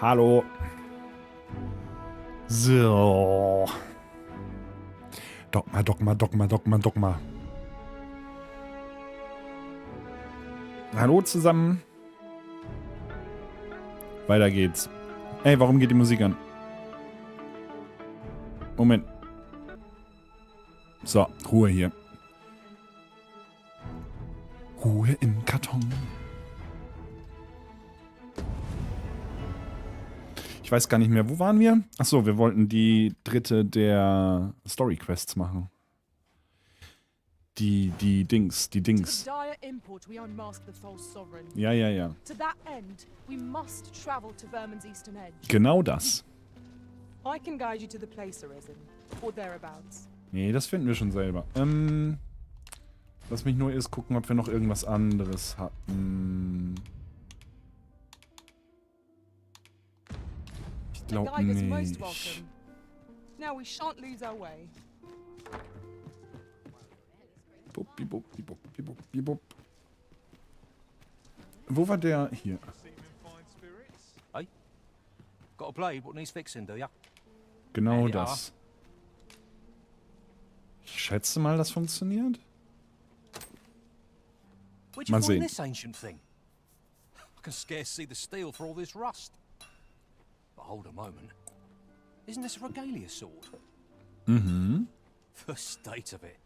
Hallo. So. Dogma, Dogma, Dogma, Dogma, Dogma. Hallo zusammen. Weiter geht's. Ey, warum geht die Musik an? Moment. So, Ruhe hier. Ruhe im Karton. Ich weiß gar nicht mehr, wo waren wir? Achso, wir wollten die dritte der Story-Quests machen. Die Dings. Ja. Genau das. Nee, das finden wir schon selber. Lass mich nur erst gucken, ob wir noch irgendwas anderes hatten. Ich glaube nicht. Bup. Wo war der? Hier. Hey, got a blade what needs fixing, do ya? Genau das. Ich schätze mal, das funktioniert. Mal sehen. This ancient thing? I can scarce see the steel for all this rust. But hold a moment. Isn't this a regalia sword? Mhm. The state of it.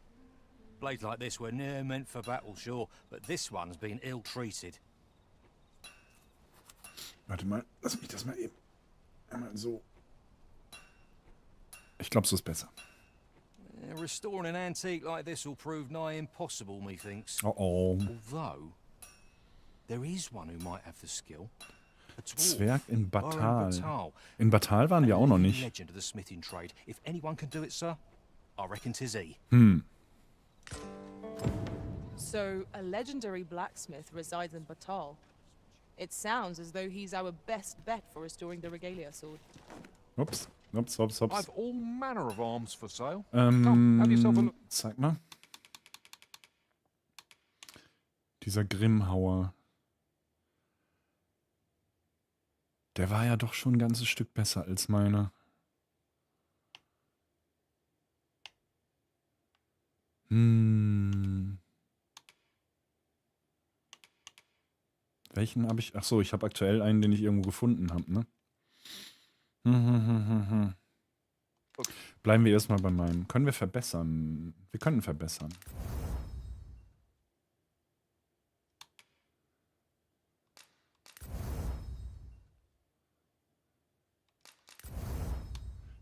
Blades like this were near meant for battle, sure, but this one's been ill-treated. Warte mal, lass mich das mal eben einmal so. Ich glaube, so ist besser. Restoring an antique like this will prove nigh impossible, methinks. Oh. Although, there is one who might have the skill. Zwerg in Batal. In Batal waren wir auch noch nicht. Legend of the smithing trade. If anyone can do it, sir, I reckon 'tis he. So, a legendary blacksmith resides in Batal. It sounds as though he's our best bet for restoring the regalia sword. Ups. I've all manner of arms for sale. Come, have yourself a look. Zeig mal. Dieser Grimmhauer. Der war ja doch schon ein ganzes Stück besser als meiner. Welchen habe ich? Achso, ich habe aktuell einen, den ich irgendwo gefunden habe, ne? Bleiben wir erstmal bei meinem. Können wir verbessern? Wir können verbessern.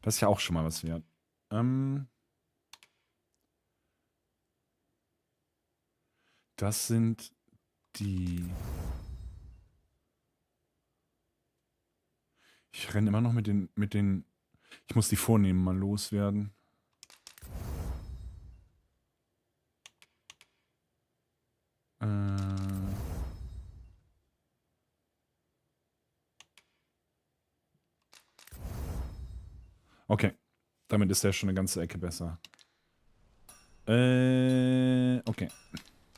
Das ist ja auch schon mal was wert. Das sind die... Ich renne immer noch mit den... Ich muss die Vornehmen mal loswerden. Okay. Damit ist der schon eine ganze Ecke besser. Okay.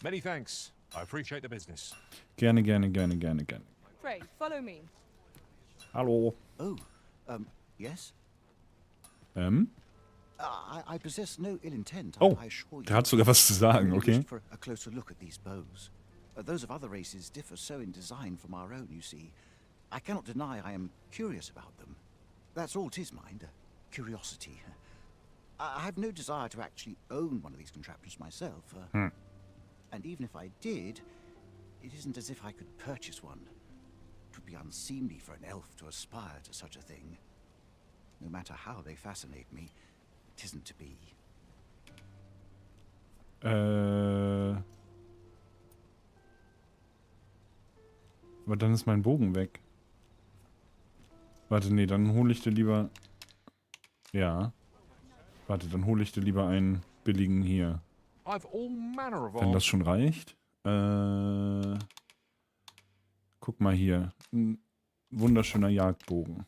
Many thanks. I appreciate the business. Gerne. Pray, follow me. Hallo. Oh, yes? I possess no ill intent, Oh, I assure you. der hat sogar was zu sagen, okay. For a closer look at these bows. Those of other races differ so in design from our own, you see. I cannot deny I am curious about them. That's all 'tis, mind, curiosity. I have no desire to actually own one of these contraptions myself. And even if I did, it isn't as if I could purchase one. It would be unseemly for an elf to aspire to such a thing. No matter how they fascinate me, it isn't to be. Aber dann ist mein Bogen weg. Warte, nee, dann hole ich dir lieber... Ja. Warte, dann hole ich dir lieber einen billigen hier. Wenn das schon reicht. Guck mal hier. Ein wunderschöner Jagdbogen.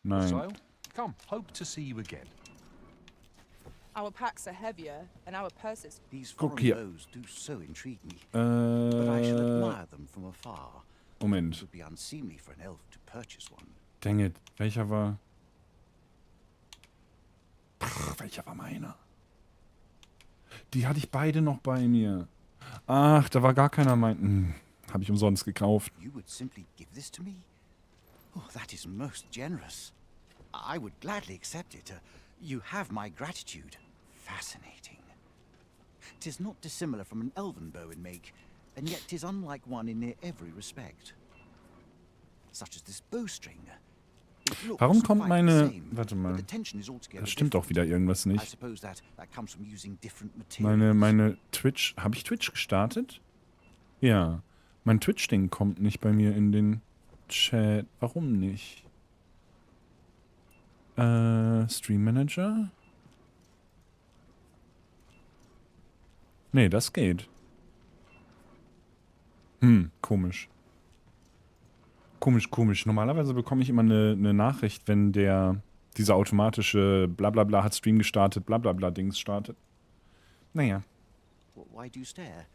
Nein. Our packs are heavier and our purses. These Guck foreign hier. bows do so intrigue me. But I shall admire them from afar. Moment. would be unseemly for an elf to purchase one. Dang it. Welcher war... welcher war meiner? Die hatte ich beide noch bei mir. Ach, da war gar keiner mein... habe ich umsonst gekauft. You would simply give this to me? Oh, that is most generous. I would gladly accept it. You have my gratitude. Fascinating. 'Tis not dissimilar from an elven bow in make, and yet 'tis unlike one in near every respect. Such as this bowstring. It looks Warum kommt quite meine... the same, Warte but mal. the tension is altogether Da stimmt doch wieder irgendwas different. I nicht. suppose that comes from using different materials. Meine Twitch... Habe ich Twitch gestartet? Ja. Mein Twitch-Ding kommt nicht bei mir in den Chat. Warum nicht? Stream Manager? Nee, das geht. Komisch. Komisch. Normalerweise bekomme ich immer eine Nachricht, wenn dieser automatische Blablabla hat Stream gestartet, Blablabla-Dings startet. Naja. Why do you stare?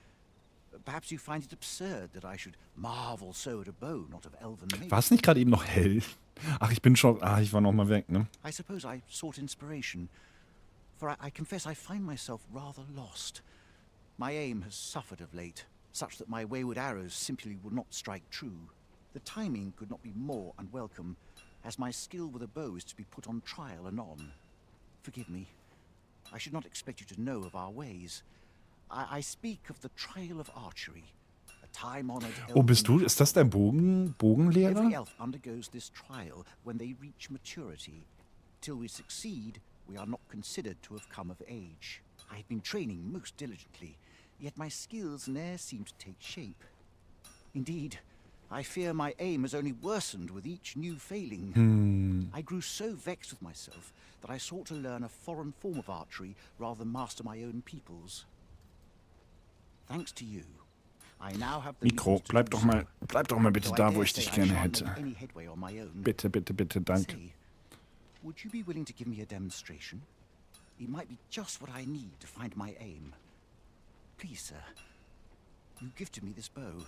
Perhaps you find it absurd that I should marvel so at a bow not of elven make. War es nicht gerade eben noch hell? Ach, ich bin schon... ich war noch mal weg, ne? I suppose I sought inspiration, for I confess I find myself rather lost. My aim has suffered of late, such that my wayward arrows simply will not strike true. The timing could not be more unwelcome, as my skill with a bow is to be put on trial anon. Forgive me. I should not expect you to know of our ways. I speak of the trial of archery. A time-honored Oh, bist du? Ist das der Bogenlehrer? Every elf undergoes this trial when they reach maturity. Till we succeed, we are not considered to have come of age. I have been training most diligently, yet my skills ne'er seem to take shape. Indeed, I fear my aim has only worsened with each new failing. I grew so vexed with myself that I sought to learn a foreign form of archery rather than master my own people's. Thanks to you, I now have the Mikro, bleib doch mal bitte da, wo ich dich gerne hätte. Bitte, danke. Say, would you be willing to give me a demonstration? It might be just what I need to find my aim. Please, sir, you gifted me this bow.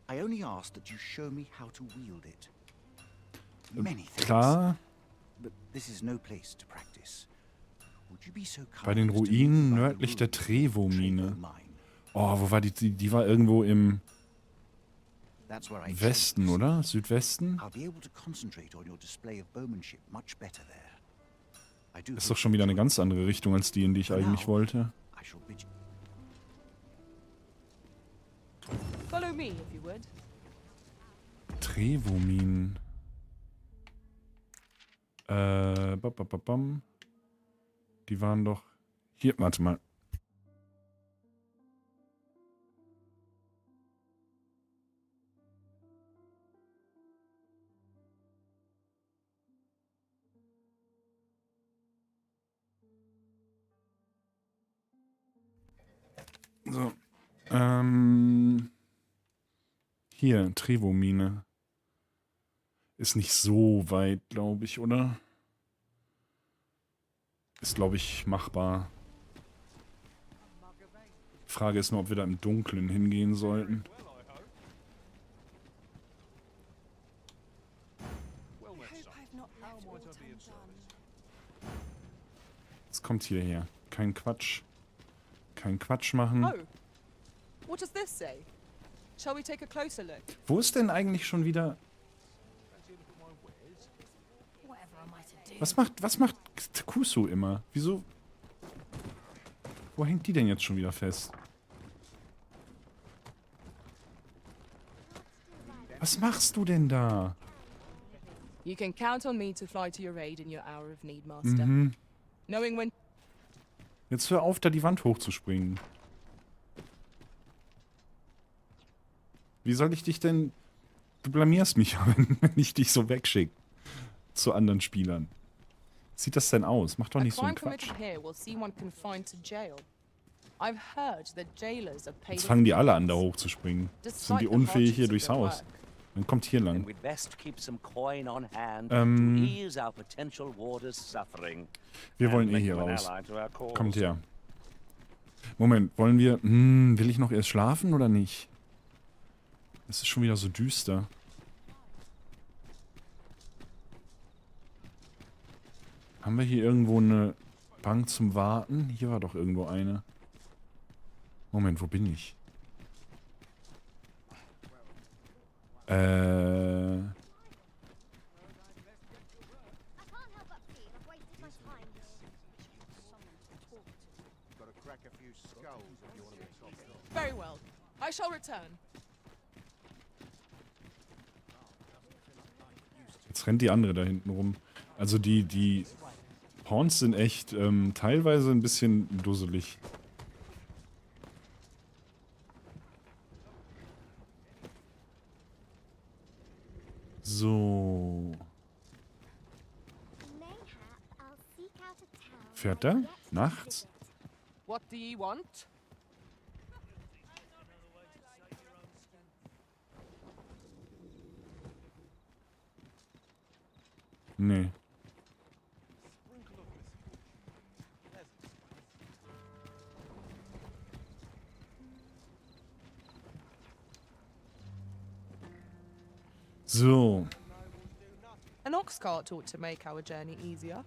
I only ask that you show me how to wield it. Many thanks. Klar, But this is no place to practice. Would you be so kind bei den as to Ruinen move by the nördlich der ruins of Trevo-Mine. Trevo Mine? Oh, wo war die? Die war irgendwo im That's where I Westen, chose. oder? Südwesten? I'll be able to concentrate on your display of bowmanship much better there. I do Ist doch schon wieder eine ganz andere Richtung als die, in die ich eigentlich wollte. I shall bid you. Follow me, if you would. Trevo-Minen. Bam. Die waren doch... Hier, warte mal. So. Hier, Trevo-Mine. Ist nicht so weit, glaube ich, oder? Ist, glaube ich, machbar. Frage ist nur, ob wir da im Dunkeln hingehen sollten. Es kommt hierher. Kein Quatsch. Kein Quatsch machen. Oh, what does this say? Shall we take a closer look? Wo ist denn eigentlich schon wieder... Was macht Kusu immer? Wieso? Wo hängt die denn jetzt schon wieder fest? Was machst du denn da? You can count on me to fly to your aid in your hour of need, Master. Knowing when... Jetzt hör auf, da die Wand hochzuspringen. Wie soll ich dich denn... Du blamierst mich, wenn ich dich so wegschicke. Zu anderen Spielern. Sieht das denn aus? Mach doch nicht so einen Quatsch. Jetzt fangen die alle an, da hochzuspringen. Jetzt sind die unfähig hier durchs Haus. Dann kommt hier lang. Wir wollen eh hier raus. Kommt her. Moment, wollen wir... will ich noch erst schlafen oder nicht? Es ist schon wieder so düster. Haben wir hier irgendwo eine Bank zum Warten? Hier war doch irgendwo eine. Moment, wo bin ich? Very well. I shall return. Jetzt rennt die andere da hinten rum. Also die Pawns sind echt teilweise ein bisschen dusselig. So. Fährt der? Nachts? What do you want? Nee. So. An ox cart ought to make our journey easier.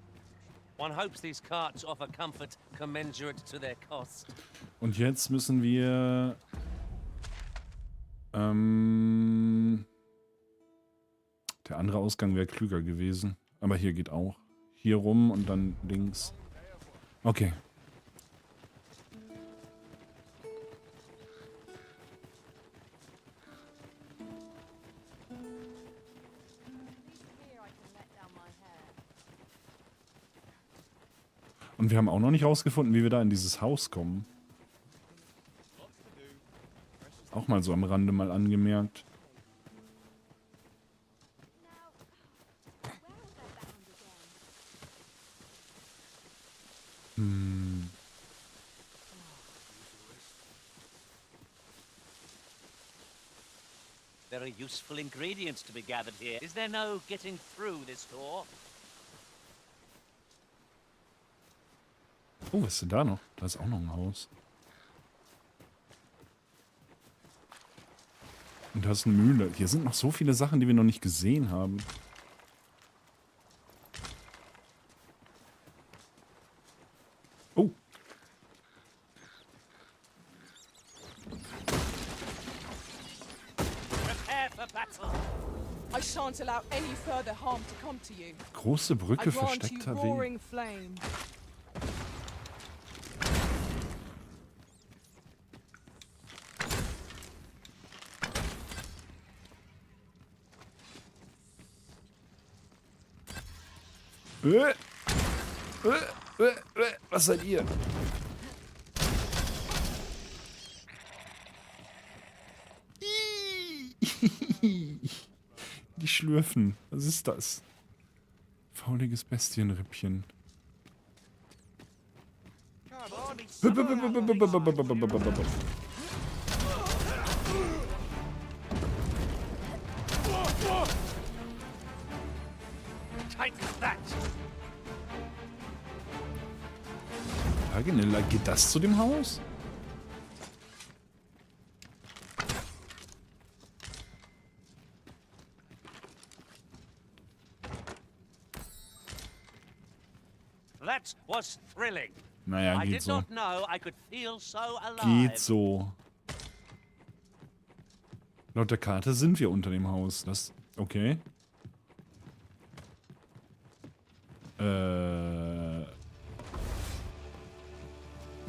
One hopes these carts offer comfort commensurate to their cost. Und jetzt müssen wir der andere Ausgang wäre klüger gewesen. Aber hier geht auch. Hier rum und dann links. Okay. Und wir haben auch noch nicht rausgefunden, wie wir da in dieses Haus kommen. Auch mal so am Rande mal angemerkt. Very useful ingredients to be gathered here. Is there no getting through this door? Oh, was ist denn da noch? Da ist auch noch ein Haus. Und da ist eine Mühle. Hier sind noch so viele Sachen, die wir noch nicht gesehen haben. Oh. Prepare for battle. I shan't allow any further harm to come to you. Große Brücke, I grant you versteckter Weg. roaring flame. Was seid ihr? Die schlürfen. Was ist das? Fauliges Bestienrippchen. Geht das zu dem Haus? That was thrilling. Naja, I geht did so. not know I could feel so alive. Geht so. Laut der Karte sind wir unter dem Haus. Das. Okay.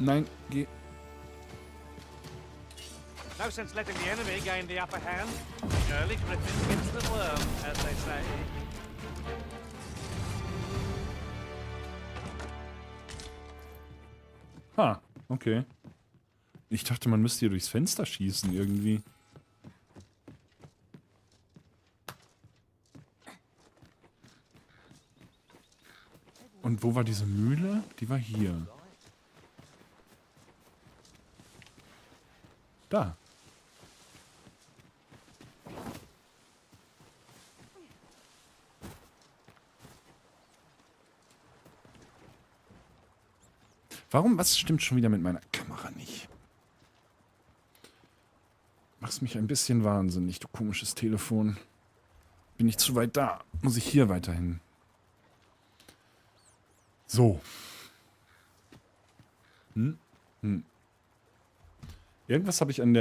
Nein, geh. No sense letting the enemy gain the upper hand. Early griffin gets the worm, as they say. Ha, okay. Ich dachte, man müsste hier durchs Fenster schießen irgendwie. Und wo war diese Mühle? Die war hier. Da. Was stimmt schon wieder mit meiner Kamera nicht? machst mich ein bisschen wahnsinnig, du komisches Telefon. Bin ich zu weit da? Muss ich hier weiterhin? So. Irgendwas habe ich an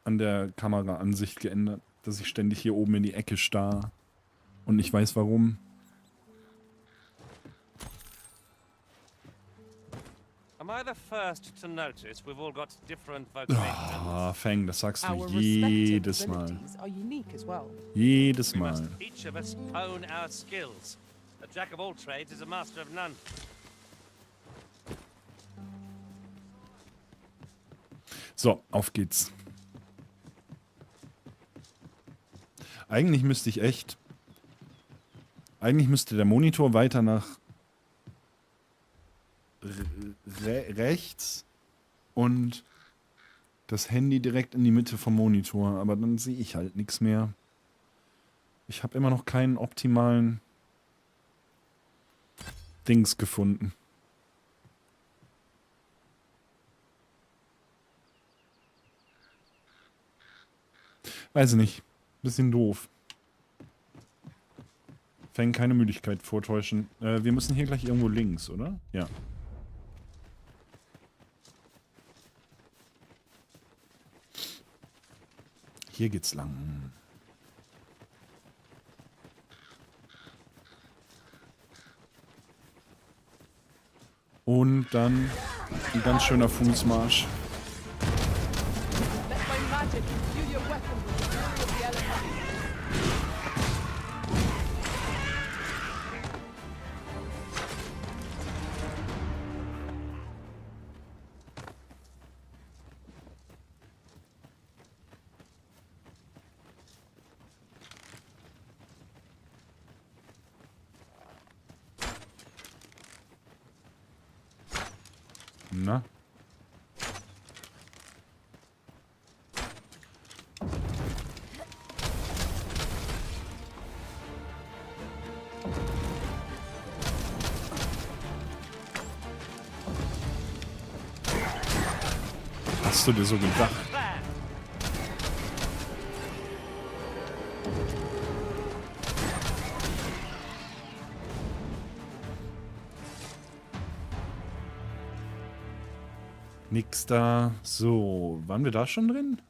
der Kameraansicht geändert, dass ich ständig hier oben in die Ecke starr und nicht weiß warum. Am I the first to notice we've all got different vocations? Ah, Fang, das sagst du jedes Mal. Jedes We Mal. must each of us hone our skills. A jack of all trades is a master of none. So, auf geht's. Eigentlich müsste ich echt... Eigentlich müsste der Monitor weiter nach rechts und das Handy direkt in die Mitte vom Monitor. Aber dann sehe ich halt nichts mehr. Ich habe immer noch keinen optimalen Dings gefunden. Weiß ich nicht. Bisschen doof. Fängt keine Müdigkeit vortäuschen. Wir müssen hier gleich irgendwo links, oder? Ja. Hier geht's lang. Und dann ein ganz schöner Fußmarsch. Na? Hast du dir so gedacht? Nix da. So, waren wir da schon drin?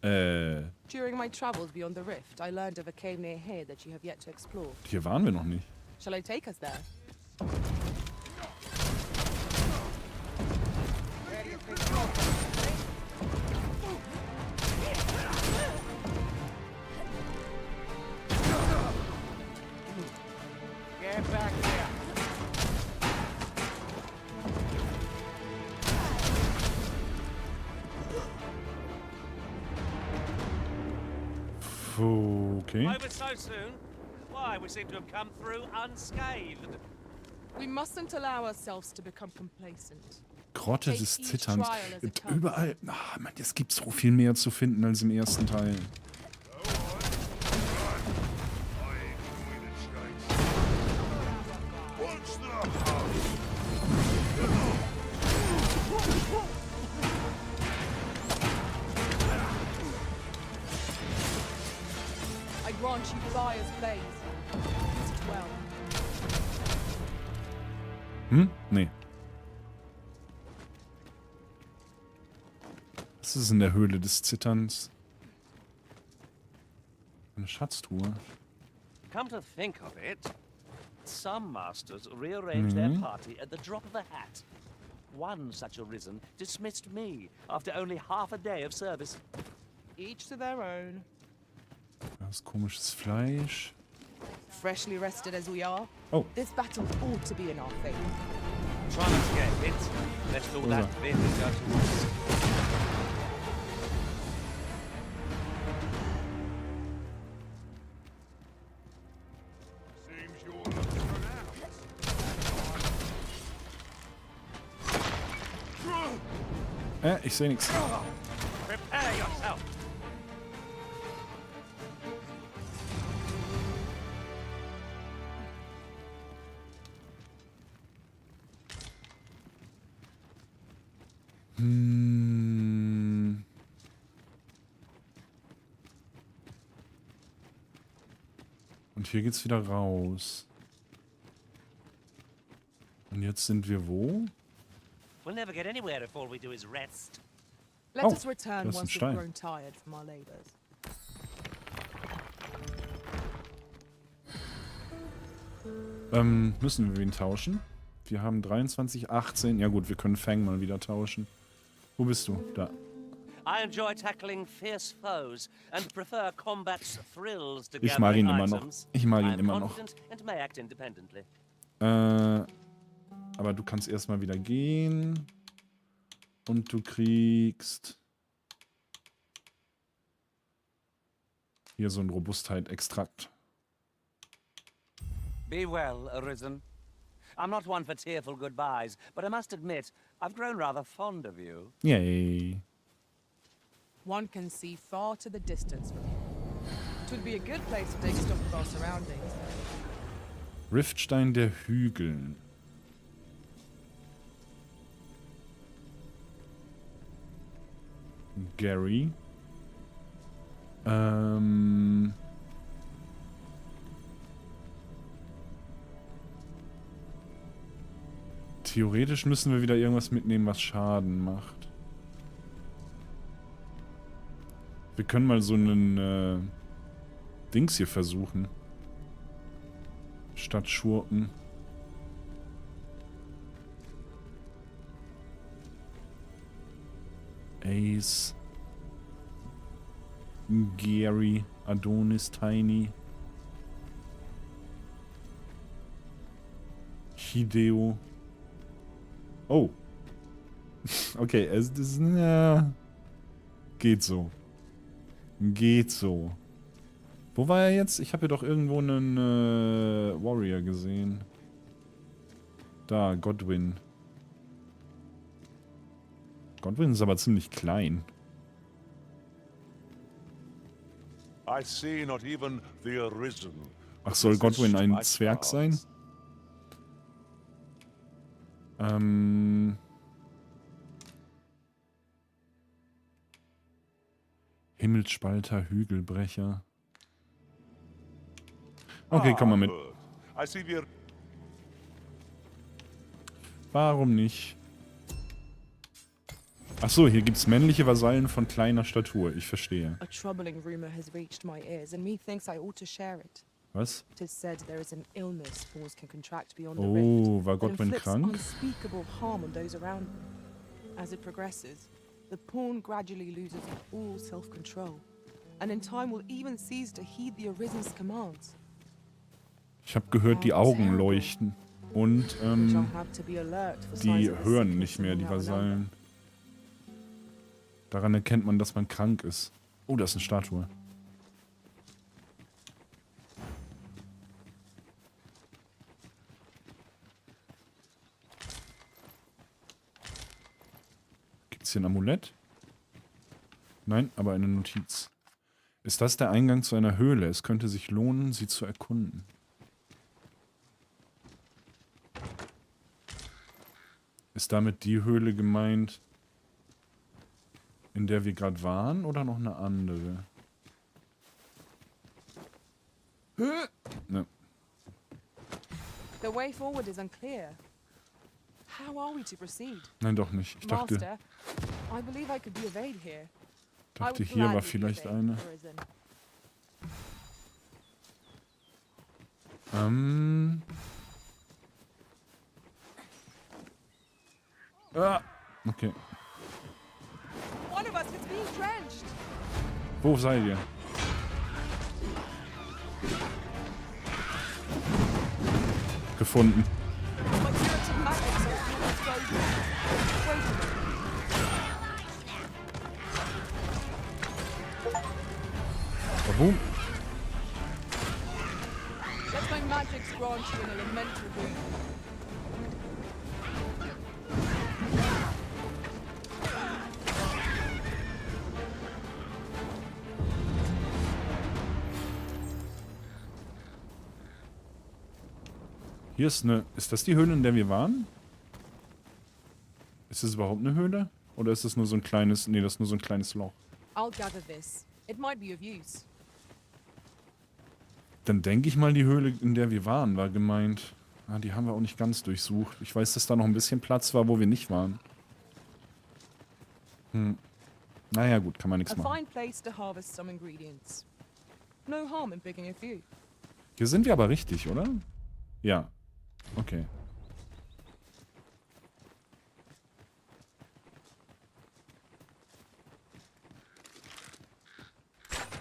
During my travels beyond the rift, I learned of a cave near here that you have yet to explore. Hier waren wir noch nicht. Shall I take us there? Get back there. Okay. Over so soon? Why, we seem to have come through unscathed. We mustn't allow ourselves to become complacent. Grotte des Zitterns. Gibt überall. Ah, Mann, es gibt so viel mehr zu finden als im ersten Teil. I grant you fire's blaze. Use it well. Nee. Was ist in der Höhle des Zitterns? Eine Schatztruhe. Come to think of it, some masters rearrange their party at the drop of a hat. One such arisen dismissed me after only half a day of service. Each to their own. Das ist komisches Fleisch. Freshly rested as we are, Oh. this battle ought to be in our favor. Try not to get hit, lest all that bit go to waste. Seems you're looking for an Ich sehe nichts. Prepare yourself. Und hier geht's wieder raus. Und jetzt sind wir wo? We'll never get anywhere if all we do is rest. Let Oh, us return das ist ein once we've Stein. grown tired from our labors. Müssen wir wen tauschen? Wir haben 23, 18. Ja gut, wir können Fang mal wieder tauschen. Wo bist du? Da. I enjoy tackling fierce foes and prefer combat's thrills to Ich mag ihn gathering immer noch. items. Ich mag I ihn am immer noch. confident and may act independently. Aber du kannst erstmal wieder gehen. Und du kriegst hier so ein Robustheit-Extrakt. Be well, Arisen. I'm not one for tearful goodbyes, but I must admit, I've grown rather fond of you. Yay. One can see far to the distance from here. It would be a good place to take stock of our surroundings. Riftstein der Hügel. Gary. Theoretisch müssen wir wieder irgendwas mitnehmen, was Schaden macht. Wir können mal so einen Dings hier versuchen. Statt Schurken. Ace. Gary. Adonis. Tiny. Hideo. Oh. Okay, es ist... geht so. Geht so. Wo war er jetzt? Ich habe hier doch irgendwo einen Warrior gesehen. Da, Godwin. Godwin ist aber ziemlich klein. I see not even the Arisen. Ach, soll Godwin ein Zwerg sein? Himmelsspalter, Hügelbrecher. Okay, komm mal mit. I see the Warum nicht? Ach so, hier gibt's männliche Vasallen von kleiner Statur. Ich verstehe. A troubling rumor has reached my ears, and methinks I ought to share it. Was? It is said there is an illness fools can contract beyond the Oh, rift war that Godwin inflicts krank? unspeakable harm on those around them. As it progresses, the pawn gradually loses all self-control, and in time will even cease to heed the Arisen's commands. Ich habe gehört, die Augen leuchten. Und Which I'll have to be alert for die signs of the hören sickness nicht mehr, in die our number. Vasallen. Daran erkennt man, dass man krank ist. Oh, da ist eine Statue. Gibt's hier ein Amulett? Nein, aber eine Notiz. Ist das der Eingang zu einer Höhle? Es könnte sich lohnen, sie zu erkunden. Ist damit die Höhle gemeint, in der wir gerade waren, oder noch eine andere? Ne. The way forward is unclear. How are we to proceed? Nein, doch nicht. Ich dachte, Master, I believe I could be of aid here. I would hier war gladly be vielleicht of aid, eine. Arisen. Okay. One of us is being drenched. Wo seid ihr? Gefunden. My curative magics are at your disposal. Wait a minute. Warum? Let my magics grant you an elemental boon. Hier ist eine... Ist das die Höhle, in der wir waren? Ist das überhaupt eine Höhle? Oder ist das nur so ein kleines... Nee, das ist nur so ein kleines Loch. I'll gather this. It might be of use. Dann denke ich mal, die Höhle, in der wir waren, war gemeint. Ah, die haben wir auch nicht ganz durchsucht. Ich weiß, dass da noch ein bisschen Platz war, wo wir nicht waren. Naja, gut, kann man nichts machen. Hier sind wir aber richtig, oder? Ja. Okay.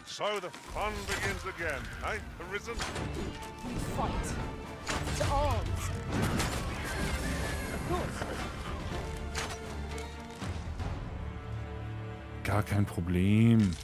So the fun begins again, eh, Arisen? We fight. To arms. Of course. Gar kein Problem.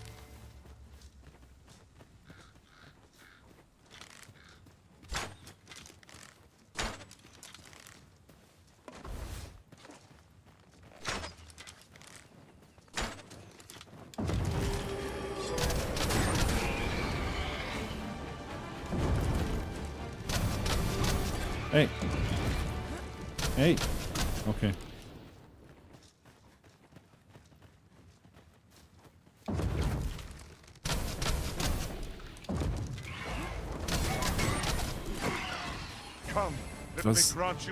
Hey. Hey. Okay.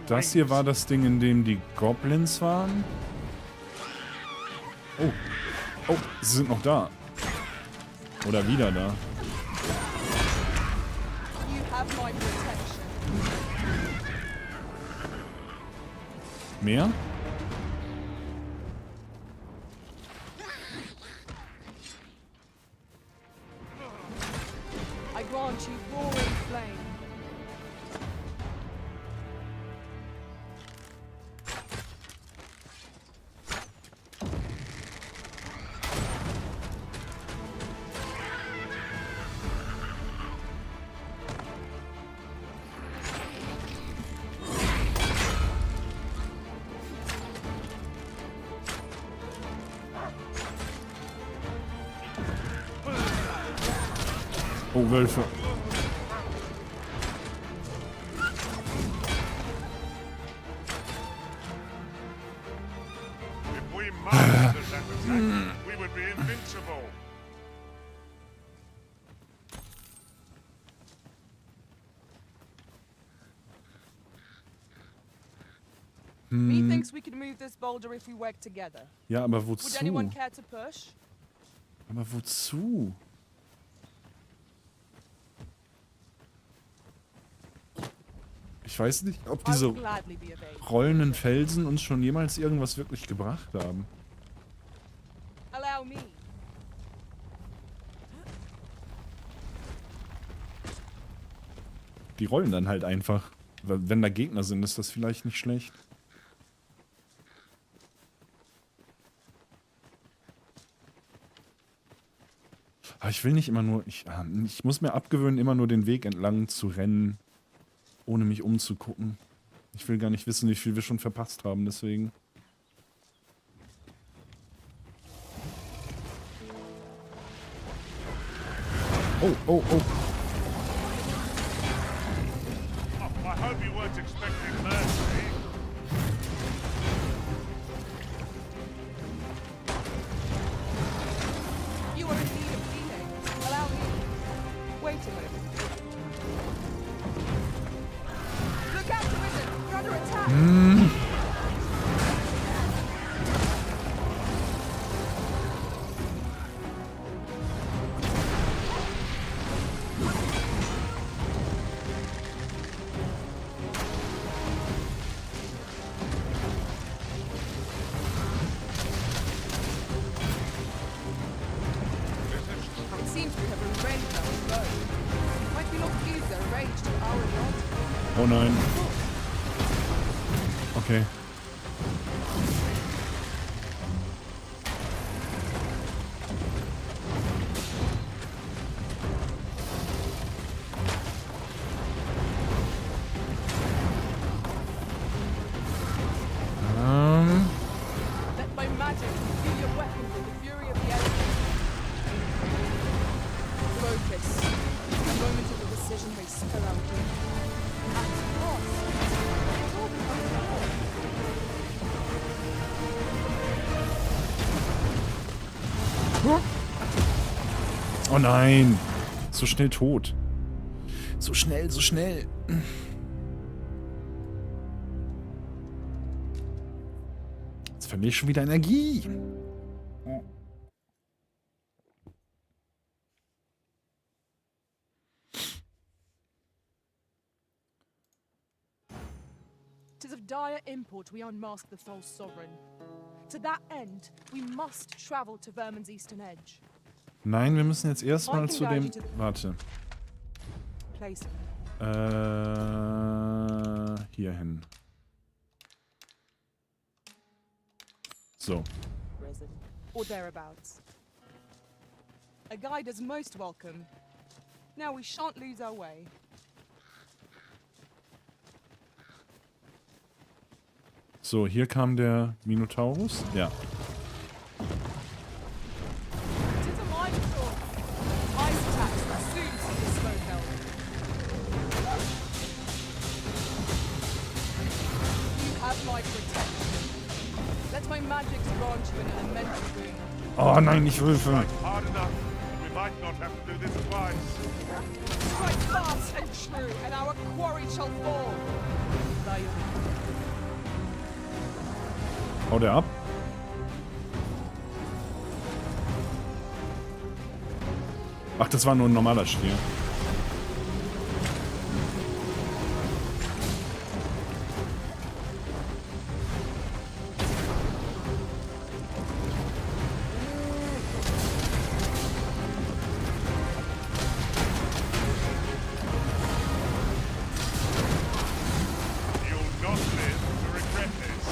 Das hier war das Ding, in dem die Goblins waren? Oh. Oh, sie sind noch da. Oder wieder da. Mehr? I grant you roaring flame. Oh, Wölfe. If we mastered that attack, we would be invincible. Methinks we could move this boulder if we work together. Ja, aber Would wozu? anyone care to push? Aber wozu? Ich weiß nicht, ob I diese will gladly be obeyed. rollenden Felsen uns schon jemals irgendwas wirklich gebracht haben. Allow me. Die rollen dann halt einfach. Wenn da Gegner sind, ist das vielleicht nicht schlecht. Aber ich will nicht immer nur... Ich muss mir abgewöhnen, immer nur den Weg entlang zu rennen, ohne mich umzugucken. Ich will gar nicht wissen, wie viel wir schon verpasst haben, deswegen... Oh, oh, oh. I hope you weren't expecting mercy. You are in need of healing. Allow me. Wait a moment. Look out, Arisen! We're under attack! It seems we have arranged our foe. Might we not use their rage to our advantage? Oh nein. Okay. Let my magic fill your weapon with the fury of the elements. Focus. The moment of the decision may spill out. At last, it all becomes war. Oh nein. So schnell tot. So schnell, so schnell. Jetzt verliere ich schon wieder Energie. Tis of dire import we unmask the false sovereign. To that end, we must travel to Vermin's eastern edge. Nein, wir müssen jetzt erstmal zu dem... Warte. Place. Hier hin. So. Risen. Or thereabouts. A guide is most welcome. Now we shan't lose our way. So, hier kam der Minotaurus. Ja. Tis a mighty thought. Ice attacks will soon see the smoke hell. You have my protection. Let my magic grant you an elemental boon. Oh nein, nicht Wölfe. Hard enough. We might not have to do this twice. Strike fast and true, and our quarry shall fall. Haut er ab? Ach, das war nur ein normaler Stier. You'll not live to regret this.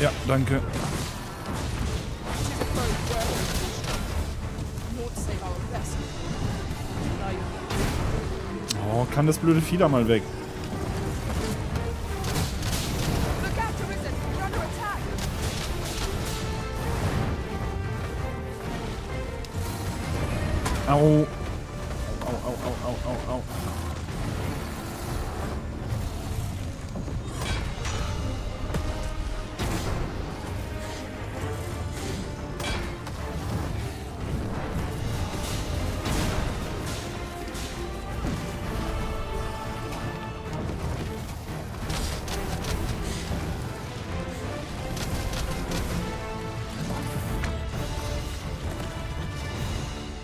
Ja, danke. Oh, kann das blöde Vieh da mal weg? Au. Au.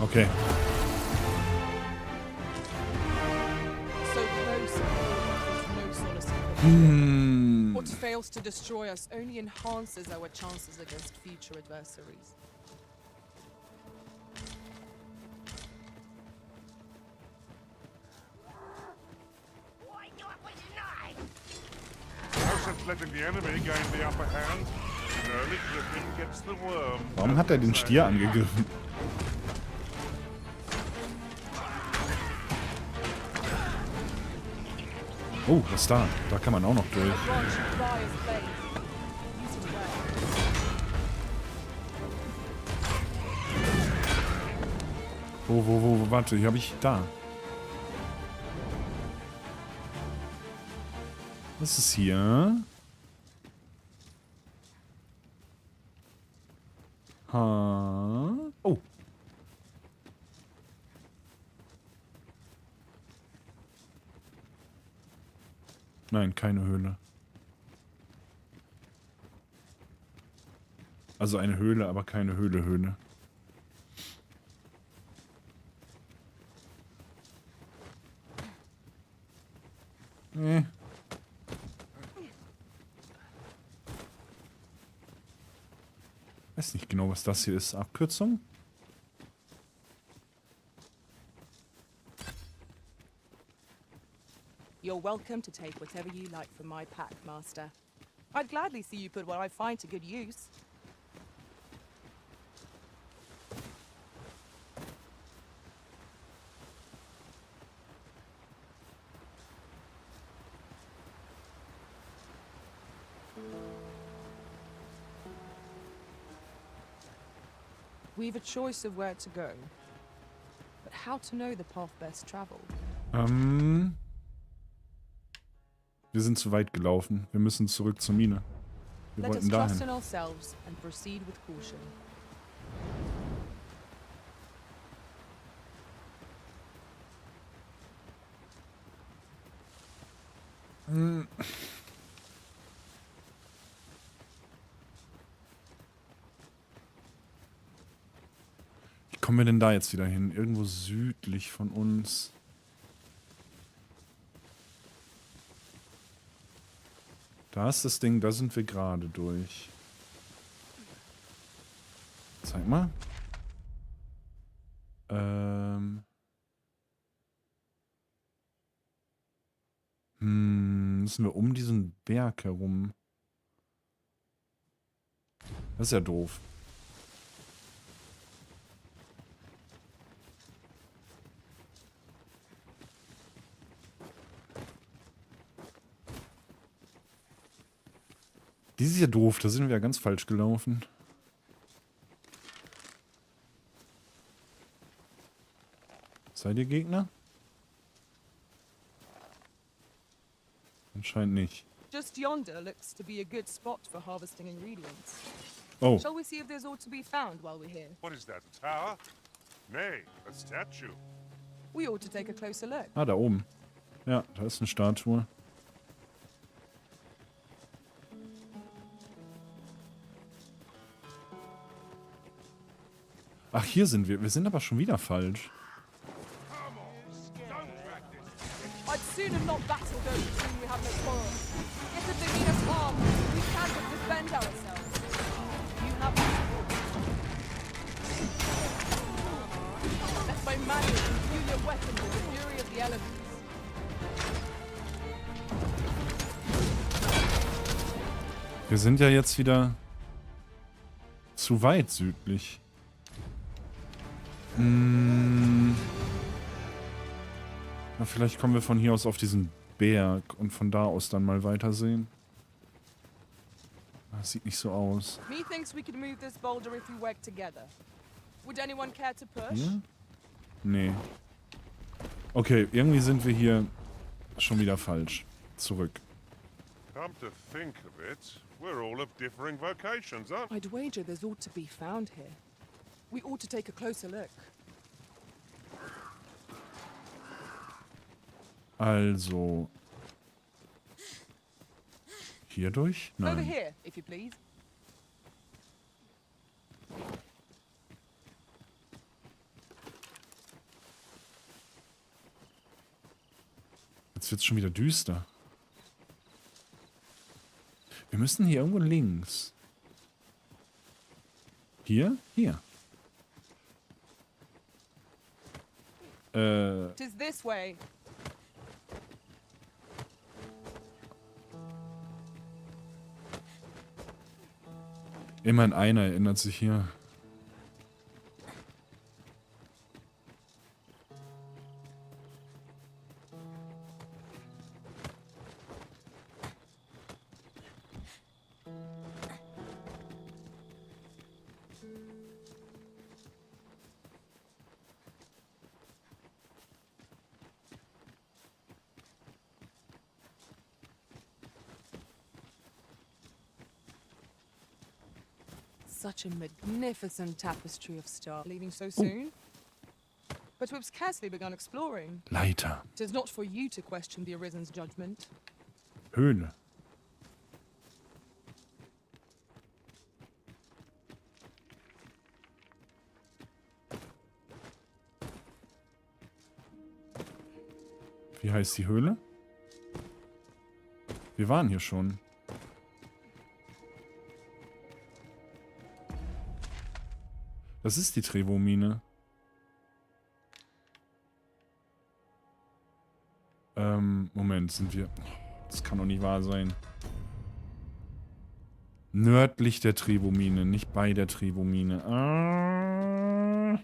Okay. So close, no solace. What fails to destroy us only enhances our chances against future adversaries. No sense letting the enemy gain the upper hand. An early griffin gets the worm. Warum hat er den Stier angegriffen? Oh, was ist da? Da kann man auch noch durch. Wo, warte, hier habe ich da. Was ist hier? Oh. Nein, keine Höhle. Also eine Höhle, aber keine Höhle. Nee. Weiß nicht genau, was das hier ist. Abkürzung? You're welcome to take whatever you like from my pack, Master. I'd gladly see you put what I find to good use. We've a choice of where to go. But how to know the path best traveled? Wir sind zu weit gelaufen. Wir müssen zurück zur Mine. Wir Let us wollten trust dahin. in ourselves and proceed with caution. Wie kommen wir denn da jetzt wieder hin? Irgendwo südlich von uns. Da ist das Ding, da sind wir gerade durch. Zeig mal. Müssen wir um diesen Berg herum. Das ist ja doof. Die ist ja doof, da sind wir ja ganz falsch gelaufen. Seid ihr Gegner? Anscheinend nicht. Just yonder looks to be a good spot for harvesting ingredients. Oh, Shall we see if there's aught to be found while we're here? What is that, a tower? Nay, a statue. We ought to take a closer look. ah, da oben. Ja, da ist eine Statue. Ach, hier sind wir. Wir sind aber schon wieder falsch. I'd sooner not battle those with whom we have no quarrel. Yet if they mean us harm, we can but defend ourselves. You have let my manual imbue your weapons with the fury of the elements. Wir sind ja jetzt wieder zu weit südlich. Na, vielleicht kommen wir von hier aus auf diesen Berg und von da aus dann mal weitersehen. Das sieht nicht so aus. Methinks we could move this boulder if we work together. Would anyone care to push? Hier? Nee. Okay, irgendwie sind wir hier schon wieder falsch. Zurück. Come to think of it, we're all of differing vocations, aren't we? I'd wager there's ought to be found here. We ought to take a closer look. Also. Hier durch? Over Nein. here, if you please. Jetzt wird's schon wieder düster. Wir müssen hier irgendwo links. Hier? Hier. It is this way. Immerhin einer erinnert sich hier. Such a magnificent tapestry of stars. Leaving so soon? But we've scarcely begun exploring. Leiter. It is not for you to question the Arisen's judgment. Höhle. Wie heißt die Höhle? Wir waren hier schon. Das ist die Trevo-Mine. Moment, sind wir... Das kann doch nicht wahr sein. Nördlich der Trevo-Mine, nicht bei der Trevo-Mine. Ah.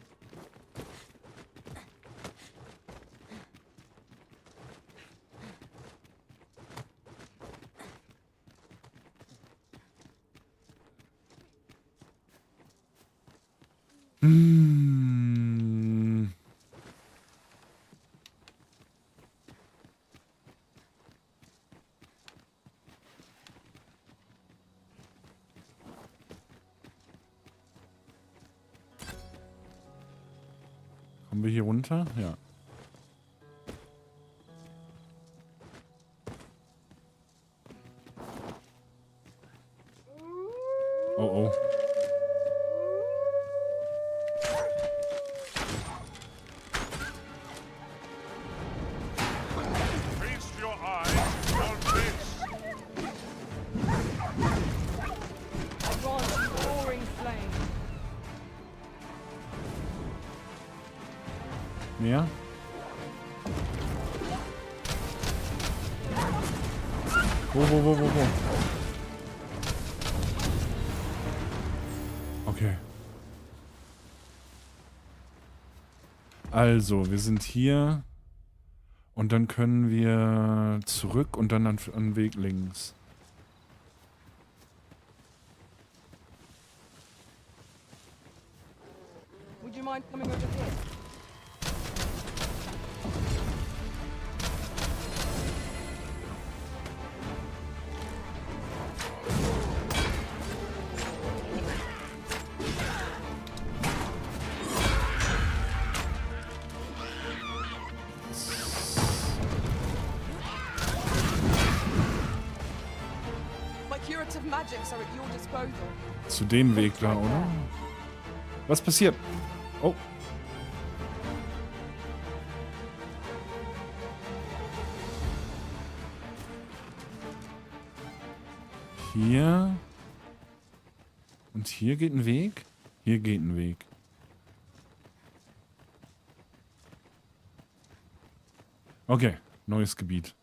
Kommen wir hier runter? Ja. Oh oh. Feast your eyes on this. One roaring flame. Mehr? Wo? Okay. Also, wir sind hier. Und dann können wir zurück und dann an Weg links. Would you mind coming over here? My curative magics are at your disposal. Zu dem Weg da, oder? Was passiert? Oh. Hier. Und hier geht ein Weg? Hier geht ein Weg. Okay, neues Gebiet.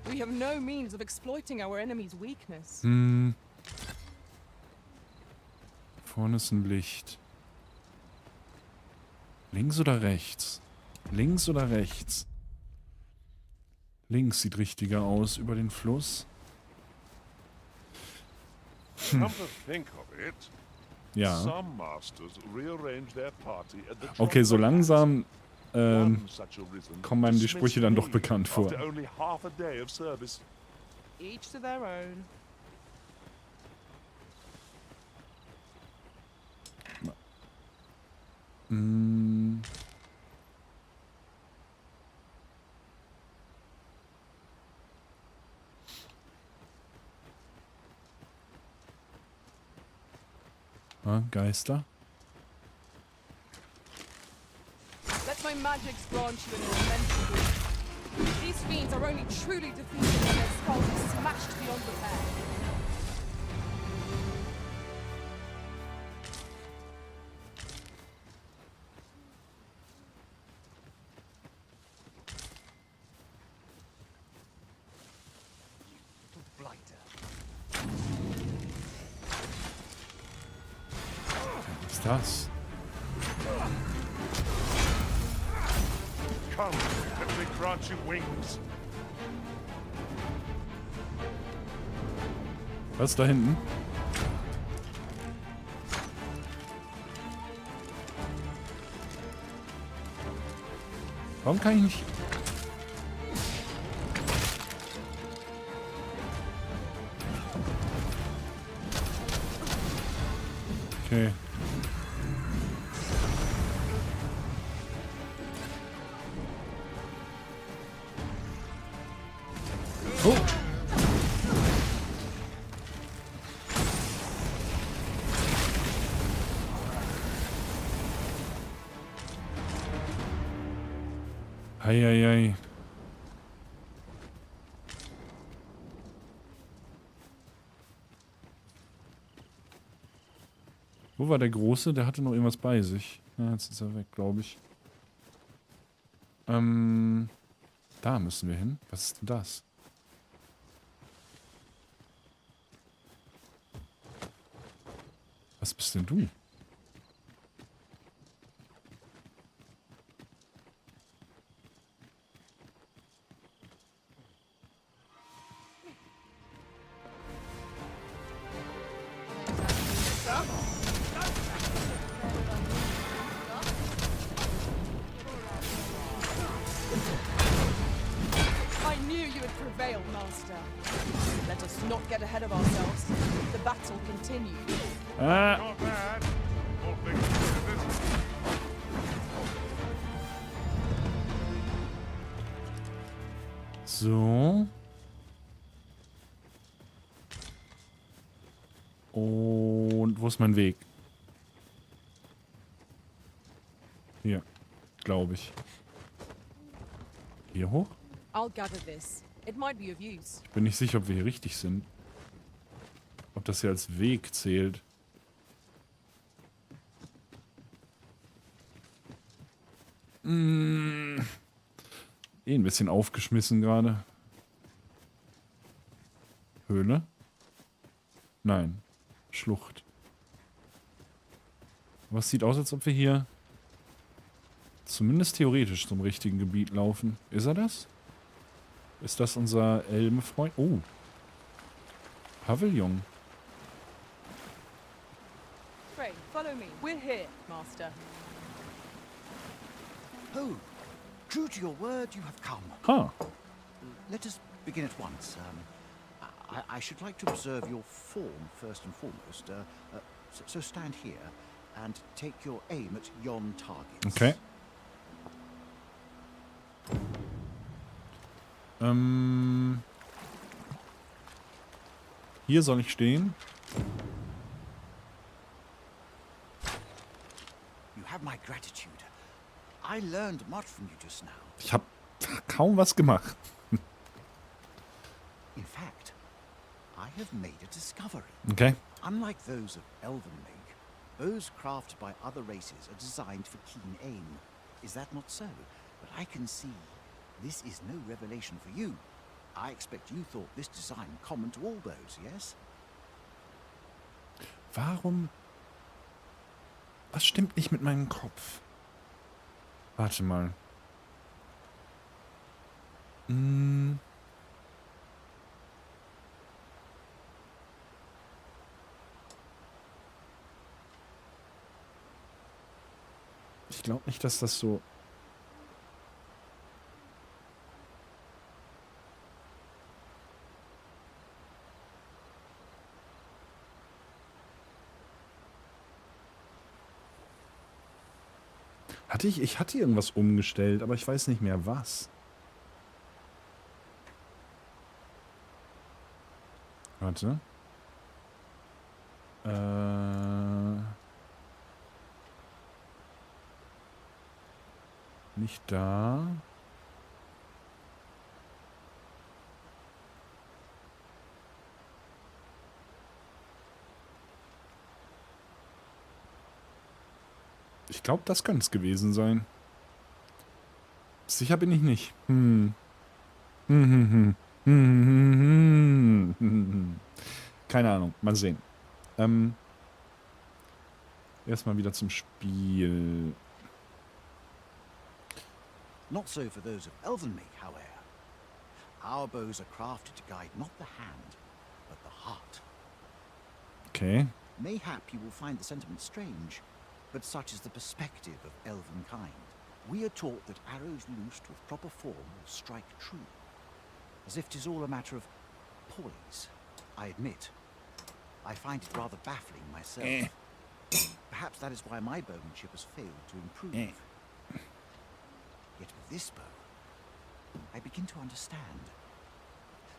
We have no means of exploiting our enemy's weakness. Vorne ist ein Licht. Links oder rechts? Links oder rechts? Links sieht richtiger aus, über den Fluss. Come to think of it, Ja. some masters rearrange their party at the Okay, so langsam One such arisen kommen einem die Sprüche dann doch bekannt vor. after only half a day of service. Each to their own. Geister. Let my magics grant you an immense boon. These fiends are only truly defeated when their skulls are smashed beyond repair. Was ist das? Come, let me grant you wings. Was da hinten? Warum kann ich nicht... Okay. Oh! Eieiei. Wo war der Große? Der hatte noch irgendwas bei sich. Ja, jetzt ist er weg, glaube ich. Da müssen wir hin. Was ist denn das? Was bist denn du? I knew you would prevail, Master. Let us not get ahead of ourselves. The battle continues. Not bad. All things considered. So. Und wo ist mein Weg? Hier, glaube ich. Hier hoch? I'll gather this. It might be of use. Ich bin nicht sicher, ob wir hier richtig sind. Ob das hier als Weg zählt. Ein bisschen aufgeschmissen gerade. Höhle? Nein. Schlucht. Was sieht aus, als ob wir hier zumindest theoretisch zum richtigen Gebiet laufen. Ist er das? Ist das unser Elbenfreund? Oh. Pavillon. Pray, follow me. We're here, Master. Oh, true to your word, you have come. Ha. Let us begin at once. I should like to observe your form first and foremost. So stand here and take your aim at yon targets. Okay. Hier soll ich stehen. You have my gratitude. I learned much from you just now. Ich habe kaum was gemacht. In fact, I have made a discovery. Okay. Unlike those of elven make, bows crafted by other races are designed for keen aim. Is that not so? But I can see this is no revelation for you. I expect you thought this design common to all bows, yes? Warum? Was stimmt nicht mit meinem Kopf? Warte mal. Ich glaube nicht, dass das so... Ich hatte irgendwas umgestellt, aber ich weiß nicht mehr was. Warte. Nicht da. Ich glaube, das könnte es gewesen sein. Sicher bin ich nicht. Keine Ahnung. Mal sehen. Erstmal wieder zum Spiel. Not so for those of elven make, however. Our bows are crafted to guide not the hand, but the heart. Okay. Mayhap you will find the sentiment strange, but such is the perspective of elven kind. We are taught that arrows loosed with proper form will strike true, as if 'tis all a matter of poise. I admit, I find it rather baffling myself. Perhaps that is why my bowmanship has failed to improve. Yet with this bow, I begin to understand.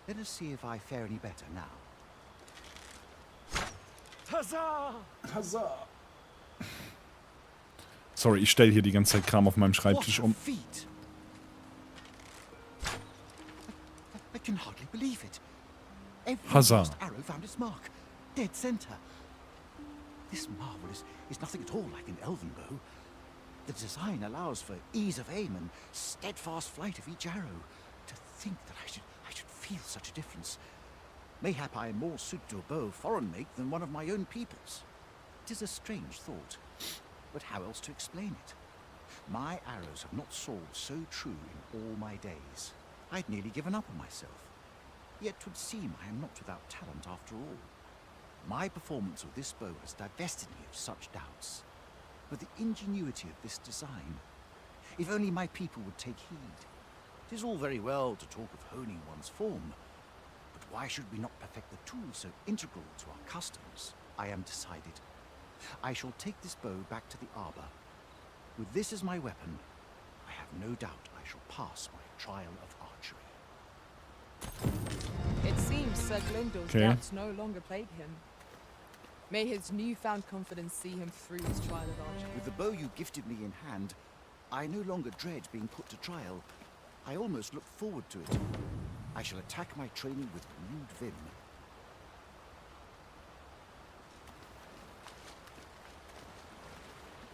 Let us see if I fare any better now. Huzzah! Huzzah! Sorry, ich stelle hier die ganze Zeit Kram auf meinem Schreibtisch um. Feat! I can hardly believe it. Every Huzzah. last arrow found its mark. Dead center. This marvel is nothing at all like an elven bow. The design allows for ease of aim and steadfast flight of each arrow. To think that I should feel such a difference. Mayhap I am more suited to a bow of foreign make than one of my own people's. It is a strange thought, but how else to explain it? My arrows have not soared so true in all my days. I'd nearly given up on myself. Yet 'twould seem I am not without talent after all. My performance with this bow has divested me of such doubts. But the ingenuity of this design, if only my people would take heed. 'Tis all very well to talk of honing one's form, but why should we not perfect the tools so integral to our customs? I am decided. I shall take this bow back to the arbor. With this as my weapon, I have no doubt I shall pass my trial of archery. It seems Sir Glyndor's doubts no longer plague him. May his newfound confidence see him through his trial of archery. With the bow you gifted me in hand, I no longer dread being put to trial. I almost look forward to it. I shall attack my training with renewed vim.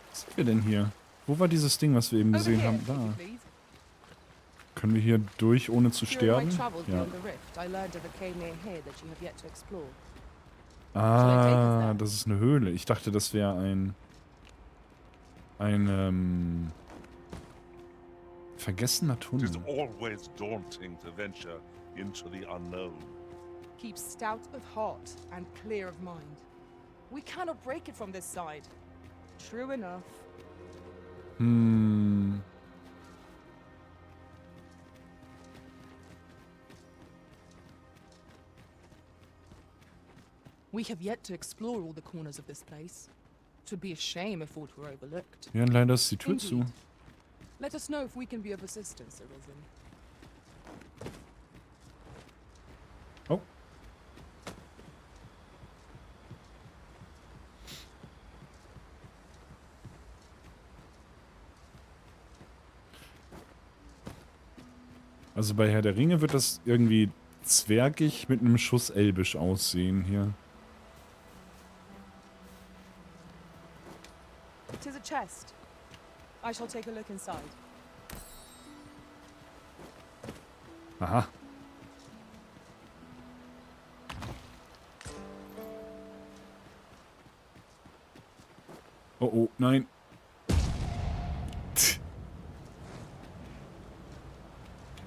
Was sind wir denn hier? Wo war dieses Ding, was wir eben gesehen haben? Da. Können wir hier durch, ohne zu sterben? Ja. Ah, das ist eine Höhle. Ich dachte, das wäre ein vergessener Tunnel. It is always daunting to venture into the unknown. Keep stout of heart and clear of mind. We cannot break it from this side. True enough. We have yet to explore all the corners of this place. It would be a shame if aught were overlooked. Ja, leider ist die Tür zu. Let us know if we can be of assistance, Arisen. Oh. Also bei Herr der Ringe wird das irgendwie zwergig mit einem Schuss elbisch aussehen hier. Tis a chest. I shall take a look inside. Aha. Oh, oh, nein.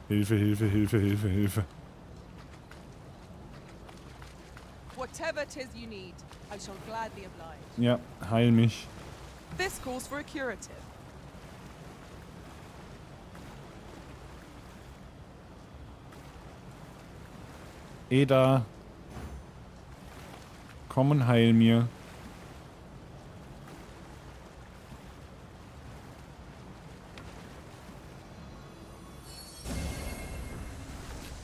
Hilfe, Hilfe, Hilfe, Hilfe, Hilfe. Whatever 'tis you need, I shall gladly oblige. Ja, heil mich. This calls for a curative. Eda. Komm und heil mir.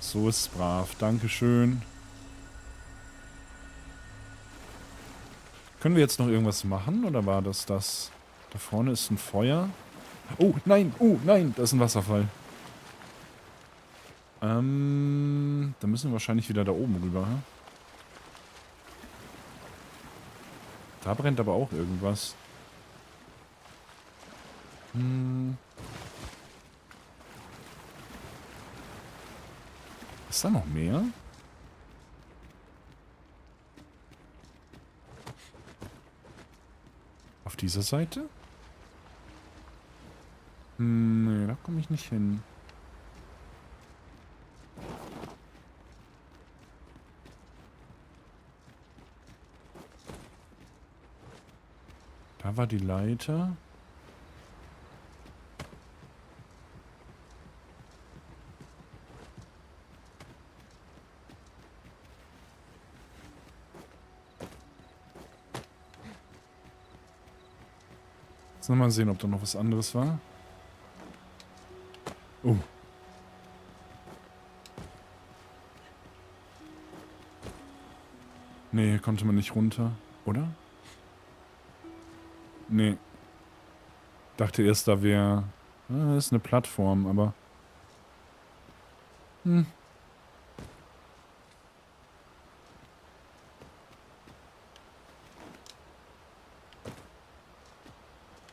So ist brav. Dankeschön. Können wir jetzt noch irgendwas machen? Oder war das das? Da vorne ist ein Feuer. Oh, nein. Oh, nein. Da ist ein Wasserfall. Da müssen wir wahrscheinlich wieder da oben rüber. Hm? Da brennt aber auch irgendwas. Ist da noch mehr? Auf dieser Seite? Nee, da komme ich nicht hin. Da war die Leiter. Jetzt nochmal sehen, ob da noch was anderes war. Oh. Nee, hier konnte man nicht runter, oder? Nee. Dachte erst, da wäre... Das ist eine Plattform, aber...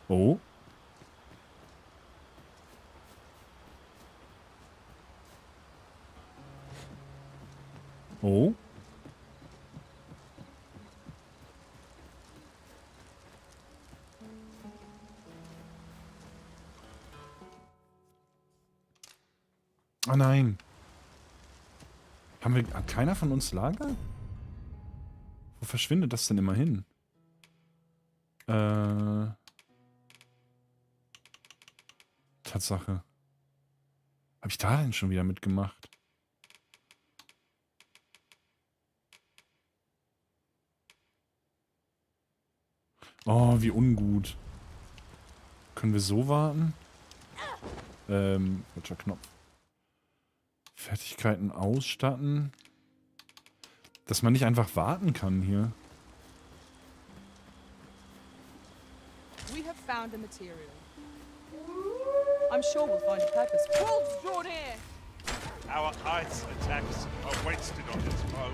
Oh. Oh. Oh nein. Hat keiner von uns Lager? Wo verschwindet das denn immer hin? Tatsache. Habe ich da denn schon wieder mitgemacht? Oh, wie ungut. Können wir so warten? Falscher Knopf. Fertigkeiten ausstatten. Dass man nicht einfach warten kann hier. We have found a material. I'm sure we'll find a purpose. Wolves drawn here! Our ice attacks are wasted on its foe.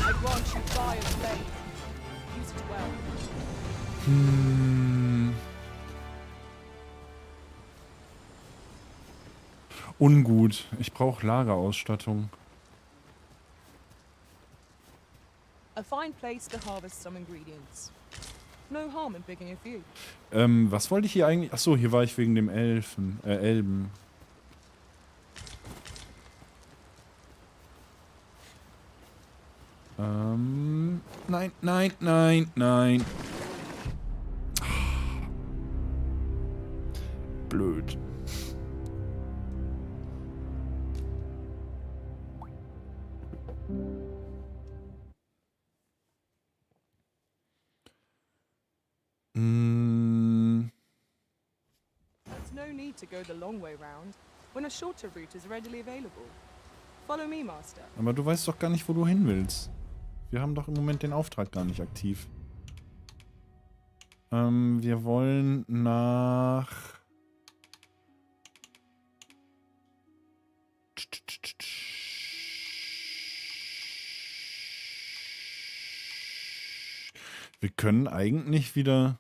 I grant you fire blade. Use it well. Ungut. Ich brauche Lagerausstattung. A fine place to harvest some ingredients. No harm in picking a few. Was wollte ich hier eigentlich? Achso, hier war ich wegen dem Elben. Nein, nein, nein, nein. Blöd. There's no need to go the long way round when a shorter route is readily available. Follow me, Master. Aber du weißt doch gar nicht, wo du hin willst. Wir haben doch im Moment den Auftrag gar nicht aktiv. Wir wollen nach... Wir können eigentlich wieder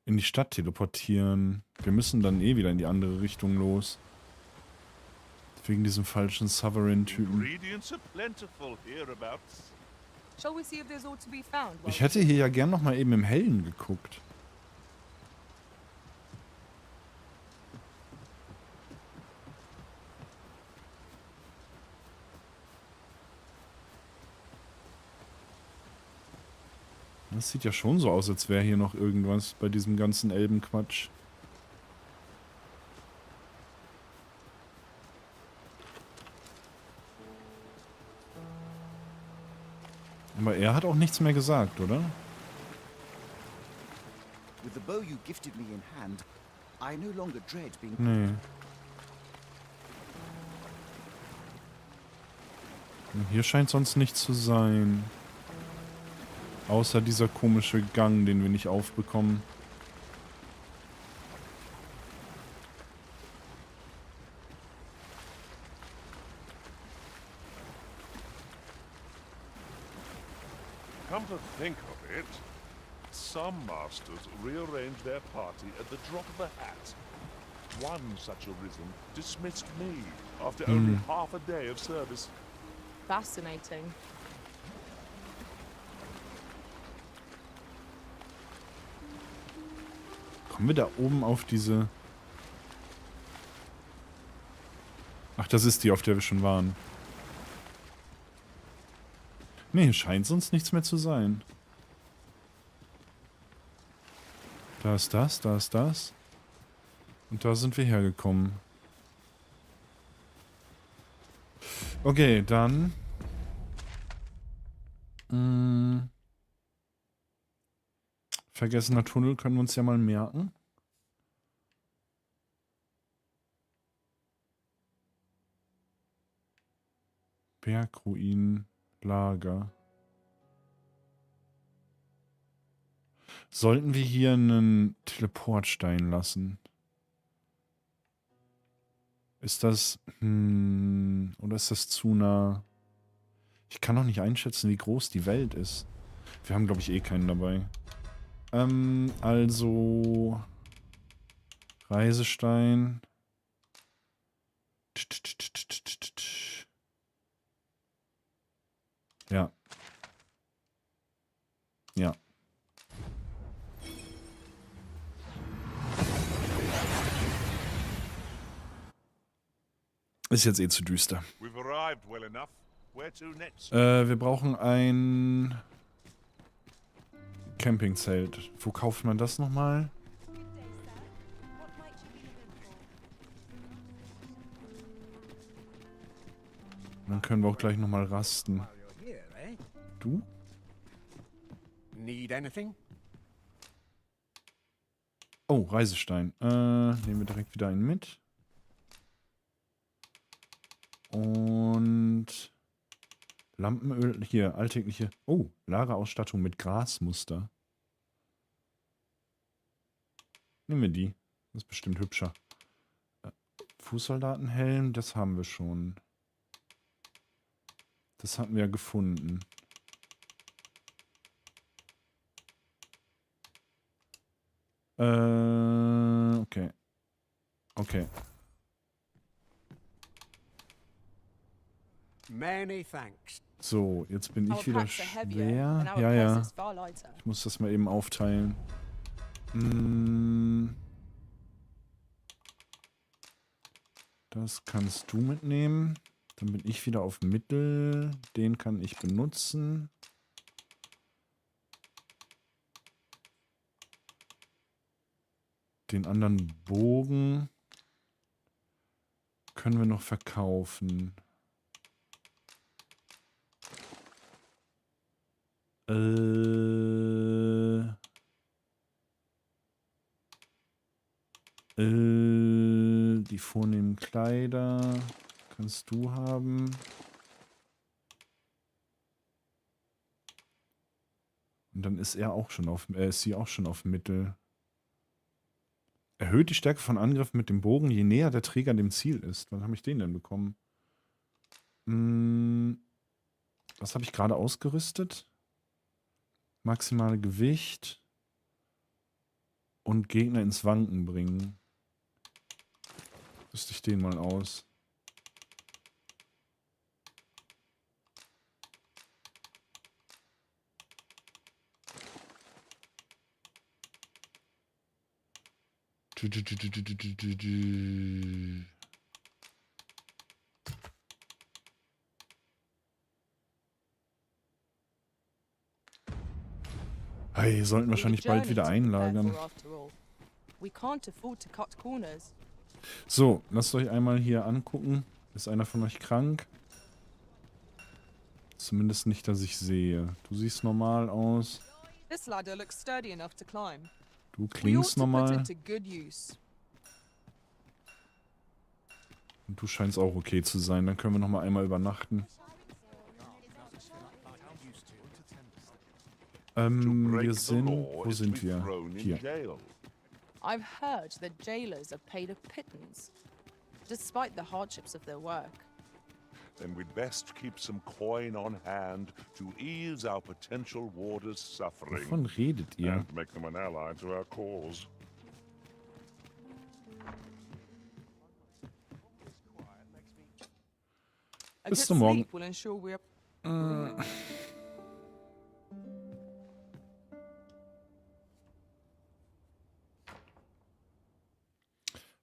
in die Stadt teleportieren. Wir müssen dann eh wieder in die andere Richtung los. Wegen diesem falschen Sovereign-Typen. Ingredients are plentiful hereabouts. Shall we see if there's aught to be found? Ich hätte hier ja gern noch mal eben im Hellen geguckt. Das sieht ja schon so aus, als wäre hier noch irgendwas bei diesem ganzen Elbenquatsch. Aber er hat auch nichts mehr gesagt, oder? With the bow you gifted me in hand, I no longer dread being... Nee. Hier scheint sonst nichts zu sein. Außer dieser komische Gang, den wir nicht aufbekommen. Come to think of it, some masters rearrange their party at the drop of a hat. One such arisen dismissed me after only half a day of service. Fascinating. Kommen wir da oben auf diese... Ach, das ist die, auf der wir schon waren. Nee, scheint sonst nichts mehr zu sein. Da ist das, da ist das. Und da sind wir hergekommen. Okay, dann... Vergessener Tunnel können wir uns ja mal merken. Bergruinen, Lager. Sollten wir hier einen Teleportstein lassen? Ist das... oder ist das zu nah? Ich kann noch nicht einschätzen, wie groß die Welt ist. Wir haben, glaube ich, eh keinen dabei. Also... Reisestein. Ja. Ja. Ist jetzt eh zu düster. We've arrived well enough. Where to next? Wir brauchen ein Campingzelt. Wo kauft man das nochmal? Dann können wir auch gleich nochmal rasten. Du? Need anything? Oh, Reisestein. Nehmen wir direkt wieder einen mit. Und Lampenöl. Hier, alltägliche. Oh, Lagerausstattung mit Grasmuster. Nehmen wir die. Das ist bestimmt hübscher. Fußsoldatenhelm, das haben wir schon. Das hatten wir ja gefunden. Okay. Okay. Many thanks. So, jetzt bin Our ich wieder packs are heavier, schwer. and our Ja, ja. purses far lighter. Ich muss das mal eben aufteilen. Das kannst du mitnehmen. Dann bin ich wieder auf Mittel. Den kann ich benutzen. Den anderen Bogen können wir noch verkaufen. Die vornehmen Kleider kannst du haben. Und dann ist er auch schon auf, ist sie auch schon auf Mittel. Erhöht die Stärke von Angriffen mit dem Bogen, je näher der Träger dem Ziel ist. Wann habe ich den denn bekommen? Was habe ich gerade ausgerüstet? Maximale Gewicht und Gegner ins Wanken bringen. Rüste ich den mal aus. Hey, sollten wahrscheinlich bald wieder einlagern. So, lasst euch einmal hier angucken. Ist einer von euch krank? Zumindest nicht, dass ich sehe. Du siehst normal aus. Du klingst normal. Und du scheinst auch okay zu sein. Dann können wir nochmal einmal übernachten. Wir sind... Wo sind wir? Hier. I've heard that jailers are paid a pittance, despite the hardships of their work. Then we'd best keep some coin on hand to ease our potential warders' suffering. Wovon redet ihr? And make them an ally to our cause. Bis zum Morgen.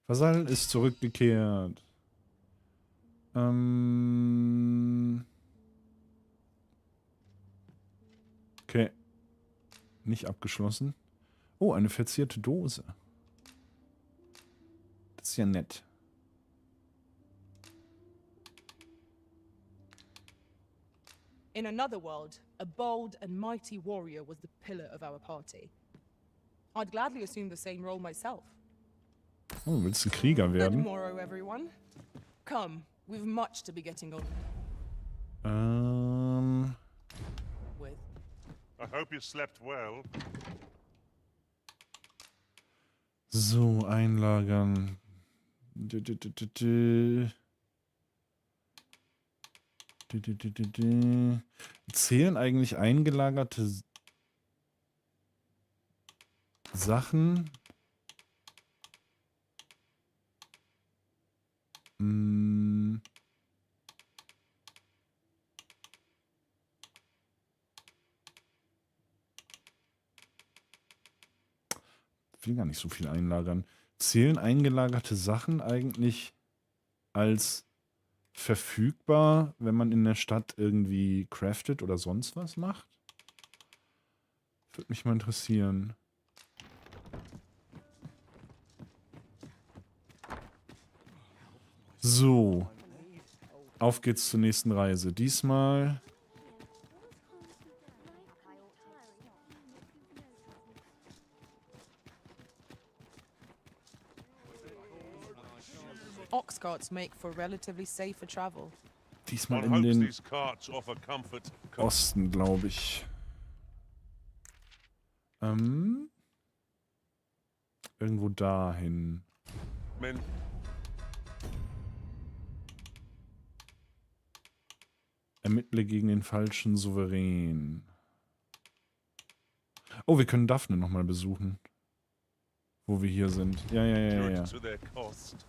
Vasall ist zurückgekehrt. Okay. Nicht abgeschlossen. Oh, eine verzierte Dose. Das ist ja nett. In another world, a bold and mighty warrior was the pillar of our party. I'd gladly assume the same role myself. Oh, willst du Krieger werden? Tomorrow, everyone. Come, we've much to be getting on with. I hope you slept well. So, einlagern. Zählen eigentlich eingelagerte Sachen? Ich will gar nicht so viel einlagern. Zählen eingelagerte Sachen eigentlich als verfügbar, wenn man in der Stadt irgendwie craftet oder sonst was macht? Würde mich mal interessieren. So. Auf geht's zur nächsten Reise. Diesmal... Ox carts make for relatively safer travel. Diesmal One in hopes den these carts offer comfort. Osten, glaube ich. Irgendwo dahin. Men Ermittle gegen den falschen Souverän. Oh, wir können Daphne nochmal besuchen. Wo wir hier sind. Ja. to their cost.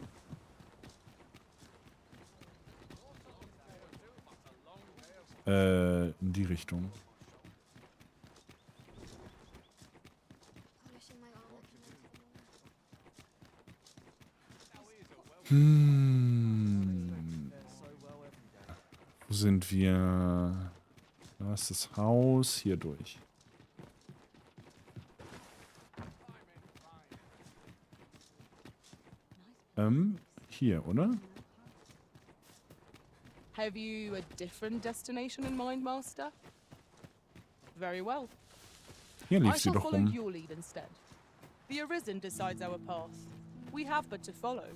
In die Richtung. Wo sind wir? Da ist das Haus. Hier durch. Hier, oder? Have you a different destination in mind, Master? Very well. Hier I lief sie shall doch follow rum. your lead instead. The Arisen decides our path. We have but to follow.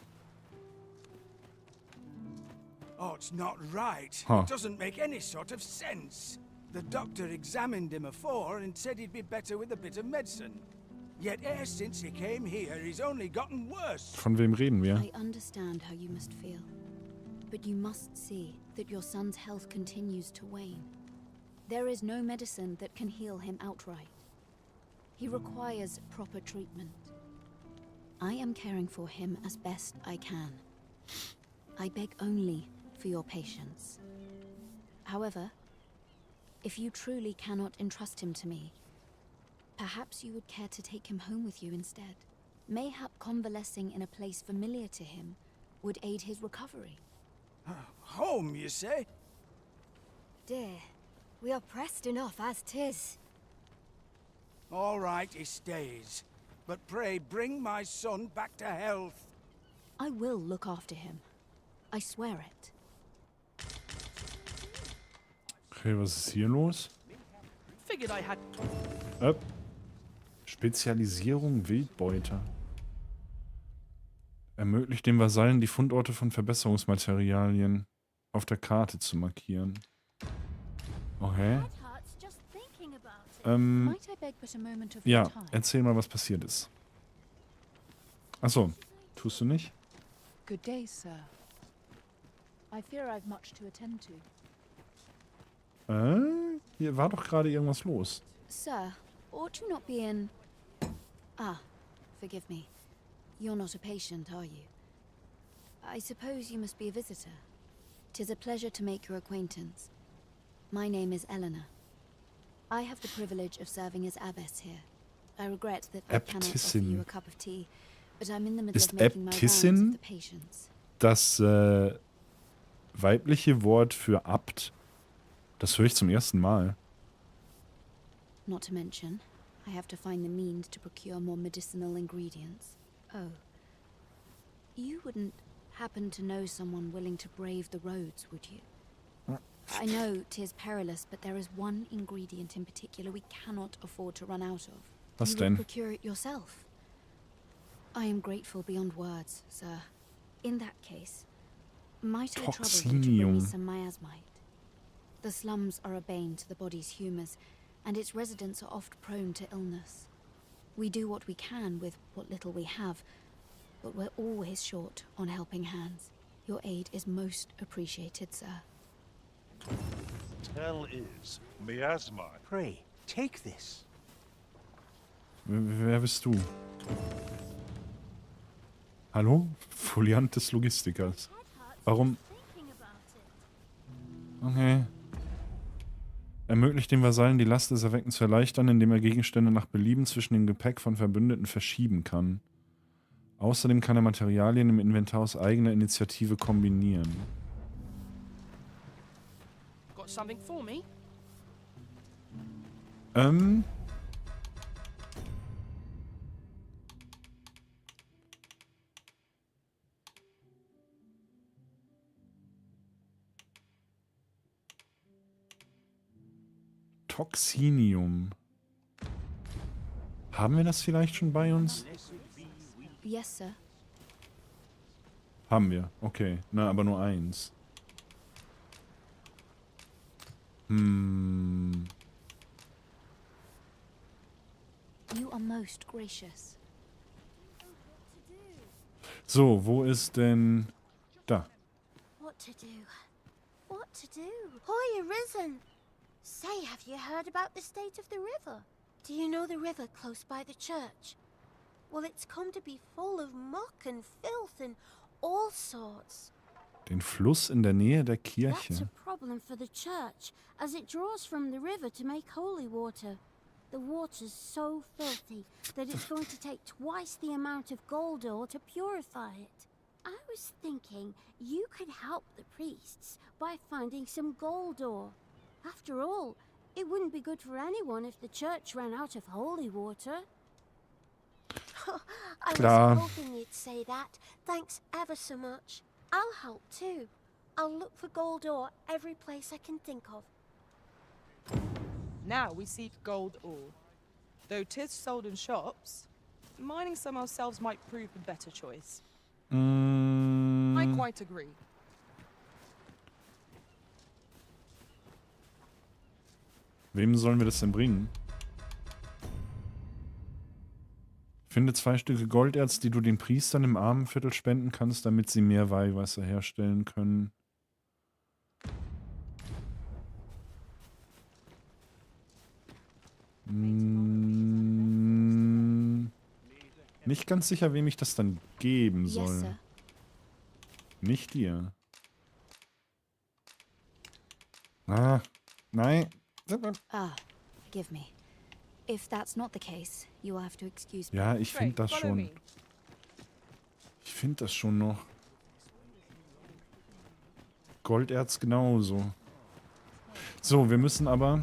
Oh, it's not right. Huh. It doesn't make any sort of sense. The doctor examined him afore and said he'd be better with a bit of medicine. Yet ever since he came here, he's only gotten worse. Von wem reden wir? I understand how you must feel. But you must see that your son's health continues to wane. There is no medicine that can heal him outright. He requires proper treatment. I am caring for him as best I can. I beg only for your patience. However, if you truly cannot entrust him to me, perhaps you would care to take him home with you instead. Mayhap convalescing in a place familiar to him would aid his recovery. Home, you say? Dear, we are pressed enough as 'tis. All right, he stays. But pray bring my son back to health. I will look after him. I swear it. Okay, was ist hier los? Figured I had. Spezialisierung Wildbeuter. Ermöglicht den Vasallen, die Fundorte von Verbesserungsmaterialien auf der Karte zu markieren. Okay. Might I beg but a moment of your Ja, time? erzähl mal, was passiert ist. Achso, tust du nicht? Good day, sir. I fear I've much to attend to. Hier war doch gerade irgendwas los. Sir, ought you not be in... Ah, forgive me. You're not a patient, are you? I suppose you must be a visitor. 'Tis a pleasure to make your acquaintance. My name is Eleanor. I have the privilege of serving as abbess here. I regret that I cannot offer you a cup of tea, but I'm in the middle Ist of making my rounds Äbtissin of the patients. das weibliche Wort für Abt? Das höre ich zum ersten Mal. Not to mention, I have to find the means to procure more medicinal ingredients. Oh. You wouldn't happen to know someone willing to brave the roads, would you? I know 'tis perilous, but there is one ingredient in particular we cannot afford to run out of. Was You denn? would procure it yourself. I am grateful beyond words, sir. In that case, might I trouble you to bring me Toxinium. some miasmite? The slums are a bane to the body's humours, and its residents are oft prone to illness. We do what we can with what little we have, but we're always short on helping hands. Your aid is most appreciated, sir. Tell is miasma. Pray, take this. Wer bist du? Hallo? Foliant des Logistikers. Warum? Okay. Ermöglicht den Vasallen, die Last des Erweckens zu erleichtern, indem er Gegenstände nach Belieben zwischen dem Gepäck von Verbündeten verschieben kann. Außerdem kann er Materialien im Inventar aus eigener Initiative kombinieren. Got something for me? Toxinium. Haben wir das vielleicht schon bei uns? Yes, sir. Haben wir. Okay. Na, aber nur eins. You are most gracious. So, wo ist denn... Da. What to do? What to do? Hoy arisen! Say, have you heard about the state of the river? Do you know the river close by the church? Well, it's come to be full of muck and filth and all sorts. Den Fluss in der Nähe der That's Kirche. a problem for the church, as it draws from the river to make holy water. The water's so filthy that it's going to take twice the amount of gold ore to purify it. I was thinking you could help the priests by finding some gold ore. After all, it wouldn't be good for anyone if the church ran out of holy water. I Klar. was hoping you'd say that. Thanks ever so much. I'll help too. I'll look for gold ore every place I can think of. Now we seek gold ore. Though 'tis sold in shops, mining some ourselves might prove a better choice. I quite agree. Wem sollen wir das denn bringen? Finde 2 Stücke Golderz, die du den Priestern im Armenviertel spenden kannst, damit sie mehr Weihwasser herstellen können. Nicht ganz sicher, wem ich das dann geben soll. Yes, sir. Nicht dir. Ah, nein. Ah, forgive me. If that's not the case, you will have to excuse me. Ja, ich finde das follow schon. me. Ich finde das schon noch. Golderz genauso. So, wir müssen aber...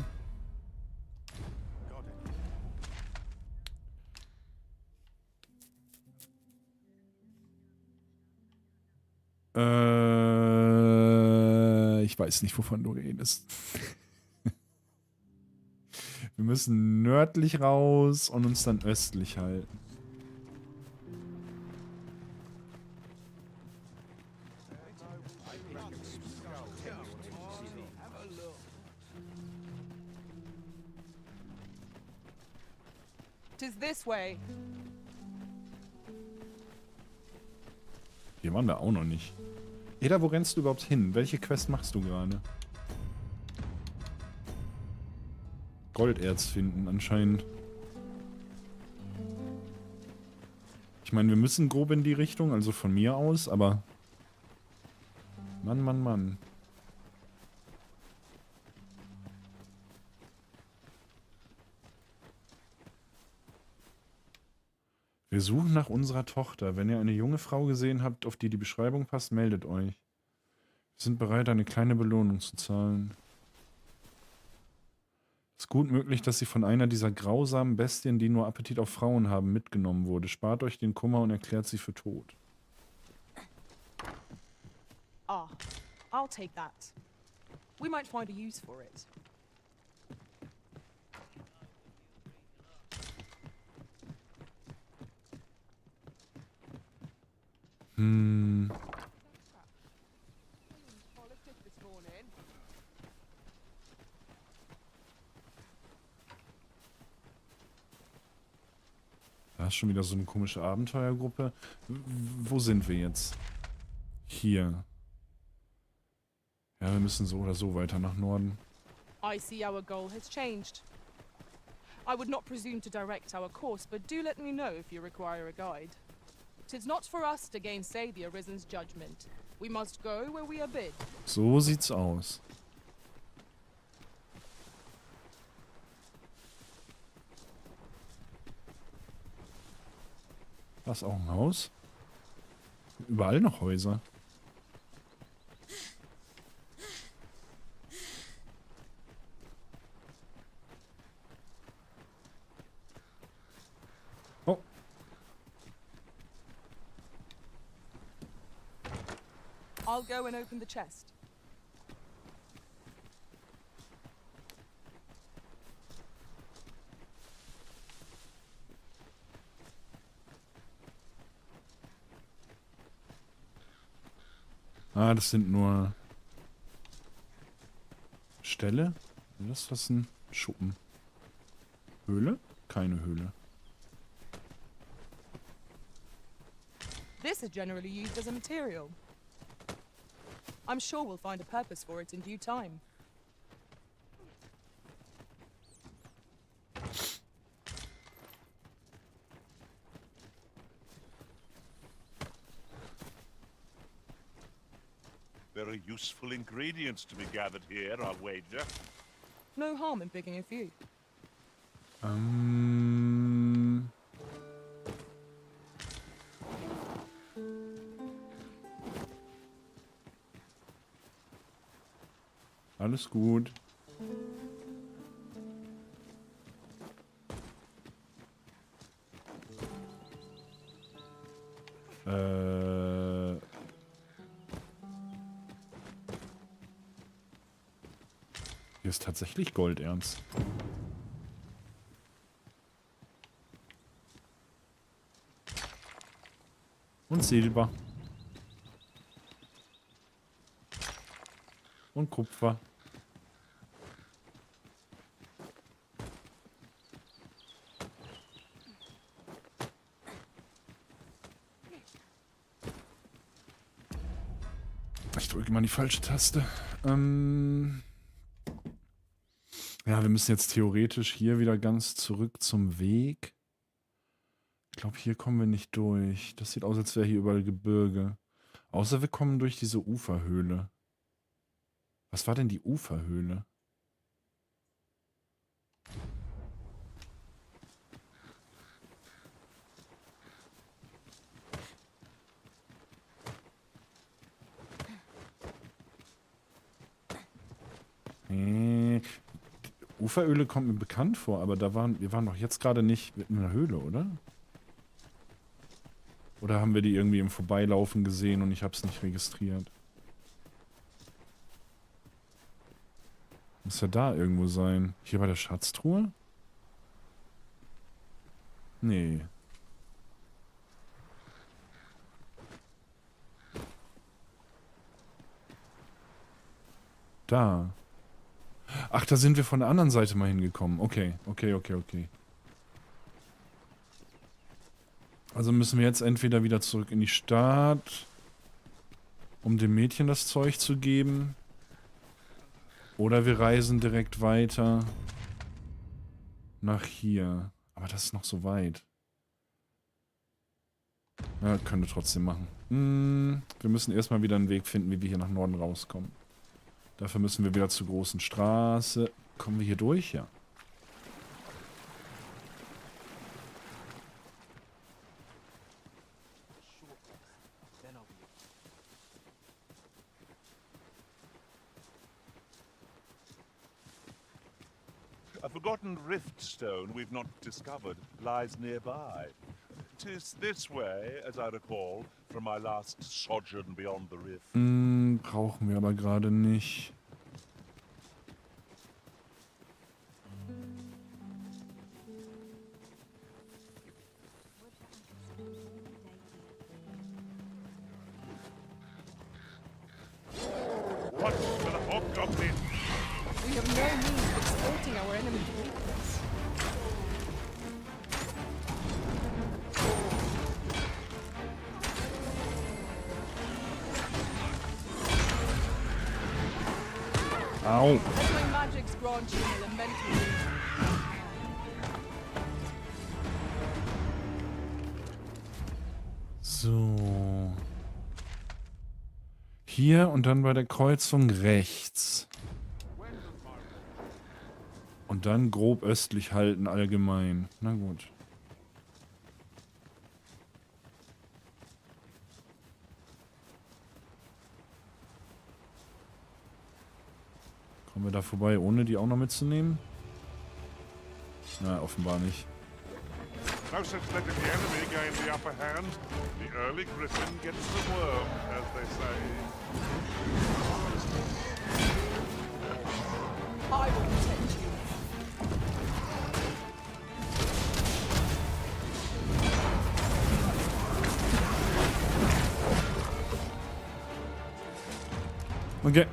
Ich weiß nicht, wovon du redest. Wir müssen nördlich raus und uns dann östlich halten. Tis this way. Hier waren wir auch noch nicht. Eda, wo rennst du überhaupt hin? Welche Quest machst du gerade? Golderz finden anscheinend. Ich meine, wir müssen grob in die Richtung, also von mir aus, aber... Mann, Mann, Mann. Wir suchen nach unserer Tochter. Wenn ihr eine junge Frau gesehen habt, auf die die Beschreibung passt, meldet euch. Wir sind bereit, eine kleine Belohnung zu zahlen. Es ist gut möglich, dass sie von einer dieser grausamen Bestien, die nur Appetit auf Frauen haben, mitgenommen wurde. Spart euch den Kummer und erklärt sie für tot. Ah, I'll take that. We might find a use for it. Da ist schon wieder so eine komische Abenteuergruppe. Wo sind wir jetzt? Hier. Ja, wir müssen so oder so weiter nach Norden. I see our goal has changed. I would not presume to direct our course, but do let me know if you require a guide. 'Tis not for us to gainsay the Arisen's judgment. We must go where we are bid. So sieht's aus. Da ist auch ein Haus. Überall noch Häuser. Oh. I'll go and open the chest. Ah, das sind nur Ställe. Ist das ein Schuppen? Höhle? Keine Höhle. This is generally used as a material. I'm sure we'll find a purpose for it in due time. Very useful ingredients to be gathered here, I'll wager. No harm in picking a few. Alles gut. Hier ist tatsächlich Golderz. Und Silber. Und Kupfer. Ich drücke mal die falsche Taste. Ja, wir müssen jetzt theoretisch hier wieder ganz zurück zum Weg. Ich glaube, hier kommen wir nicht durch. Das sieht aus, als wäre hier überall Gebirge. Außer wir kommen durch diese Uferhöhle. Was war denn die Uferhöhle? Uferöle kommt mir bekannt vor, aber wir waren doch jetzt gerade nicht in einer Höhle, oder? Oder haben wir die irgendwie im Vorbeilaufen gesehen und ich habe es nicht registriert? Muss ja da irgendwo sein. Hier bei der Schatztruhe? Nee. Da. Ach, da sind wir von der anderen Seite mal hingekommen. Okay. Also müssen wir jetzt entweder wieder zurück in die Stadt, um dem Mädchen das Zeug zu geben. Oder wir reisen direkt weiter nach hier. Aber das ist noch so weit. Ja, können wir trotzdem machen. Wir müssen erstmal wieder einen Weg finden, wie wir hier nach Norden rauskommen. Dafür müssen wir wieder zur großen Straße. Kommen wir hier durch? Ja. A forgotten rift stone we've not discovered lies nearby. 'Tis this way, as I recall, from my last sojourn beyond the rift. Brauchen wir aber gerade nicht. What for the hobgoblin? We have no means of exploiting our enemy's weakness. Au. Let my magics grant you an elemental reason. So. Hier und dann bei der Kreuzung rechts. Und dann grob östlich halten allgemein. Na gut. Kommen wir da vorbei, ohne die auch noch mitzunehmen? Na, offenbar nicht. No sense letting the enemy gain the upper hand. The early griffin gets the worm, as they say. I will protect you. Okay.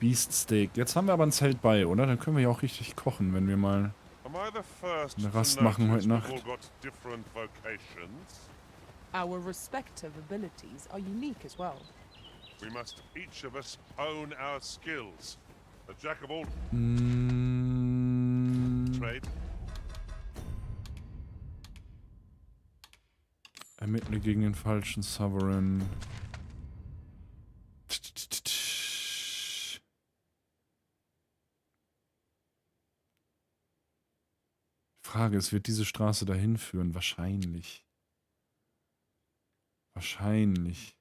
Beaststeak. Jetzt haben wir aber ein Zelt bei, oder? Dann können wir ja auch richtig kochen, wenn wir mal eine Rast machen heute Nacht. Our respective abilities are unique as well. We must each of us own our skills. A jack of all trade. Ermittle gegen den falschen Sovereign. Frage ist, wird diese Straße dahin führen? Wahrscheinlich. Wahrscheinlich.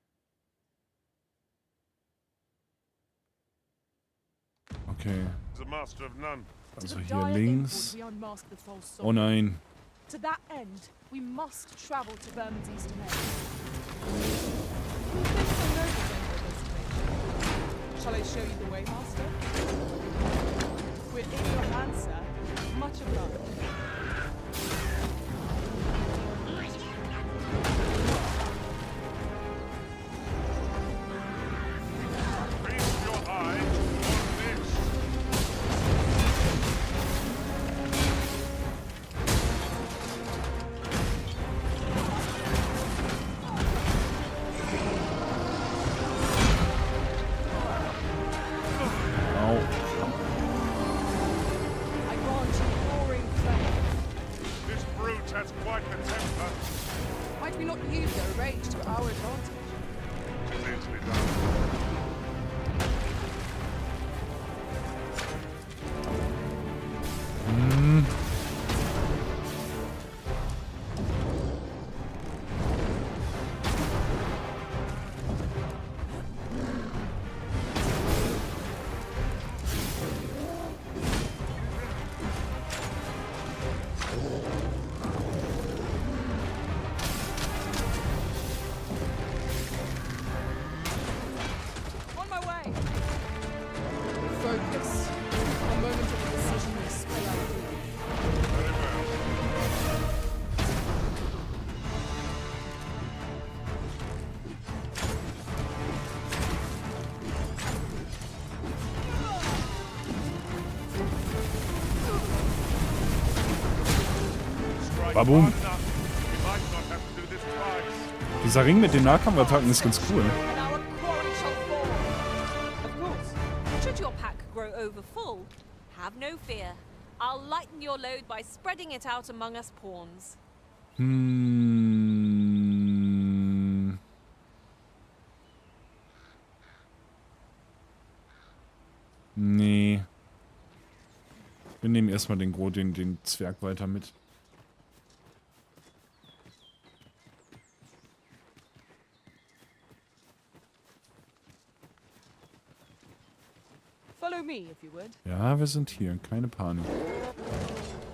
Okay. Also hier links. Oh nein. To that end, we must travel to Berman's eastern end. Shall I show you the way, Master? We're in your hands, sir. Much obliged. Babum. Dieser Ring mit den Nahkampfattacken ist ganz cool. Should your pack grow over full, have no fear. I'll lighten your load by spreading it out among us pawns. Nee. Wir nehmen erstmal den Zwerg weiter mit. Follow me, if you would. Ja, wir sind hier. Keine Panik.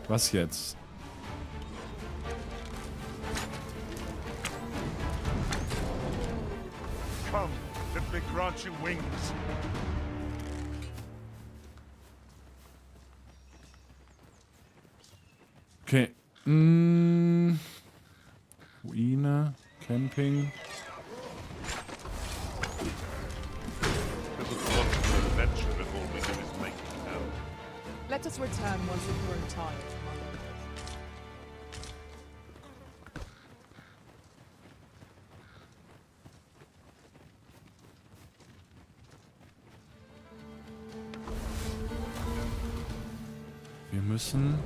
Was jetzt? Come, let me grant you wings. Okay. Ruine, Camping. Let us return once we've grown tired. Wir müssen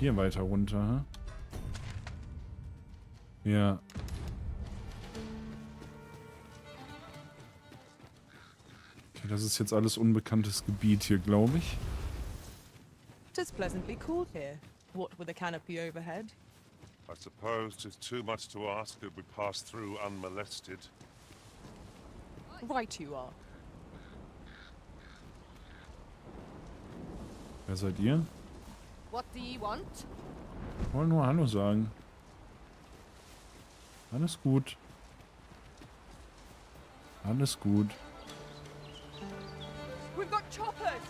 hier weiter runter. Ja. Okay, das ist jetzt alles unbekanntes Gebiet hier, glaube ich. It's pleasantly cool here, what with a canopy overhead. I suppose 'tis too much to ask that we pass through unmolested. Right you are. Wer seid ihr? What do you want? Ich wollte nur Hallo sagen. Alles gut. Alles gut. We've got choppers!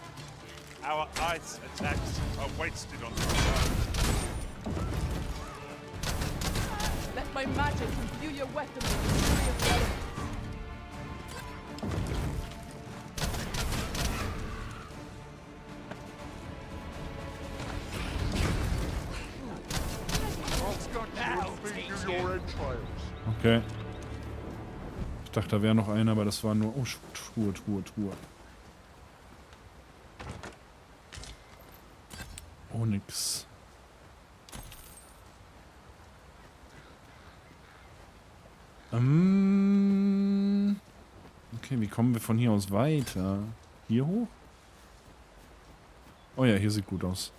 Our ice attacks are wasted on the ground. Let my magic imbue your weapon with the fury of the elements. Okay. Ich dachte, da wäre noch einer, aber das war nur... Oh, Truhe. Oh, nix. Okay, wie kommen wir von hier aus weiter? Hier hoch? Oh ja, hier sieht gut aus.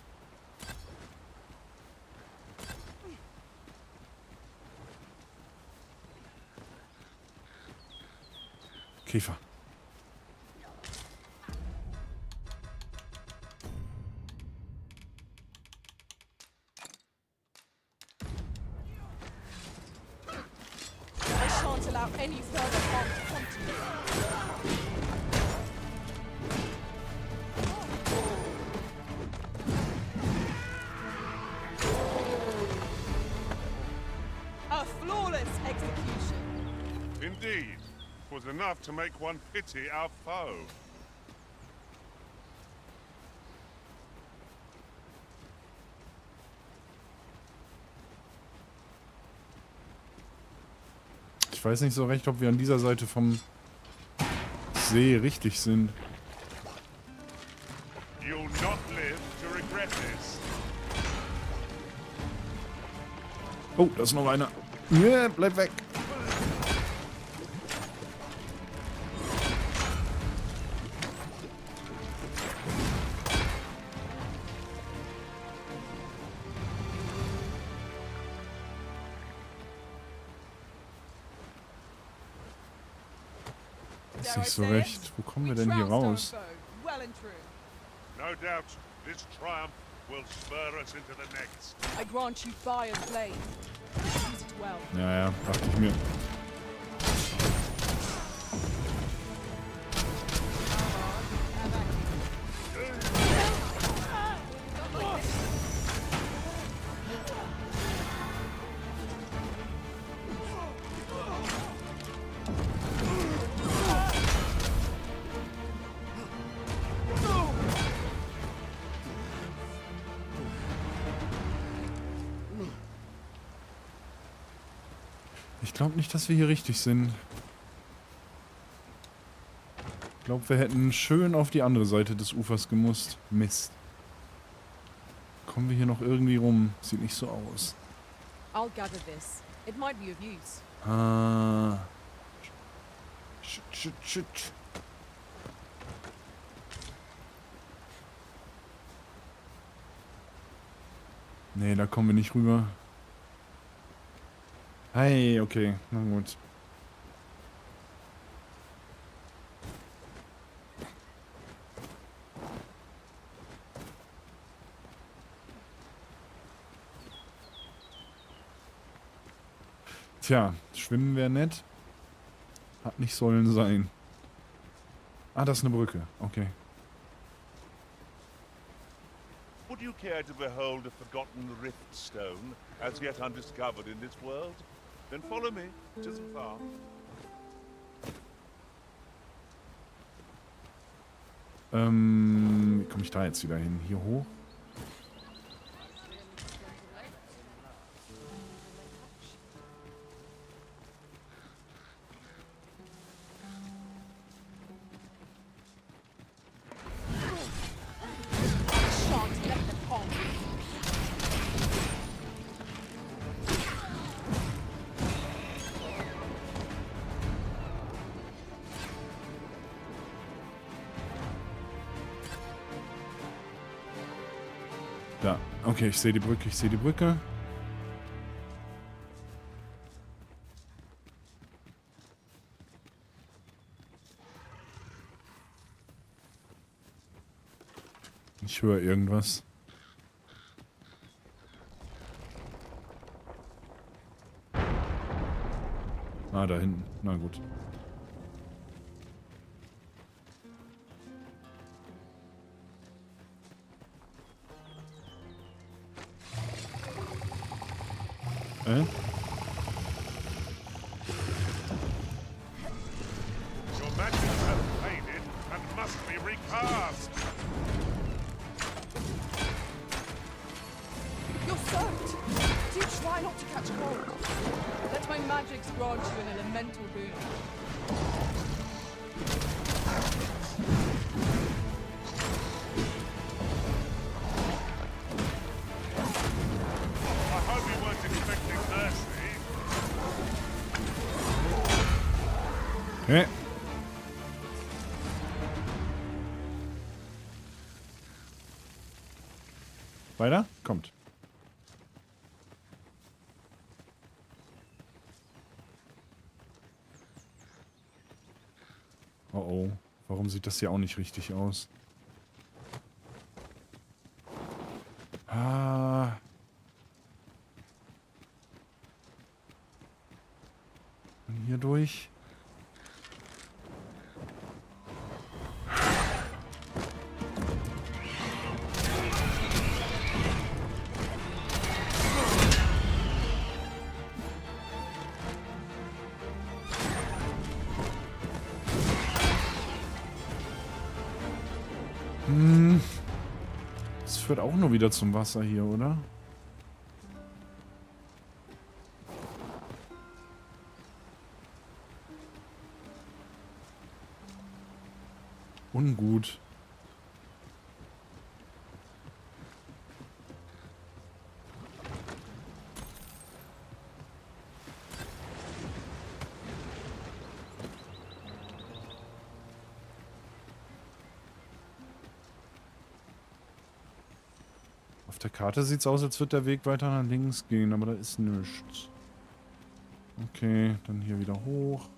Käfer. I shan't allow any further harm to come to me. A flawless execution. Indeed. Was enough to make one pity our foe. Ich weiß nicht so recht, ob wir an dieser Seite vom See richtig sind. You'll not live to regret this. Oh, da ist noch einer. Yeah, bleib weg. Ist nicht so recht. Wo kommen wir denn hier raus? No doubt, this triumph will spur us into the next. I grant you fire's blade. Use it well. Ja, dachte ich mir. Ich glaube nicht, dass wir hier richtig sind. Ich glaube, wir hätten schön auf die andere Seite des Ufers gemusst. Mist. Kommen wir hier noch irgendwie rum? Sieht nicht so aus. I'll gather this. It might be of use. Ah. Shit. Nee, da kommen wir nicht rüber. Hey, okay, na gut. Tja, schwimmen wäre nett. Hat nicht sollen sein. Ah, das ist eine Brücke. Okay. Would you care to behold a forgotten rift stone, as yet undiscovered in this world? Then follow me. It isn't far. Wie komme ich da jetzt wieder hin? Hier hoch? Da. Okay, ich sehe die Brücke, Ich höre irgendwas. Ah, da hinten. Na gut. Your matches have faded and must be recast. You're soaked. Do try not to catch cold. Let my magics grant you an elemental boon. I hope you weren't expecting mercy. Okay. Weiter? Kommt. Oh oh. Warum sieht das hier auch nicht richtig aus? Ah. Und hier durch. Das führt auch nur wieder zum Wasser hier, oder? Ungut. Auf der Karte sieht es aus, als würde der Weg weiter nach links gehen, aber da ist nichts. Okay, dann hier wieder hoch.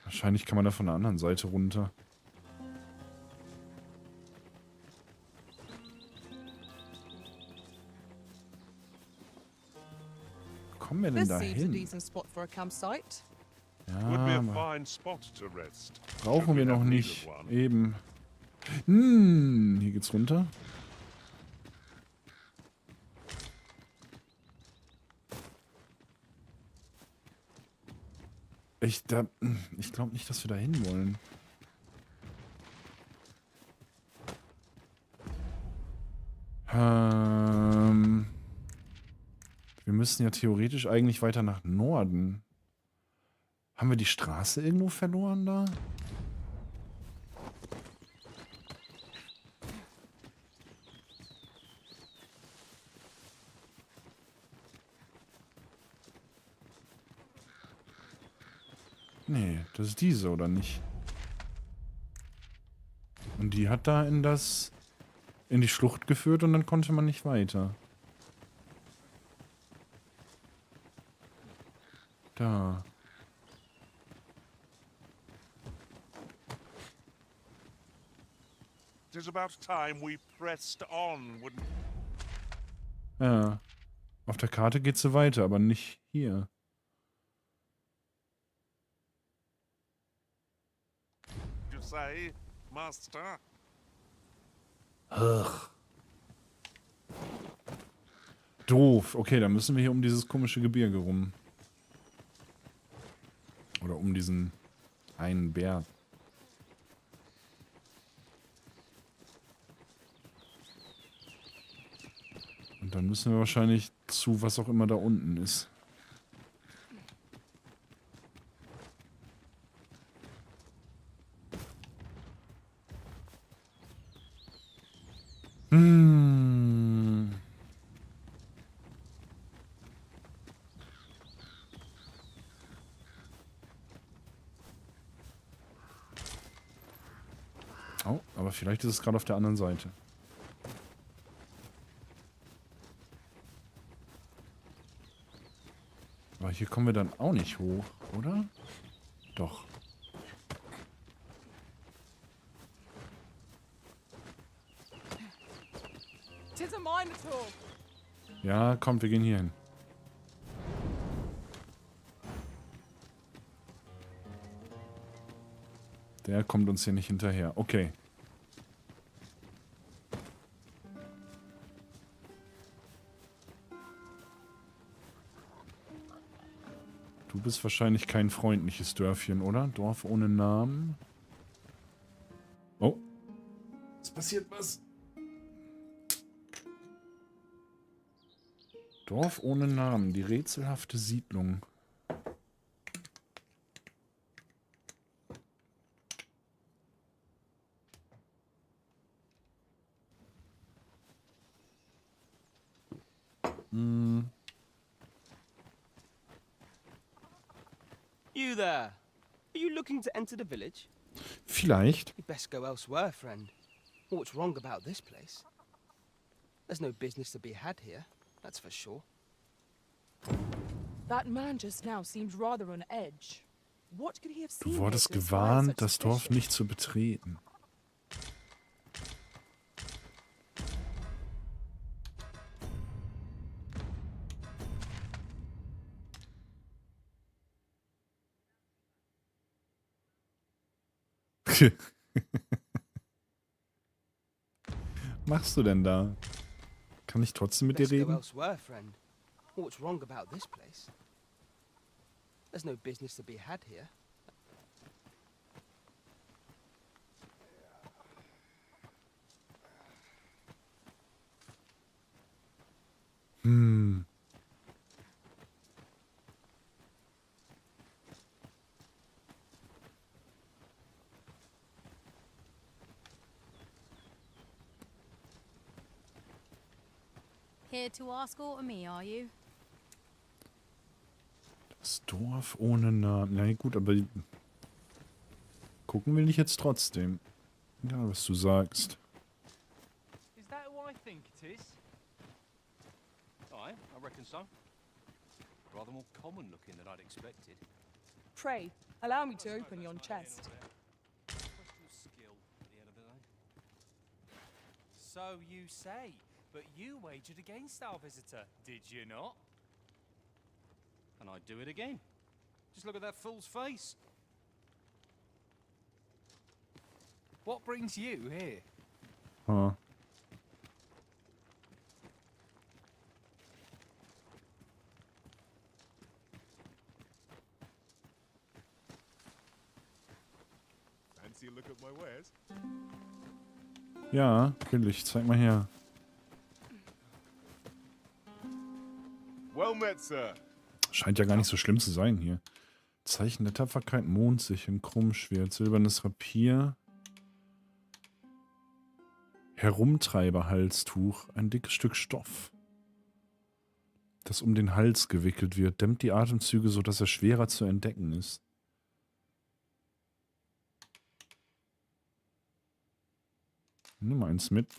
Wahrscheinlich kann man da von der anderen Seite runter. Wo kommen wir denn da hin? Ja, brauchen wir noch nicht. Eben. Hier geht's runter. Ich glaube nicht, dass wir da hin wollen. Wir müssen ja theoretisch eigentlich weiter nach Norden. Haben wir die Straße irgendwo verloren da? Nee, das ist diese, oder nicht? Und die hat da in die Schlucht geführt und dann konnte man nicht weiter. Da. It is about time we pressed on, wouldn't... Ja. Auf der Karte geht sie weiter, aber nicht hier. You say, Master? Ugh. Doof. Okay, dann müssen wir hier um dieses komische Gebirge rum. Oder um diesen einen Berg. Und dann müssen wir wahrscheinlich zu was auch immer da unten ist. Oh, aber vielleicht ist es gerade auf der anderen Seite. Aber hier kommen wir dann auch nicht hoch, oder? Doch. Ja, kommt, wir gehen hier hin. Der kommt uns hier nicht hinterher. Okay. bist wahrscheinlich kein freundliches Dörfchen, oder? Dorf ohne Namen. Oh. Es passiert was. Dorf ohne Namen, die rätselhafte Siedlung. You there? Are you looking to enter the village? Vielleicht. You'd best go elsewhere, friend. What's wrong about this place? There's no business to be had here, that's for sure. That man just now seemed rather on edge. What could he have seen? Du wurdest gewarnt, das Dorf nicht zu betreten. Machst du denn da? Kann ich trotzdem mit dir reden? What's wrong about this place? There's no business to be had here. Here to ask aught of me, are you? Das Dorf ohne Namen. Na gut, aber gucken will ich jetzt trotzdem. Ja, was du sagst. Is that who I think it is? Aye, I reckon so. Rather more common looking than I'd expected. Pray, allow me to open yon chest. So you say, but you wagered against our visitor, did you not? And I'd do it again. Just look at that fool's face. What brings you here? Huh. Fancy a look at my wares? Ja, will ich. Zeig mal her. Well met, sir. Scheint ja gar nicht so schlimm zu sein hier. Zeichen der Tapferkeit, Mondsichel, Krummschwert, silbernes Rapier, Herumtreiberhalstuch, ein dickes Stück Stoff, das um den Hals gewickelt wird, dämmt die Atemzüge, sodass er schwerer zu entdecken ist. Nimm mal eins mit.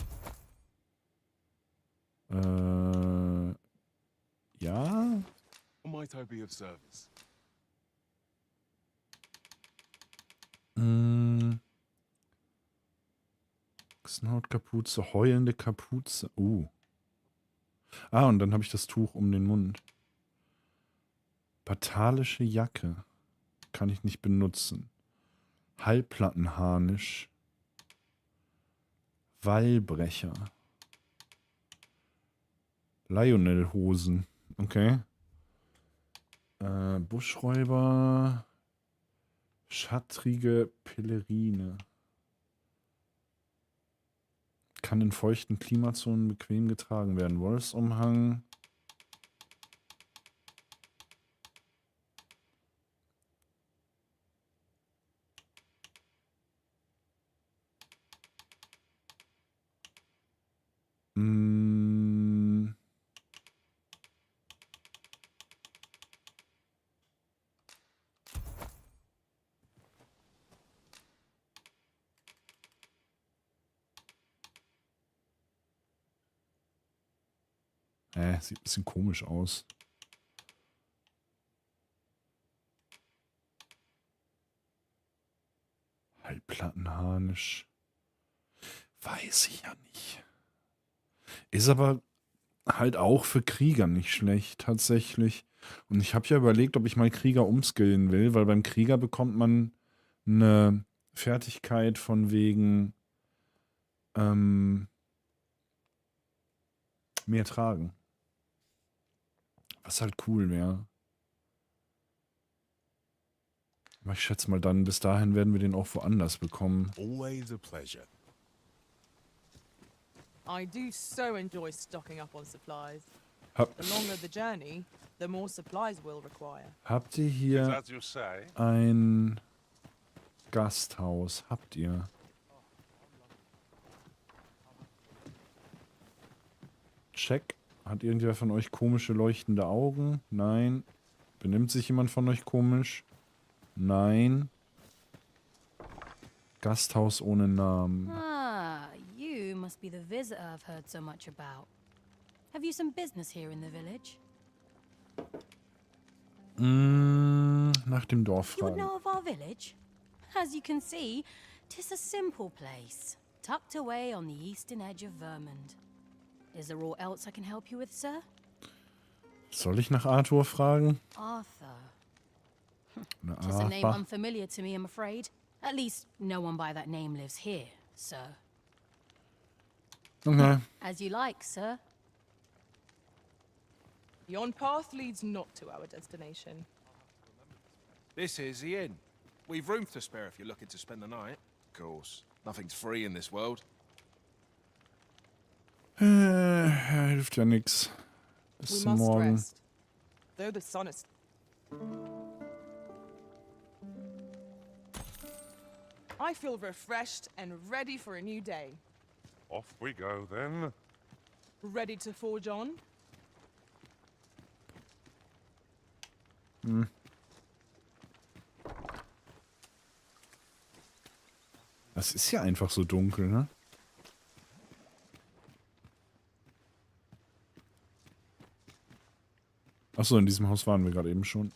Ja. Might I be of service? Ochsenhautkapuze, heulende Kapuze. Ah, und dann habe ich das Tuch um den Mund. Batalische Jacke. Kann ich nicht benutzen. Hallplattenharnisch. Wallbrecher. Lionel-Hosen. Okay. Buschräuber. Schattrige Pelerine. Kann in feuchten Klimazonen bequem getragen werden. Wolfsumhang. Sieht ein bisschen komisch aus. Hallplattenharnisch. Weiß ich ja nicht. Ist aber halt auch für Krieger nicht schlecht, tatsächlich. Und ich habe ja überlegt, ob ich mal Krieger umskillen will, weil beim Krieger bekommt man eine Fertigkeit von wegen mehr tragen. Was halt cool wäre. Aber ich schätze mal dann, bis dahin werden wir den auch woanders bekommen. Always a pleasure. I do so enjoy stocking up on supplies. Hab, The longer the journey, the more supplies we'll require. habt ihr hier As you say. ein Gasthaus? Habt ihr? Check. Hat irgendwer von euch komische leuchtende Augen? Nein. Benimmt sich jemand von euch komisch? Nein. Gasthaus ohne Namen. Ah, you must be the visitor I've heard so much about. Have you some business here in the village? Nach dem Dorf You would fragen. know of our village? As you can see, 'tis a simple place, tucked away on the eastern edge of Vermont. Is there aught else I can help you with, sir? Soll ich nach Arthur fragen? Arthur. Na, Tis a name Arthur. unfamiliar to me, I'm afraid. At least, no one by that name lives here, sir. Okay. As you like, sir. Yon path leads not to our destination. This is the inn. We've room to spare if you're looking to spend the night. Of course, nothing's free in this world. Hilft ja nix. Bis We zum must Morgen. rest. Though the sun is... I feel refreshed and ready for a new day. Off we go then. Ready to forge on? Das ist ja einfach so dunkel, ne? Achso, in diesem Haus waren wir gerade eben schon.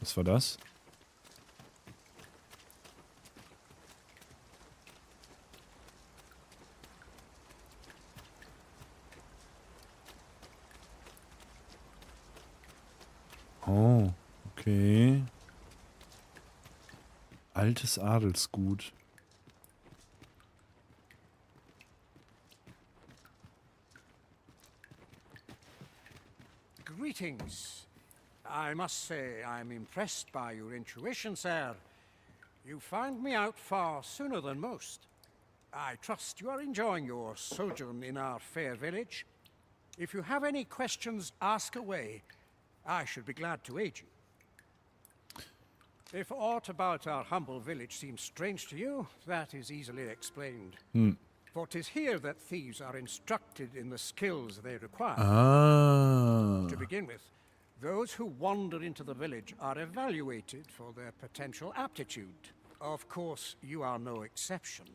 Was war das? Oh, okay. Altes Adelsgut. Greetings. I must say I'm impressed by your intuition, sir. You found me out far sooner than most. I trust you are enjoying your sojourn in our fair village. If you have any questions, ask away. I should be glad to aid you. If aught about our humble village seems strange to you, that is easily explained. For 'tis here that thieves are instructed in the skills they require. Ah. To begin with, those who wander into the village are evaluated for their potential aptitude. Of course, you are no exception.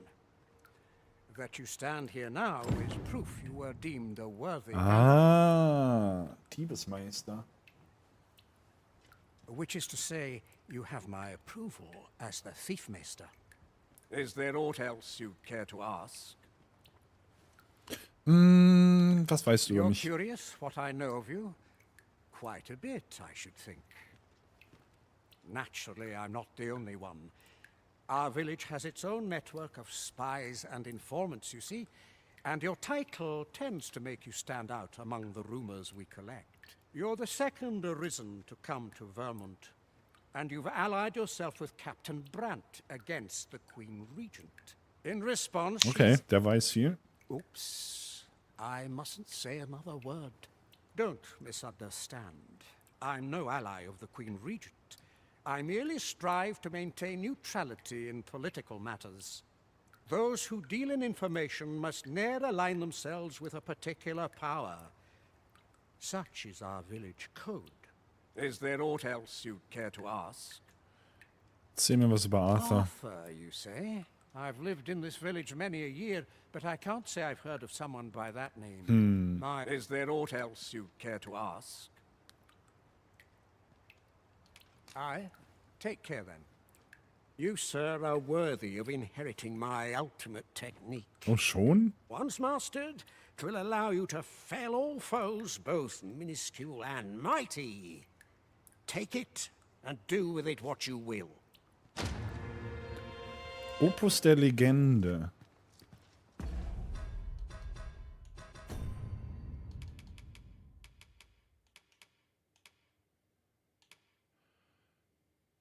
That you stand here now is proof you were deemed a worthy Ah. Diebesmeister. which is to say, you have my approval as the Thiefmeister. Is there aught else you care to ask? Was weißt du über You're mich? curious what I know of you? Quite a bit, I should think. Naturally, I'm not the only one. Our village has its own network of spies and informants, you see, and your title tends to make you stand out among the rumors we collect. You're the second arisen to come to Vermont, and you've allied yourself with Captain Brandt against the Queen Regent. In response, Okay, she's... der weiß viel. Oops. I mustn't say another word. Don't misunderstand. I'm no ally of the Queen Regent. I merely strive to maintain neutrality in political matters. Those who deal in information must ne'er align themselves with a particular power. Such is our village code. Is there aught else you'd care to ask? Erzähl mir was über Arthur. Arthur, you say? I've lived in this village many a year, but I can't say I've heard of someone by that name. Is there aught else you'd care to ask? Aye. Take care, then. You, sir, are worthy of inheriting my ultimate technique. Oh, schon? Once mastered, will allow you to fell all foes, both minuscule and mighty. Take it and do with it what you will. Opus der Legende.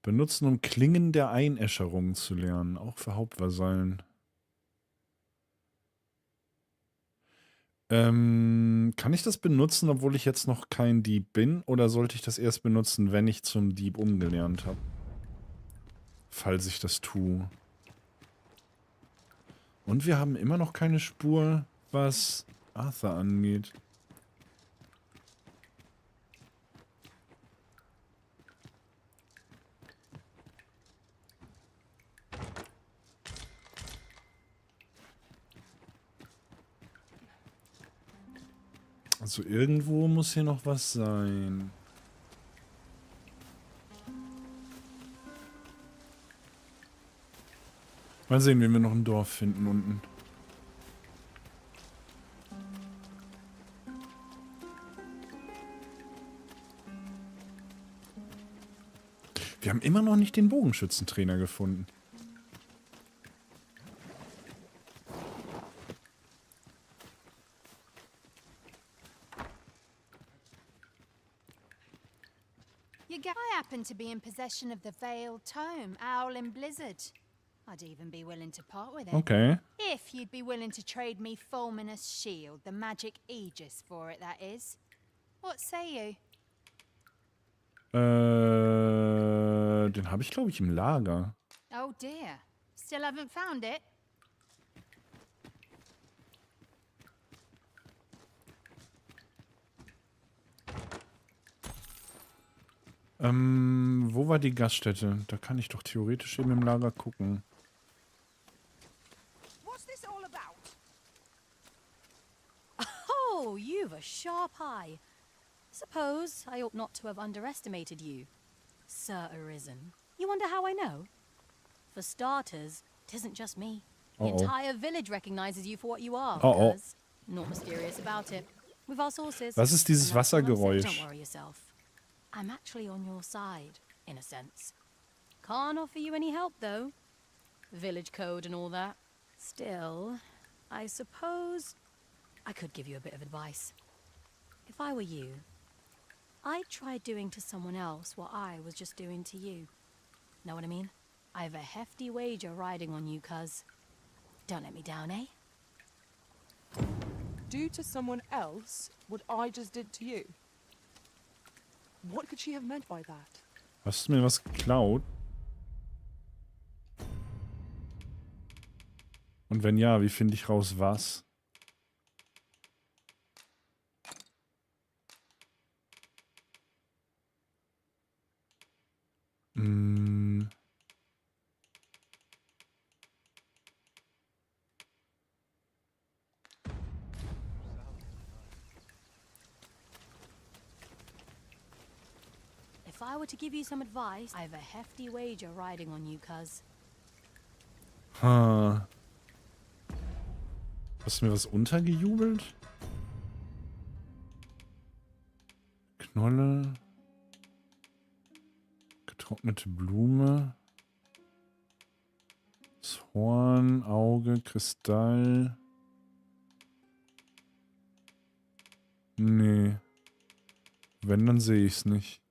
Benutzen, um Klingen der Einäscherung zu lernen. Auch für Hauptvasallen. Kann ich das benutzen, obwohl ich jetzt noch kein Dieb bin? Oder sollte ich das erst benutzen, wenn ich zum Dieb umgelernt habe? Falls ich das tue. Und wir haben immer noch keine Spur, was Arthur angeht. Also irgendwo muss hier noch was sein. Mal sehen, wenn wir noch ein Dorf finden unten. Wir haben immer noch nicht den Bogenschützentrainer gefunden. I happen to be in possession of the veiled tome, Owl in Blizzard. I'd even be willing to part with it. Okay. If you'd be willing to trade me Fulminous Shield, the magic Aegis for it, that is. What say you? Den habe ich, glaube ich, im Lager. Oh dear. Still haven't found it? Wo war die Gaststätte? Da kann ich doch theoretisch eben im Lager gucken. Oh, you've a sharp eye. Suppose I ought not to have underestimated you. Sir Arisen. You wonder how I know? For starters, 'tisn't just me. The entire village recognizes you for what you are. Not mysterious about it. With our sources. Was ist dieses Wassergeräusch? Don't worry yourself. I'm actually on your side, in a sense. Can't offer you any help, though. Village code and all that. Still, I suppose I could give you a bit of advice. If I were you, I'd try doing to someone else what I was just doing to you. Know what I mean? I have a hefty wager riding on you, cuz. Don't let me down, eh? Do to someone else what I just did to you. What could she have meant by that? Hast du mir was geklaut? Und wenn ja, wie finde ich raus, was? If I were to give you some advice, I have a hefty wager riding on you, cuz. Ha. Hast du mir was untergejubelt? Knolle. Getrocknete Blume. Das Horn, Auge, Kristall. Nee. Wenn, dann sehe ich es nicht.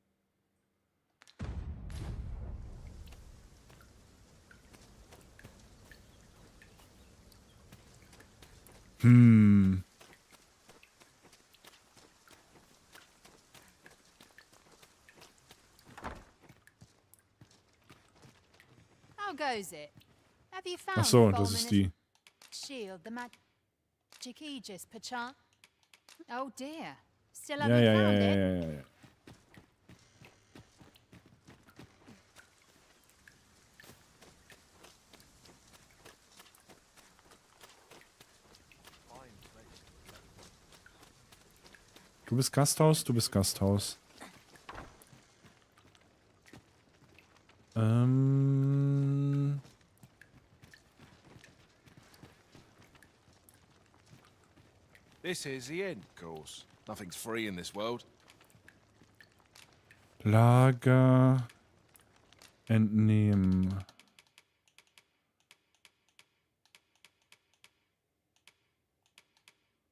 How goes it? Have you found Ach so, das ist die. Shield, the magic Aegis, perchance? Oh dear. Still Ja, haven't ja, ja, found ja, it? ja, ja. Du bist Gasthaus, du bist Gasthaus. This is the inn, of course. Nothing's free in this world. Lager entnehmen.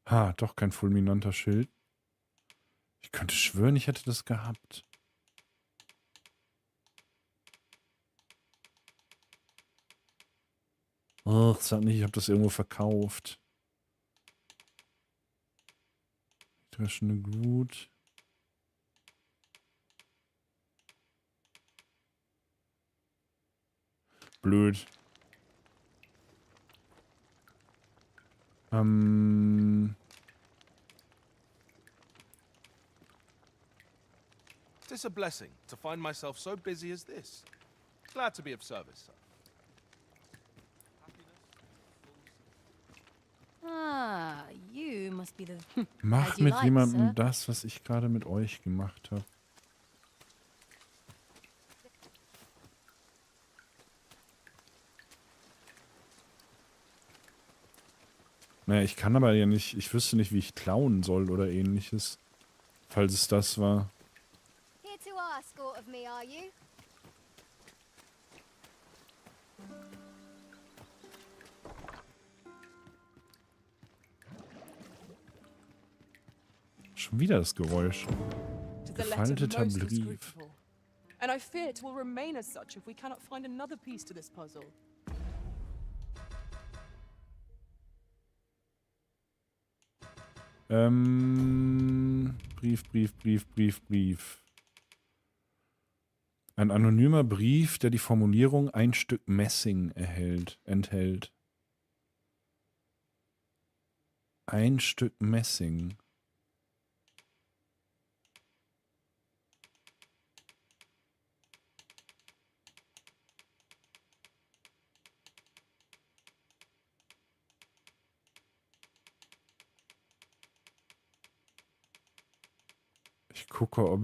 Ha, doch kein fulminanter Schild. Ich könnte schwören, ich hätte das gehabt. Ach, sag nicht, ich habe das irgendwo verkauft. Dreschende Glut. Blöd. Is this a blessing to find myself so busy as this? Glad to be of service, sir. Ah, you must be the... Mach As you mit like, jemandem sir. das, was ich gerade mit euch gemacht habe. Naja, ich kann aber ja nicht, ich wüsste nicht, wie ich klauen soll oder ähnliches. Falls es das war. Here to ask aught of me, are you? Schon wieder das Geräusch. Tis a letter Gefalteter most Brief. inscrutable, and I fear it will remain as such if we cannot find another piece to this puzzle. Brief. Ein anonymer Brief, der die Formulierung ein Stück Messing enthält. Ein Stück Messing. Ich gucke, ob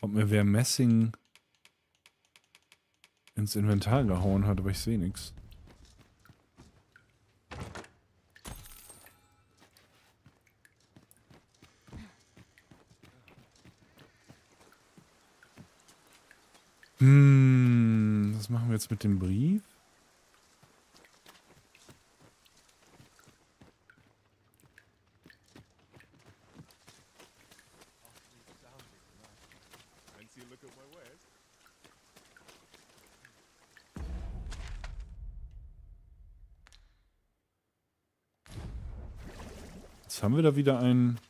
mir wer Messing ins Inventar gehauen hat, aber ich sehe nichts. Was machen wir jetzt mit dem Brief? Jetzt haben wir da wieder ein...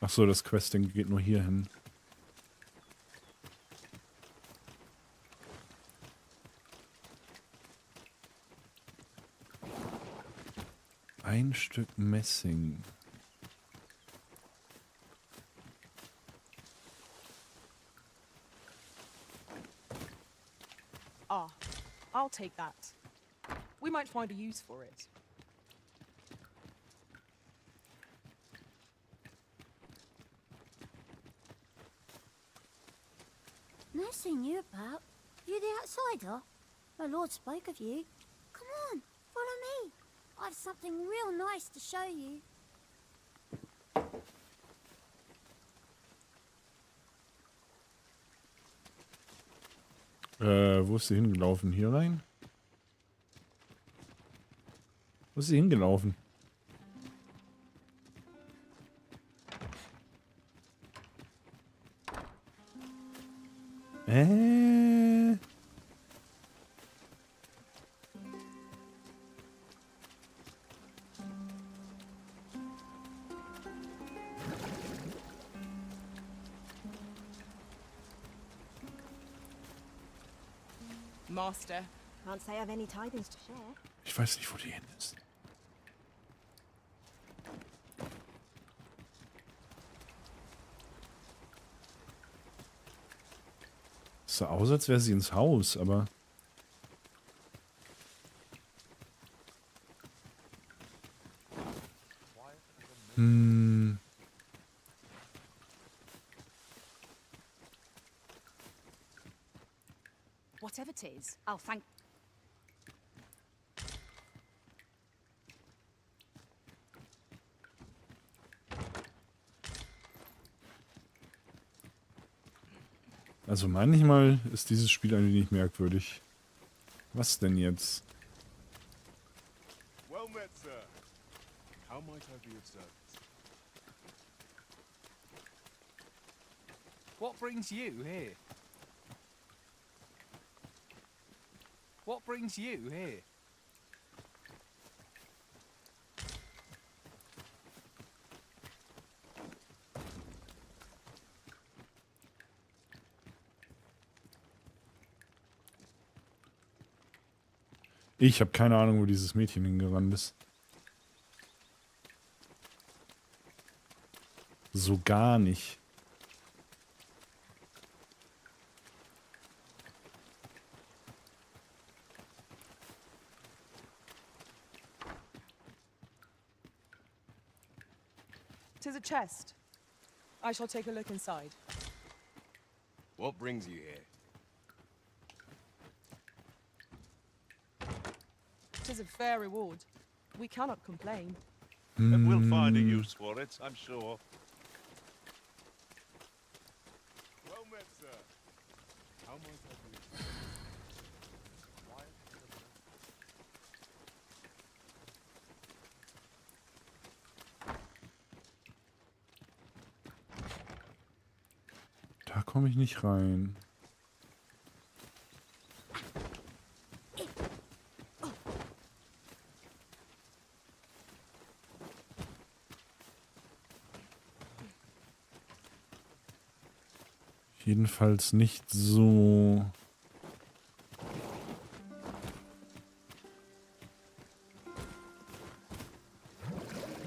Ach so, das Questing geht nur hier hin. Ein Stück Messing. Ah, I'll take that. We might find a use for it. No seen you about. You the outsider? My lord spoke of you. Come on, follow me. I've something real nice to show you. Wo ist sie hingelaufen? Hier rein? Wo ist sie hingelaufen? Master. Can't say I've any tidings to share. Ich weiß nicht, wo die hin ist. Es sah aus, als wäre sie ins Haus, aber... Whatever it is, I'll thank... Also manchmal ist dieses Spiel ein wenig merkwürdig. Was denn jetzt? Well met, sir. How might I be of service? What brings you here? What brings you here? Ich habe keine Ahnung, wo dieses Mädchen hingerannt ist. So gar nicht. Tis a chest. I shall take a look inside. What brings you here? Tis a fair reward. We cannot complain. And we'll find a use for it, I'm sure. Well met, sir. How might I be? Da komme ich nicht rein. Jedenfalls nicht so.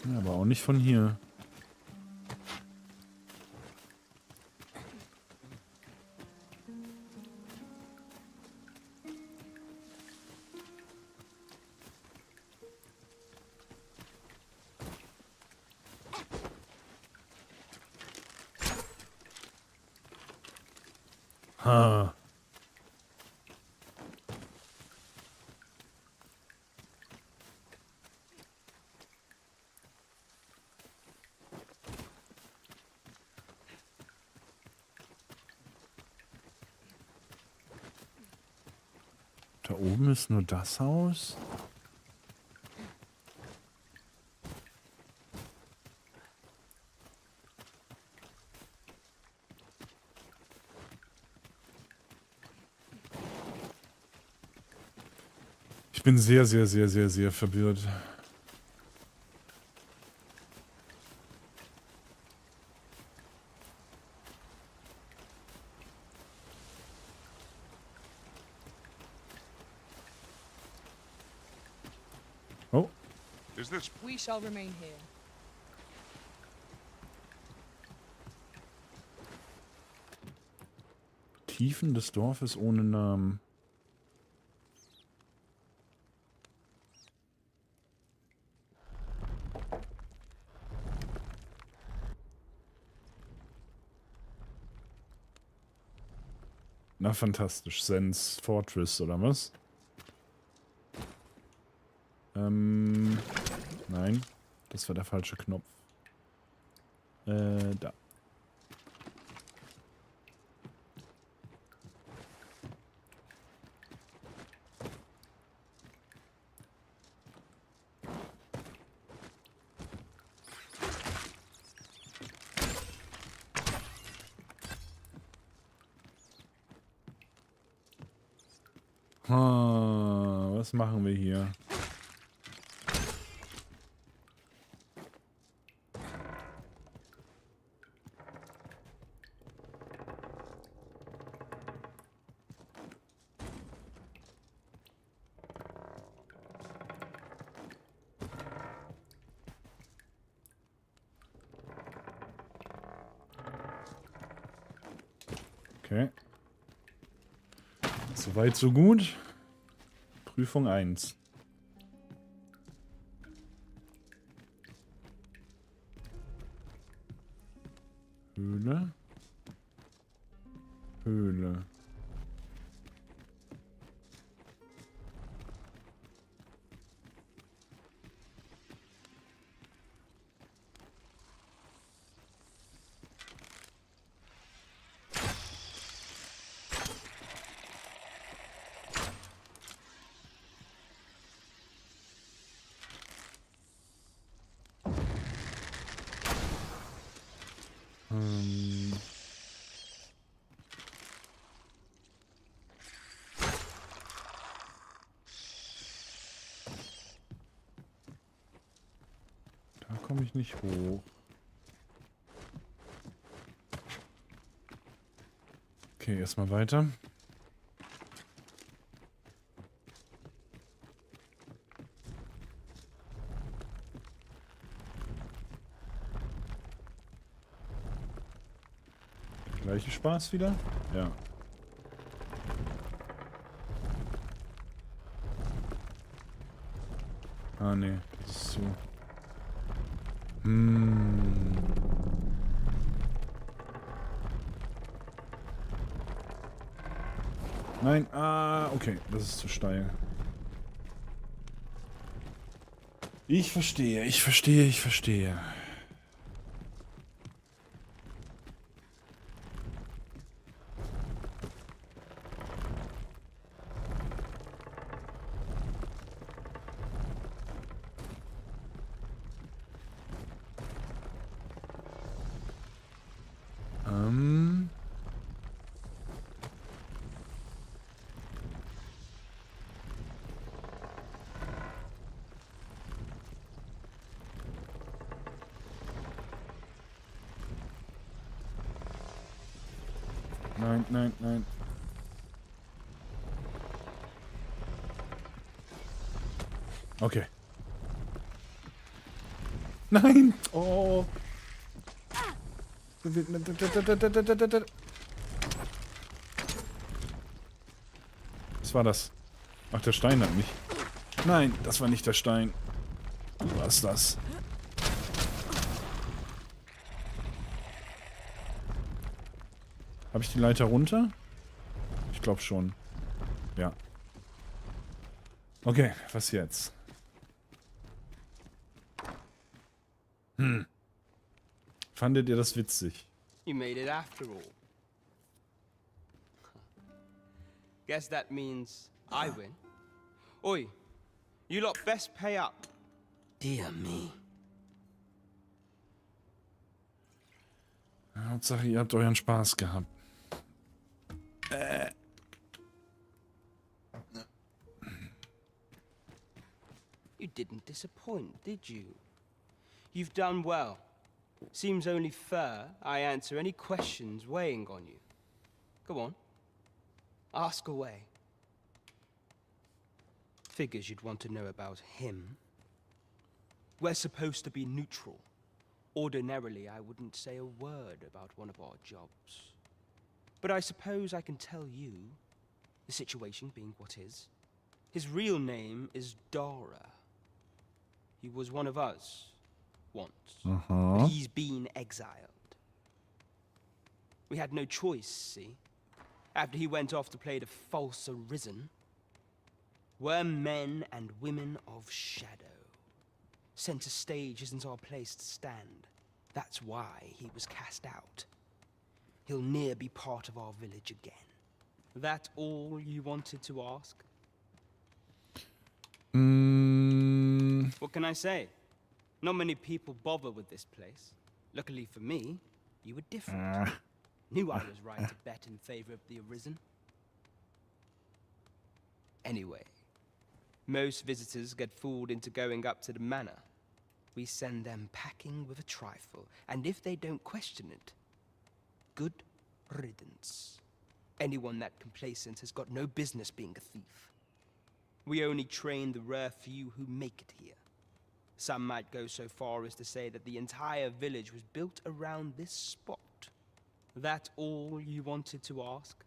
Ja, aber auch nicht von hier. Ha. Da oben ist nur das Haus. Ich bin sehr, sehr, sehr, sehr, sehr verwirrt. Oh. Is this... We shall remain here. Tiefen des Dorfes ohne Namen. Na, fantastisch. Sense Fortress, oder was? Nein. Das war der falsche Knopf. Da. Was machen wir hier? Okay. Soweit, so gut. Prüfung 1. Höhle. Höhle. Da komme ich nicht hoch. Okay, erstmal weiter. Gleiche Spaß wieder? Ja. Ah, nee, das ist so. Nein, okay, das ist zu steil. Ich verstehe, ich verstehe, ich verstehe. Nein, nein, nein. Okay. Nein! Oh. Was war das? Ach, der Stein hat mich. Nein, das war nicht der Stein. Was ist das? Habe ich die Leiter runter? Ich glaube schon. Ja. Okay, was jetzt? Fandet ihr das witzig? You made it after all. Guess that means I win. Oi, you lot best pay up. Dear me. Hauptsache, ihr habt euren Spaß gehabt. You didn't disappoint, did you? You've done well. Seems only fair I answer any questions weighing on you. Go on. Ask away. Figures you'd want to know about him. We're supposed to be neutral. Ordinarily, I wouldn't say a word about one of our jobs. But I suppose I can tell you, the situation being what is. His real name is Dara. He was one of us, once. But he's been exiled. We had no choice, see? After he went off to play the false arisen. We're men and women of shadow. Center stage isn't our place to stand. That's why he was cast out. He'll ne'er be part of our village again. That all you wanted to ask? What can I say? Not many people bother with this place. Luckily for me, you were different. Knew I was right to bet in favor of the arisen. Anyway, most visitors get fooled into going up to the manor. We send them packing with a trifle, and if they don't question it, good riddance. Anyone that complacent has got no business being a thief. We only train the rare few who make it here. Some might go so far as to say that the entire village was built around this spot. That all you wanted to ask?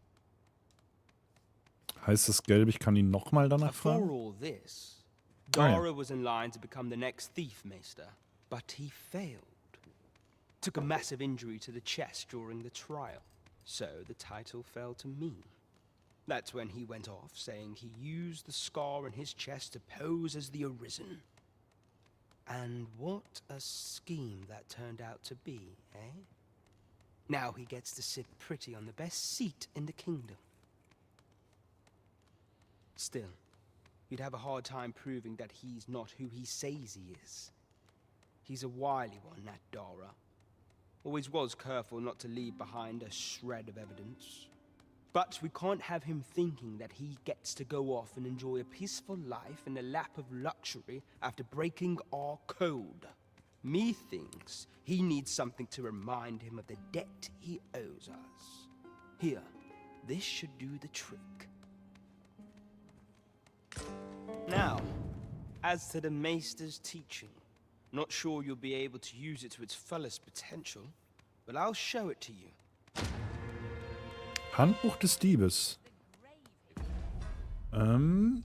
Heißt das Gelb, ich kann ihn nochmal danach For fragen? all this, Dara was in line to become the next thief maester, but he failed. Took a massive injury to the chest during the trial, so the title fell to me. That's when he went off, saying he used the scar on his chest to pose as the arisen. And what a scheme that turned out to be, eh? Now he gets to sit pretty on the best seat in the kingdom. Still, you'd have a hard time proving that he's not who he says he is. He's a wily one, that Dara. Always was careful not to leave behind a shred of evidence. But we can't have him thinking that he gets to go off and enjoy a peaceful life in a lap of luxury after breaking our code. Methinks he needs something to remind him of the debt he owes us. Here, this should do the trick. Now, as to the Maester's teaching, not sure you'll be able to use it to its fullest potential, but I'll show it to you. Handbuch des Diebes. Ein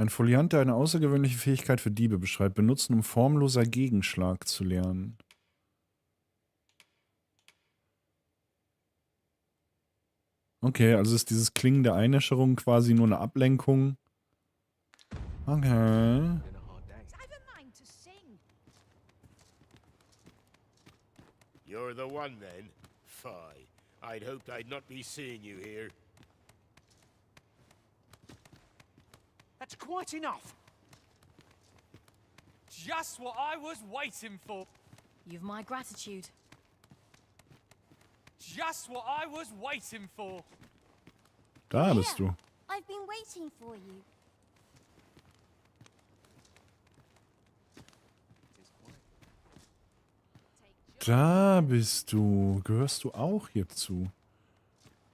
Foliant, der eine außergewöhnliche Fähigkeit für Diebe beschreibt, benutzen, um formloser Gegenschlag zu lernen. Okay, also ist dieses Klingen der Einäscherung quasi nur eine Ablenkung. Okay. You're the one then? Fie. I'd hoped I'd not be seeing you here. That's quite enough. Just what I was waiting for. You've my gratitude. Just what I was waiting for. Da bist du. I've been waiting for you. Da bist du. Gehörst du auch hierzu?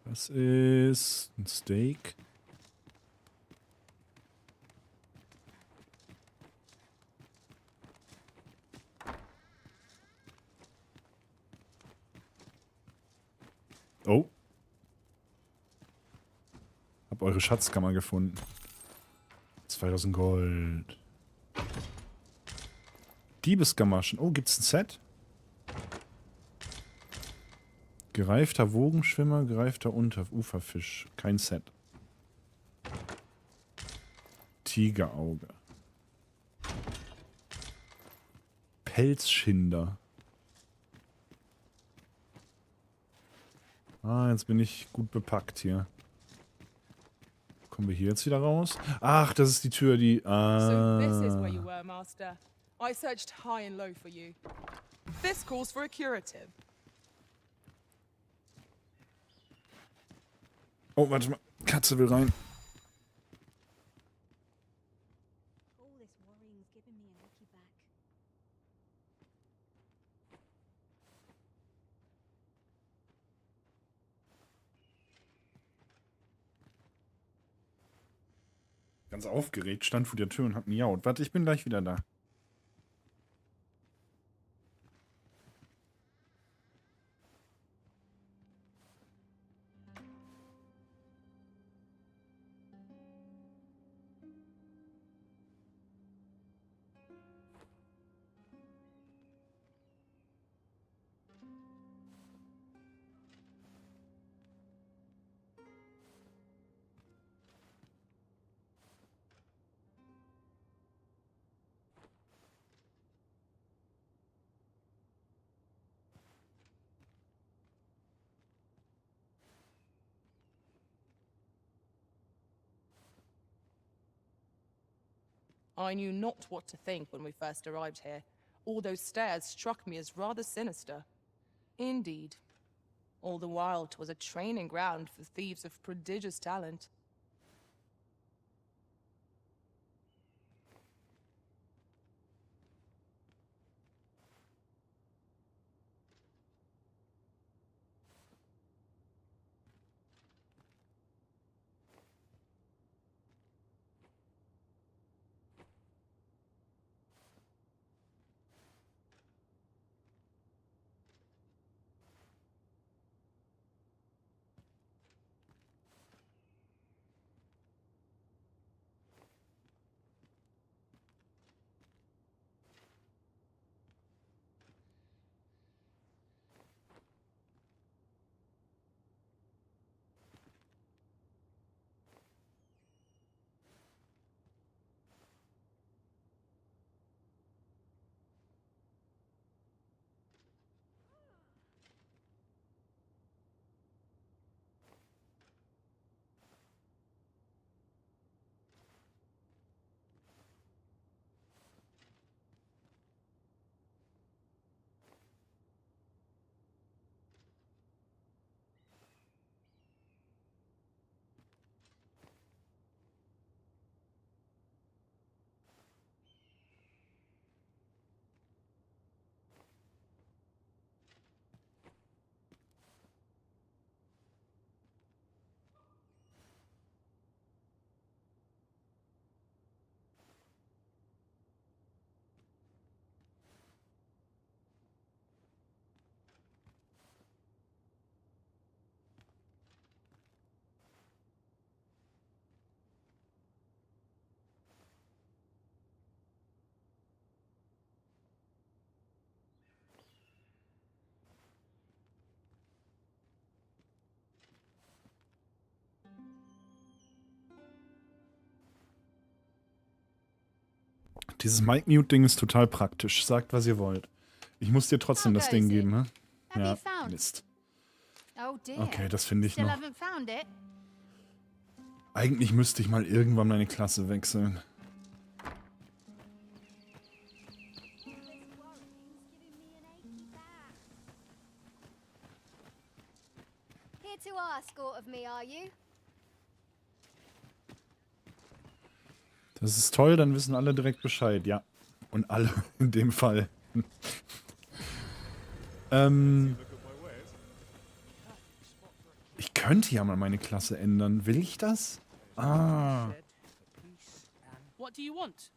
Das ist ein Steak. Oh. Hab eure Schatzkammer gefunden. 2000 Gold. Diebesgamaschen. Oh, gibt's ein Set? Gereifter Wogenschwimmer, gereifter Uferfisch. Kein Set. Tigerauge. Pelzschinder. Ah, jetzt bin ich gut bepackt hier. Kommen wir hier jetzt wieder raus? Ach, das ist die Tür, die... So this is where you were, Master. I searched high and low for you. This calls for a curative. Oh, warte mal. Katze will rein. All this worrying's given me a lucky back. Ganz aufgeregt, stand vor der Tür und hat miaut. Warte, ich bin gleich wieder da. I knew not what to think when we first arrived here. All those stairs struck me as rather sinister. Indeed. All the while, 'twas a training ground for thieves of prodigious talent. Dieses Mic-Mute-Ding ist total praktisch. Sagt, was ihr wollt. Ich muss dir trotzdem das Ding geben, ne? Ja, Mist. Okay, das finde ich noch. Eigentlich müsste ich mal irgendwann meine Klasse wechseln. Here to ask aught of me, are you? Das ist toll, dann wissen alle direkt Bescheid, ja. Und alle in dem Fall. Ich könnte ja mal meine Klasse ändern. Will ich das? Ah. What do you want?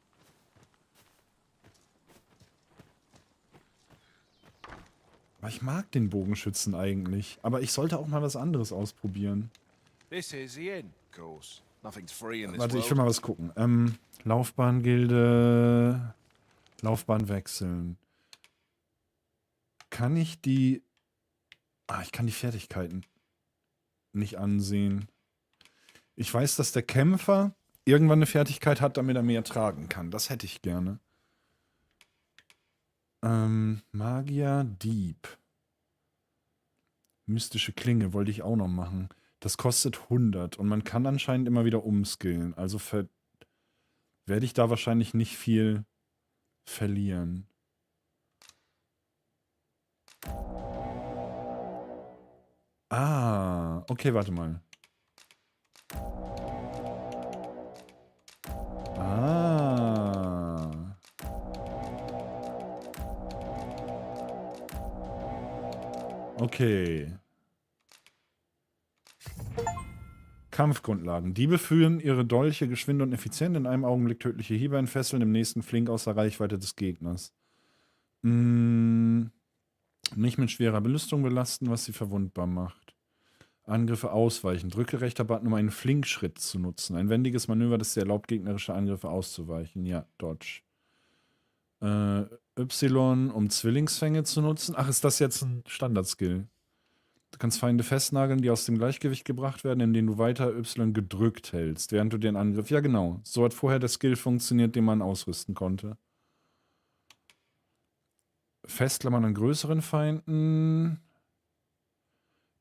Ich mag den Bogenschützen eigentlich. Aber ich sollte auch mal was anderes ausprobieren. This is the inn, of course. Nothing's free in this Warte, ich world. will mal was gucken. Laufbahngilde. Laufbahn wechseln. Kann ich die... ich kann die Fertigkeiten nicht ansehen. Ich weiß, dass der Kämpfer irgendwann eine Fertigkeit hat, damit er mehr tragen kann. Das hätte ich gerne. Magier, Dieb. Mystische Klinge wollte ich auch noch machen. Das kostet 100 und man kann anscheinend immer wieder umskillen. Also werde ich da wahrscheinlich nicht viel verlieren. Okay, warte mal. Okay. Kampfgrundlagen. Diebe führen ihre Dolche geschwind und effizient, in einem Augenblick tödliche Hiebe entfesseln, im nächsten flink außer Reichweite des Gegners. Nicht mit schwerer Belastung belasten, was sie verwundbar macht. Angriffe ausweichen. Drücke rechter Button, um einen Flinkschritt zu nutzen. Ein wendiges Manöver, das dir erlaubt, gegnerische Angriffe auszuweichen. Ja, Dodge. Y, um Zwillingsfänge zu nutzen. Ach, ist das jetzt ein Standardskill? Du kannst Feinde festnageln, die aus dem Gleichgewicht gebracht werden, indem du weiter Y gedrückt hältst, während du den Angriff... Ja, genau. So hat vorher der Skill funktioniert, den man ausrüsten konnte. Festklammern an größeren Feinden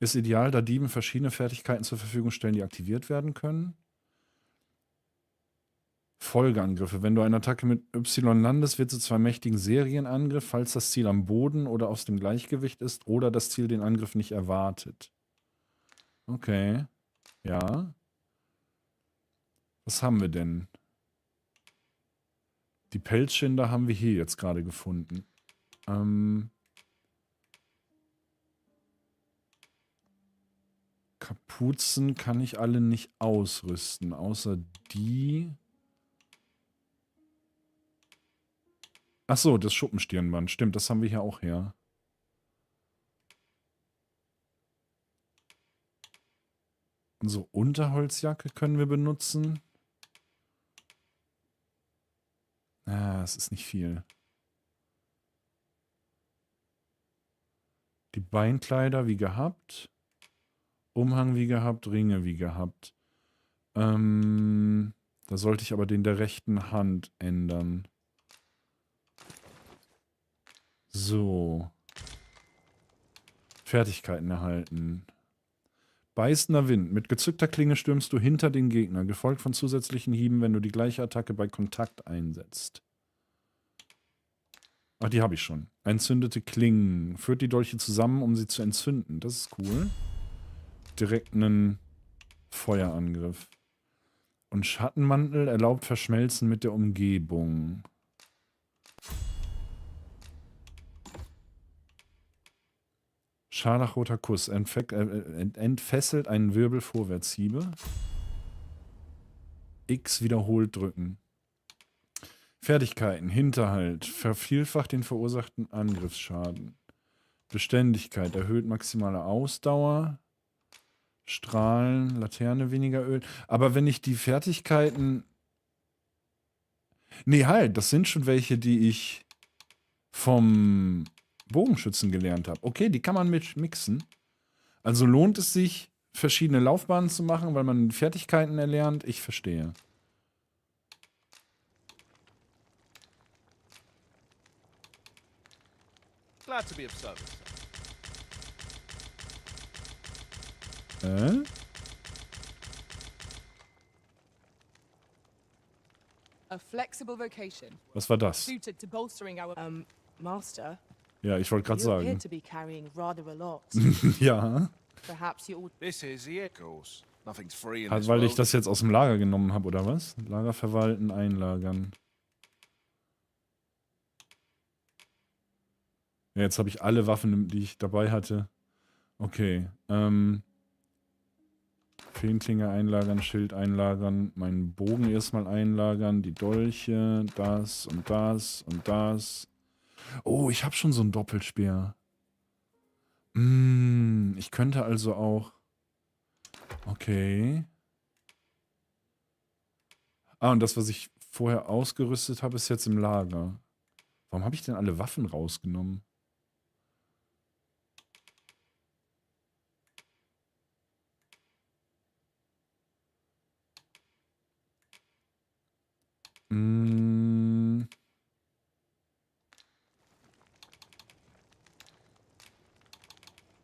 ist ideal, da Dieben verschiedene Fertigkeiten zur Verfügung stellen, die aktiviert werden können. Folgeangriffe. Wenn du eine Attacke mit Y landest, wird sie zu einem mächtigen Serienangriff, falls das Ziel am Boden oder aus dem Gleichgewicht ist oder das Ziel den Angriff nicht erwartet. Okay. Ja. Was haben wir denn? Die Pelzschinder haben wir hier jetzt gerade gefunden. Kapuzen kann ich alle nicht ausrüsten, außer die... Achso, das Schuppenstirnband. Stimmt, das haben wir hier auch her. Unsere Unterholzjacke können wir benutzen. Es ist nicht viel. Die Beinkleider wie gehabt. Umhang wie gehabt, Ringe wie gehabt. Da sollte ich aber den der rechten Hand ändern. So. Fertigkeiten erhalten. Beißender Wind. Mit gezückter Klinge stürmst du hinter den Gegner, gefolgt von zusätzlichen Hieben, wenn du die gleiche Attacke bei Kontakt einsetzt. Ach, die habe ich schon. Entzündete Klingen. Führt die Dolche zusammen, um sie zu entzünden. Das ist cool. Direkt einen Feuerangriff. Und Schattenmantel erlaubt Verschmelzen mit der Umgebung. Scharlachroter Kuss. Entfesselt einen Wirbel Vorwärtshiebe. X wiederholt drücken. Fertigkeiten. Hinterhalt. Vervielfacht den verursachten Angriffsschaden. Beständigkeit. Erhöht maximale Ausdauer. Strahlen. Laterne weniger Öl. Aber wenn ich die Fertigkeiten... Nee, halt. Das sind schon welche, die ich vom Bogenschützen gelernt habe. Okay, die kann man mit mixen. Also lohnt es sich, verschiedene Laufbahnen zu machen, weil man Fertigkeiten erlernt. Ich verstehe. Glad to be of service. A flexible vocation. Was war das? Suited to bolstering our master. Ja, ich wollte gerade You appear sagen. to be carrying rather a lot. Ja. Perhaps you all This is the of course. Nothing's free in Halt, this weil ich world. das jetzt aus dem Lager genommen habe, oder was? Lager verwalten, einlagern. Ja, jetzt habe ich alle Waffen, die ich dabei hatte. Okay. Feenklinge einlagern, Schild einlagern, meinen Bogen erstmal einlagern, die Dolche, das und das und das. Oh, ich habe schon so ein Doppelspeer. Ich könnte also auch... Okay. Ah, und das, was ich vorher ausgerüstet habe, ist jetzt im Lager. Warum habe ich denn alle Waffen rausgenommen?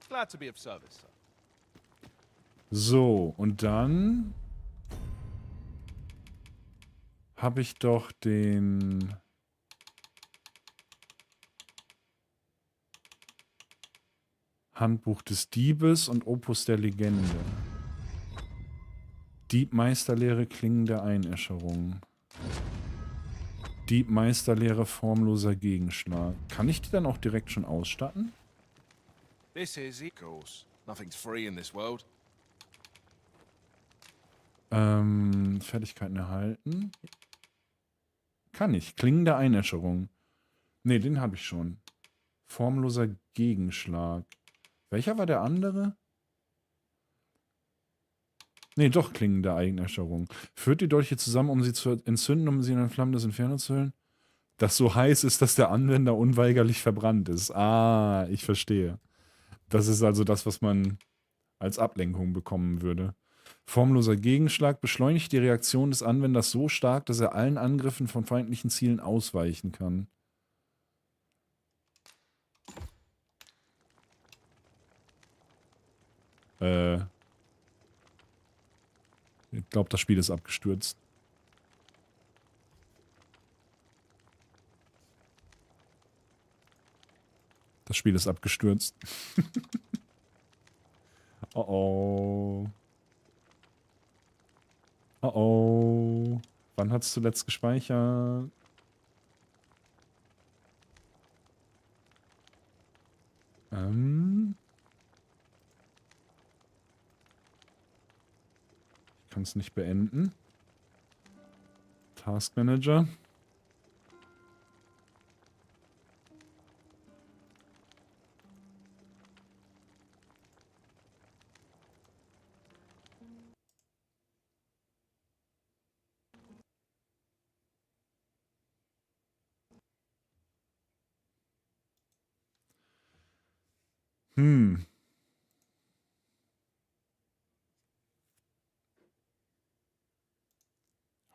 Glad to be of service, sir. So, und dann habe ich doch den Handbuch des Diebes und Opus der Legende. Diebmeisterlehre Klingen der Einäscherung. Diebmeisterlehre formloser Gegenschlag. Kann ich die dann auch direkt schon ausstatten? This is of course. Nothing's free in this world. Fertigkeiten erhalten. Kann ich. Klingen der Einäscherung. Ne, den habe ich schon. Formloser Gegenschlag. Welcher war der andere? Ne, doch Klingen der Einäscherung. Führt die Dolche zusammen, um sie zu entzünden, um sie in ein flammendes Inferno zu hüllen? Das so heiß ist, dass der Anwender unweigerlich verbrannt ist. Ah, ich verstehe. Das ist also das, was man als Ablenkung bekommen würde. Formloser Gegenschlag beschleunigt die Reaktion des Anwenders so stark, dass er allen Angriffen von feindlichen Zielen ausweichen kann. Ich glaube, das Spiel ist abgestürzt. Das Spiel ist abgestürzt. Oh oh. Oh oh. Wann hat es zuletzt gespeichert? Ich kann es nicht beenden. Task Manager.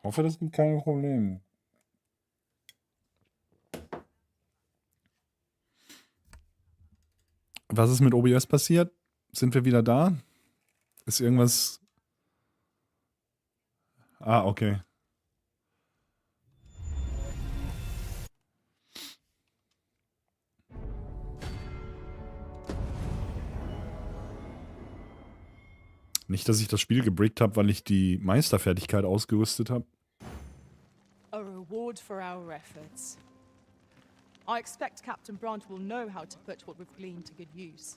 Hoffe, das gibt keine Probleme. Was ist mit OBS passiert? Sind wir wieder da? Ist irgendwas... Ah, okay. Nicht, dass ich das Spiel gebrickt habe, weil ich die Meisterfertigkeit ausgerüstet habe. a reward for our efforts. I expect Captain Brandt will know how to put what we've gleaned to good use.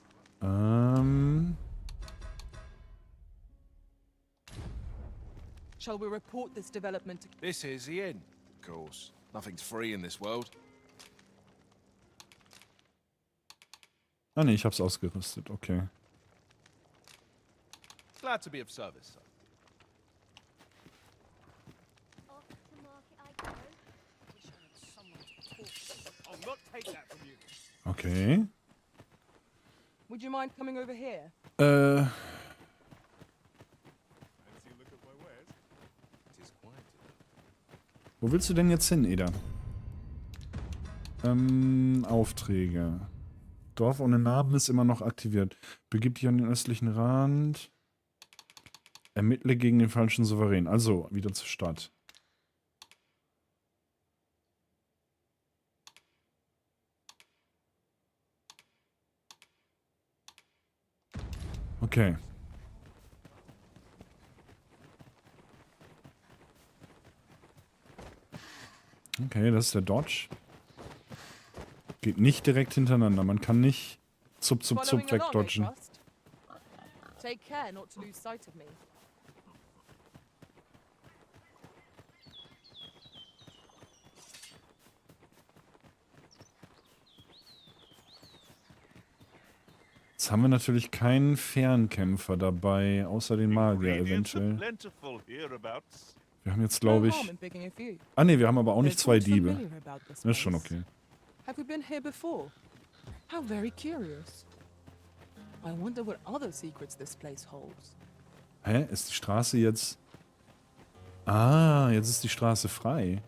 Shall we report this development to... This is the inn, of course. Nothing's free in this world. Ah ne, ich hab's ausgerüstet, okay. Glad to be of service, sir. I'll not take that from you. Okay. Would you mind coming over here? Wo willst du denn jetzt hin, Eda? Aufträge. Dorf ohne Narben ist immer noch aktiviert. Begib dich an den östlichen Rand. Ermittle gegen den falschen Souverän. Also, wieder zur Stadt. Okay. Okay, das ist der Dodge. Geht nicht direkt hintereinander. Man kann nicht zup wegdodgen. Take care not to lose sight of me. Jetzt haben wir natürlich keinen Fernkämpfer dabei, außer den Magier eventuell. Wir haben jetzt, glaube ich... Ah ne, wir haben aber auch nicht 2 Diebe. Das ist schon okay. Have we been here before? How very curious. I wonder what other secrets this place holds. Hä? Ist die Straße jetzt... Ah, jetzt ist die Straße frei.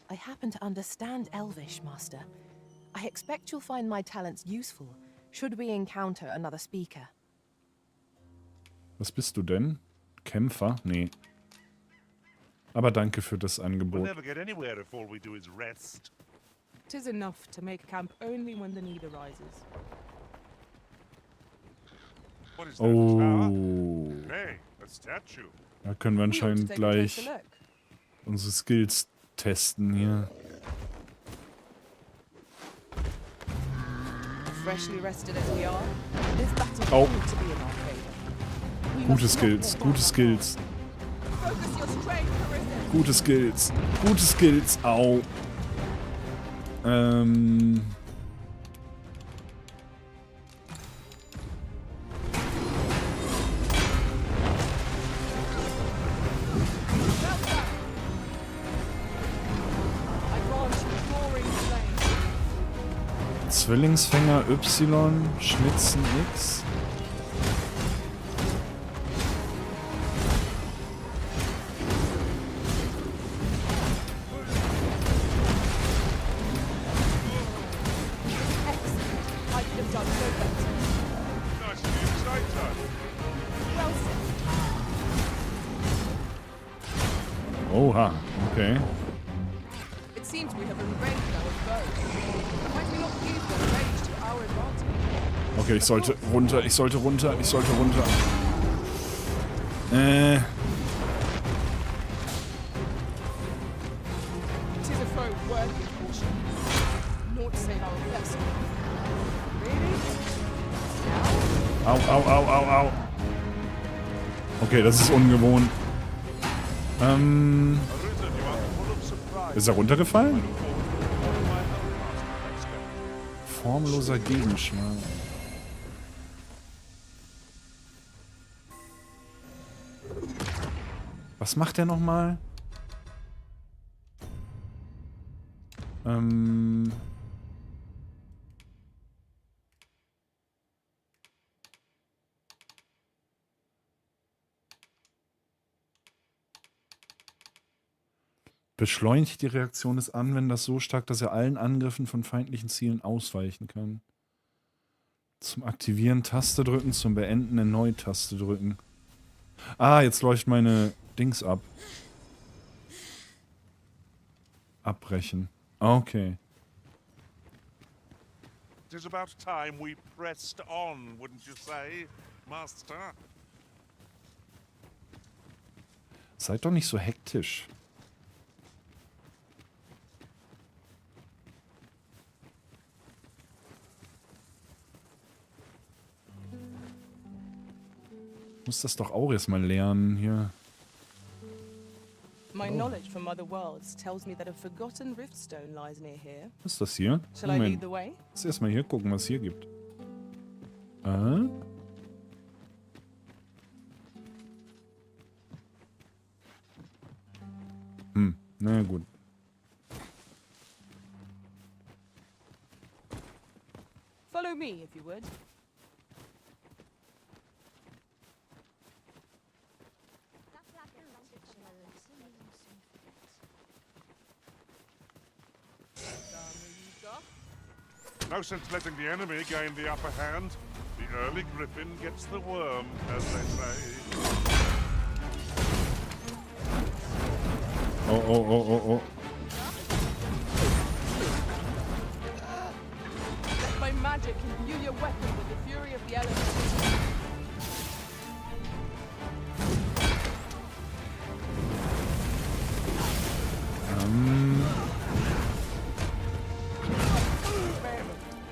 I happen to understand Elvish, Master. I expect you'll find my talents useful, should we encounter another speaker. Was bist du denn? Kämpfer? Nee. Aber danke für das Angebot. Tis enough to make camp only when the need arises. Oh. Da können wir anscheinend gleich unsere Skills testen hier. Oh. Gute Skills, gute Skills. Gute Skills, gute Skills. Au. Zwillingsfänger Y, Schnitzen X. Oha, okay. It seems we have arranged our foes. Might we not use their rage to our advantage? Okay, ich sollte runter, ich sollte runter, ich sollte runter. Tis a foe worthy of caution. Not to say our best. Really? Au, au, au, au, au. Okay, das ist ungewohnt. Ist er runtergefallen? Formloser Gegenschlag. Was macht der nochmal? Beschleunigt die Reaktion des Anwenders so stark, dass er allen Angriffen von feindlichen Zielen ausweichen kann. Zum Aktivieren Taste drücken, zum Beenden erneut Taste drücken. Ah, jetzt läuft meine Dings ab. Abbrechen. Okay. It is about time we pressed on, wouldn't you say, Master? Seid doch nicht so hektisch. Ich muss das doch auch erstmal lernen hier. My knowledge from other worlds tells me that a forgotten riftstone lies near here. Was ist das hier? Shall I lead the way? Lass erstmal hier gucken, was es hier gibt. Na gut. Follow me, if you would. No sense letting the enemy gain the upper hand. The early griffin gets the worm, as they say. Oh, oh, oh, oh, oh. Let my magic imbue your weapon with the fury of the elements.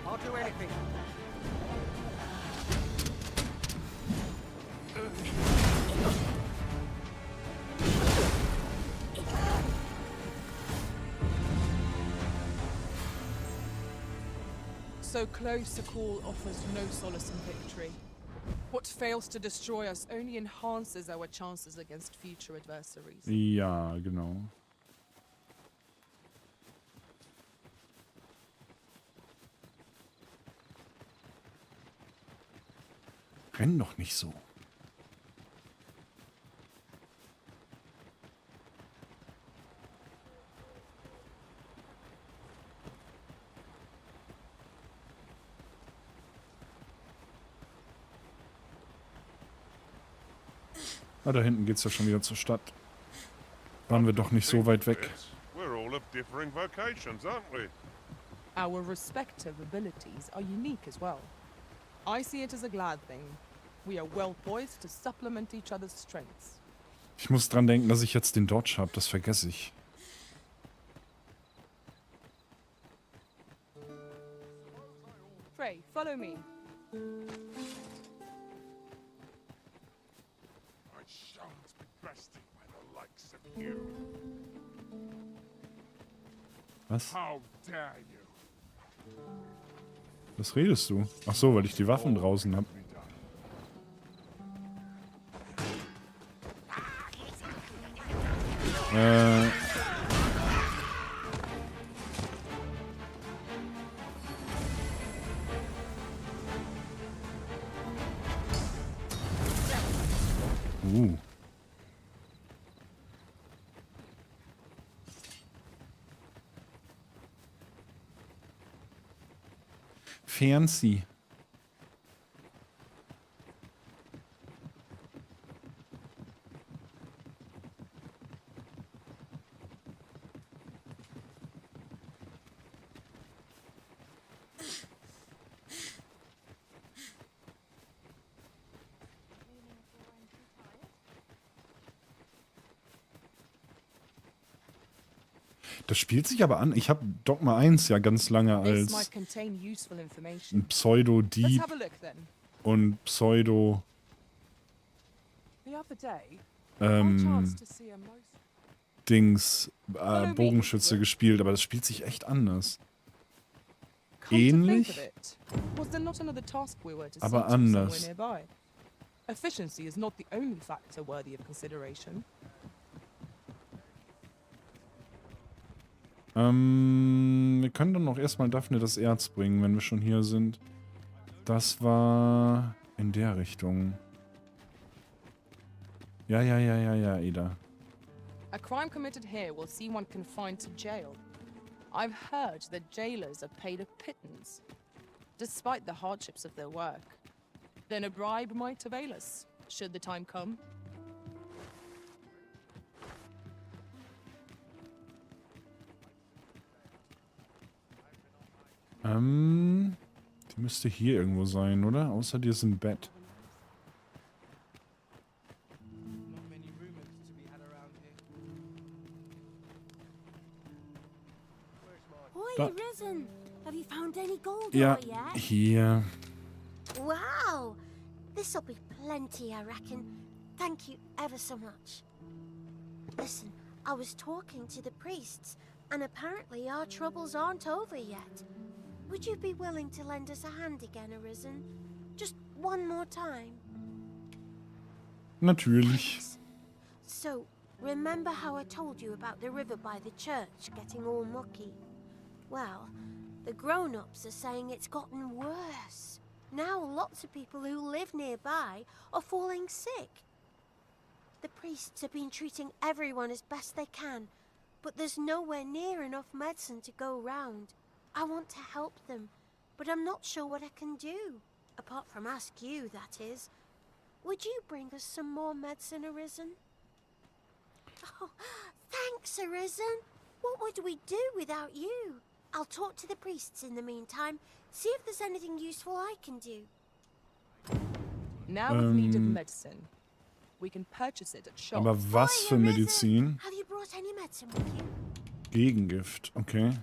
I'll do anything. So close a call offers no solace in victory. What fails to destroy us only enhances our chances against future adversaries. Ja, genau. Renn doch nicht so. Ah, da hinten geht's ja schon wieder zur Stadt. Waren wir doch nicht so weit weg. We're all of differing vocations, aren't we? Our respective abilities are unique as well. I see it as a glad thing. We are well poised to supplement each other's strengths. Ich muss dran denken, dass ich jetzt den Dodge habe. Das vergesse ich. Frey, follow me. I shan't be bested by the likes of you. Was? How dare you? Was redest du? Ach so, weil ich die Waffen draußen habe. Fancy. Das spielt sich aber an. Ich habe Dogma 1 ja ganz lange als ein Pseudo-Dieb und Pseudo Dings Bogenschütze gespielt, aber das spielt sich echt anders. Ähnlich, aber anders. Efficiency is not the only factor worthy of consideration. Wir können dann noch erstmal Daphne das Erz bringen, wenn wir schon hier sind. Das war in der Richtung. Ja, Eda. A crime committed here will see one confined to jail. I've heard that jailers are paid a pittance, despite the hardships of their work. Then a bribe might avail us, should the time come. Die müsste hier irgendwo sein, oder? Außer dir ist ein Bett. Oi, Risen! Have you found any gold Ja, yet? hier. Wow! This'll be plenty, I reckon. Thank you ever so much. Listen, I was talking to the priests, and apparently our troubles aren't over yet. Would you be willing to lend us a hand again, Arisen? Just one more time? Natürlich. Thanks. So, remember how I told you about the river by the church getting all mucky? Well, the grown-ups are saying it's gotten worse. Now lots of people who live nearby are falling sick. The priests have been treating everyone as best they can, but there's nowhere near enough medicine to go round. I want to help them, but I'm not sure what I can do. Apart from ask you, that is. Would you bring us some more medicine, Arisen? Oh, thanks, Arisen. What would we do without you? I'll talk to the priests in the meantime, see if there's anything useful I can do. Now with need of medicine. We can purchase it at shop. Aber was für Medizin? Have you brought any medicine with you? Gegengift, okay.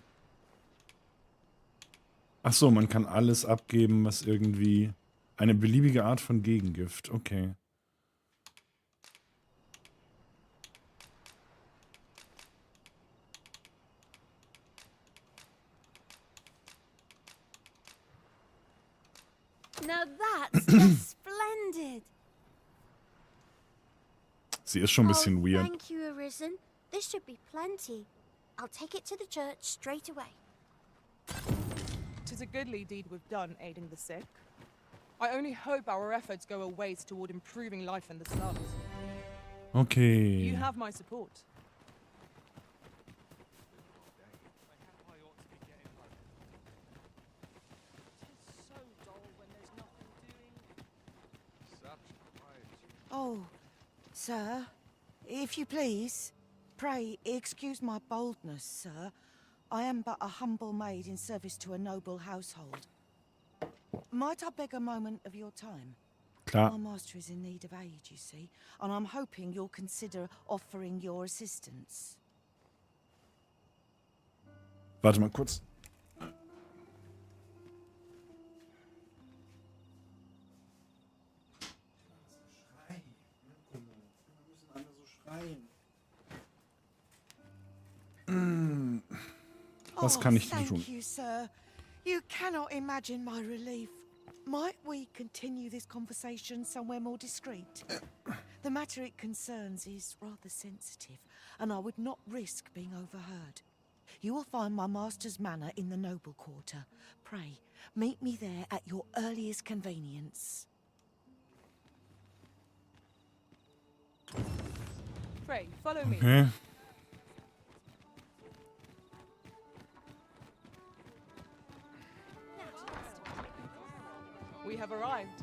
Ach so, man kann alles abgeben, was irgendwie... Eine beliebige Art von Gegengift, okay. Now that's just splendid. Sie ist schon ein bisschen weird. Thank you, Arisen. This should be plenty. I'll take it to the church straight away. 'Tis a goodly deed we've done, aiding the sick. I only hope our efforts go a ways toward improving life in the slums. Okay. You have my support. Oh, sir, if you please, pray excuse my boldness, sir. I am but a humble maid in service to a noble household. Might I beg a moment of your time? Klar. My master is in need of aid, you see, and I'm hoping you'll consider offering your assistance. Warte mal kurz. Was kann ich denn tun? Thank you, sir. You cannot imagine my relief. Might we continue this conversation somewhere more discreet? The matter it concerns is rather sensitive, and I would not risk being overheard. You will find my master's manor in the noble quarter. Pray, meet me there at your earliest convenience. Pray, follow me. Okay. We have arrived.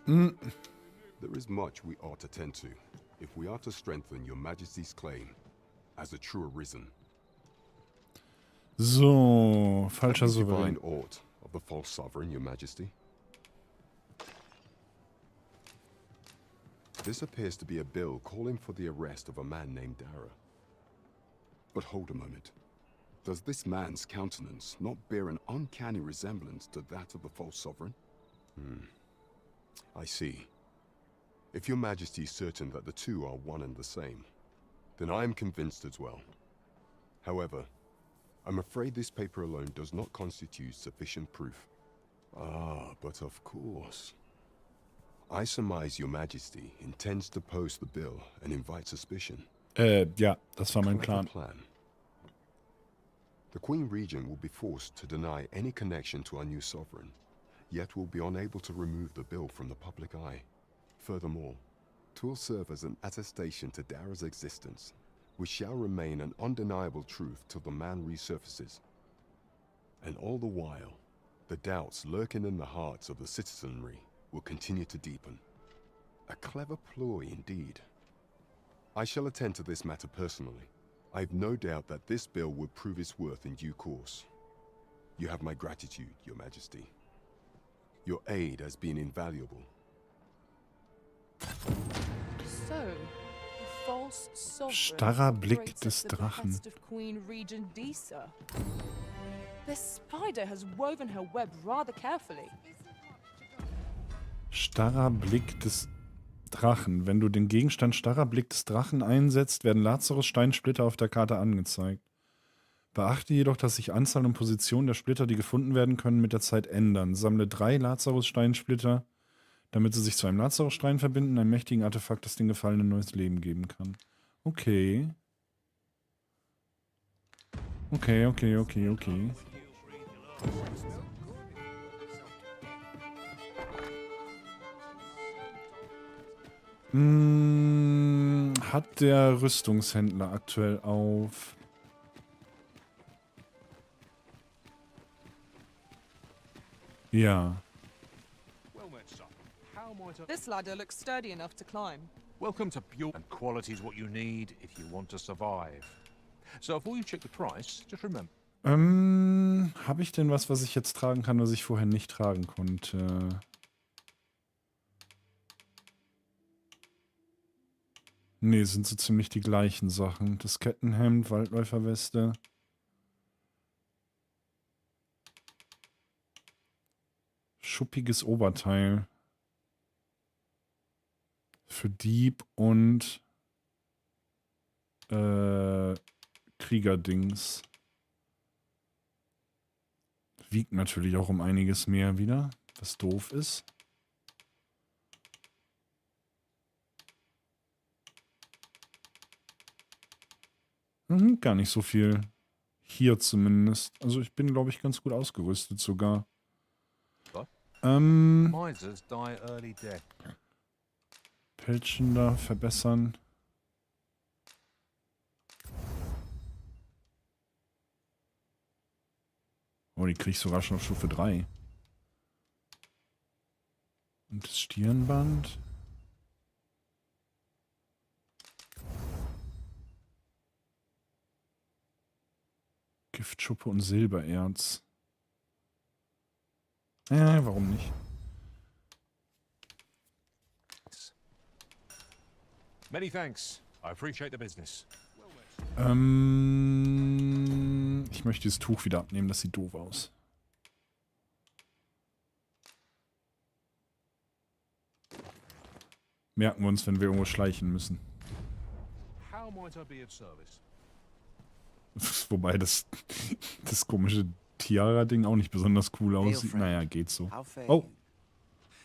There is much we ought to tend to, if we are to strengthen your Majesty's claim as a true Arisen. So, falscher Have you Souverän. divined aught of the false sovereign, your Majesty? This appears to be a bill calling for the arrest of a man named Dara. But hold a moment. Does this man's countenance not bear an uncanny resemblance to that of the false sovereign? I see. If your Majesty is certain that the two are one and the same, then I am convinced as well. However, I'm afraid this paper alone does not constitute sufficient proof. Ah, but of course. I surmise your Majesty intends to post the bill and invite suspicion. Ja, das war mein Clever Plan. The Queen Regent will be forced to deny any connection to our new sovereign, yet will be unable to remove the bill from the public eye. Furthermore, 'twill serve as an attestation to Dara's existence, which shall remain an undeniable truth till the man resurfaces. And all the while, the doubts lurking in the hearts of the citizenry will continue to deepen. A clever ploy indeed. I shall attend to this matter personally. I've no doubt that this bill will prove its worth in due course. You have my gratitude, your Majesty. Your aid has been invaluable. So, the false sovereign Starrer Blick operates des at the Drachen. behest of Queen Regent Disa. The spider has woven her web rather carefully. Starrer Blick des Drachen. Wenn du den Gegenstand Starrer Blick des Drachen einsetzt, werden Lazarus-Steinsplitter auf der Karte angezeigt. Beachte jedoch, dass sich Anzahl und Position der Splitter, die gefunden werden können, mit der Zeit ändern. Sammle 3 Lazarus-Steinsplitter, damit sie sich zu einem Lazarus-Stein verbinden, einem mächtigen Artefakt, das den Gefallenen neues Leben geben kann. Okay. Okay. Hat der Rüstungshändler aktuell auf? Ja. This ladder looks sturdy enough to climb. Welcome to Bjorn. And quality is what you need if you want to survive. So before you check the price, just remember. Habe ich denn was ich jetzt tragen kann, was ich vorher nicht tragen konnte? Nee, sind so ziemlich die gleichen Sachen. Das Kettenhemd, Waldläuferweste. Schuppiges Oberteil. Für Dieb und Kriegerdings. Wiegt natürlich auch um einiges mehr wieder, was doof ist. Gar nicht so viel. Hier zumindest. Also ich bin, glaube ich, ganz gut ausgerüstet sogar. Misers die early death. Pelchen da verbessern. Oh, die krieg ich sogar schon auf Stufe 3. Und das Stirnband. Giftschuppe und Silbererz. Warum nicht? Many thanks. I appreciate the business. Ich möchte dieses Tuch wieder abnehmen, das sieht doof aus. Merken wir uns, wenn wir irgendwo schleichen müssen. How might I be of service? Wobei das komische Tiara-Ding auch nicht besonders cool aussieht. Naja, geht so. Oh!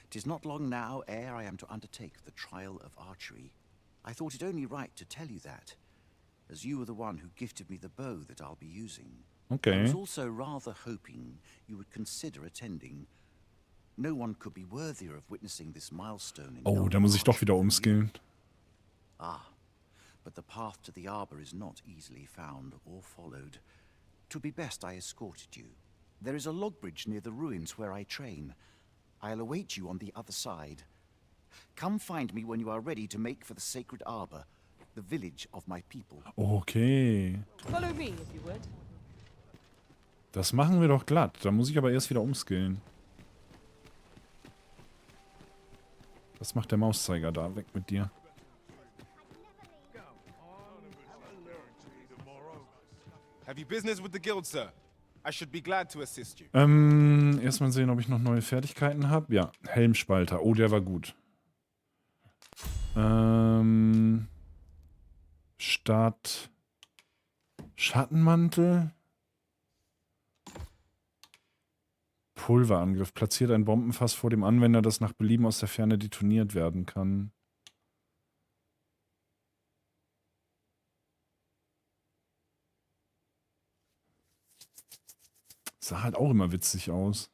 'Tis not long now ere I am to undertake the trial of archery. I thought it only right to tell you that, as you were the one who gifted me the bow that I'll be using. Okay. I was also rather hoping you would consider attending. No one could be worthier of witnessing this milestone in Oh, da muss ich doch wieder umskillen. Ah, but the path to the arbor is not easily found or followed. 'Twould be best I escorted you. There is a log bridge near the ruins where I train. I'll await you on the other side. Come find me when you are ready to make for the sacred arbor, the village of my people. Okay. Follow me, if you would. Das machen wir doch glatt. Da muss ich aber erst wieder umskillen. Was macht der Mauszeiger da? Weg mit dir. Have you business with the guild, sir? I should be glad to assist you. Erstmal sehen, ob ich noch neue Fertigkeiten habe. Ja, Helmspalter. Oh, der war gut. Statt Schattenmantel. Pulverangriff. Platziert ein Bombenfass vor dem Anwender, das nach Belieben aus der Ferne detoniert werden kann. Sah halt auch immer witzig aus.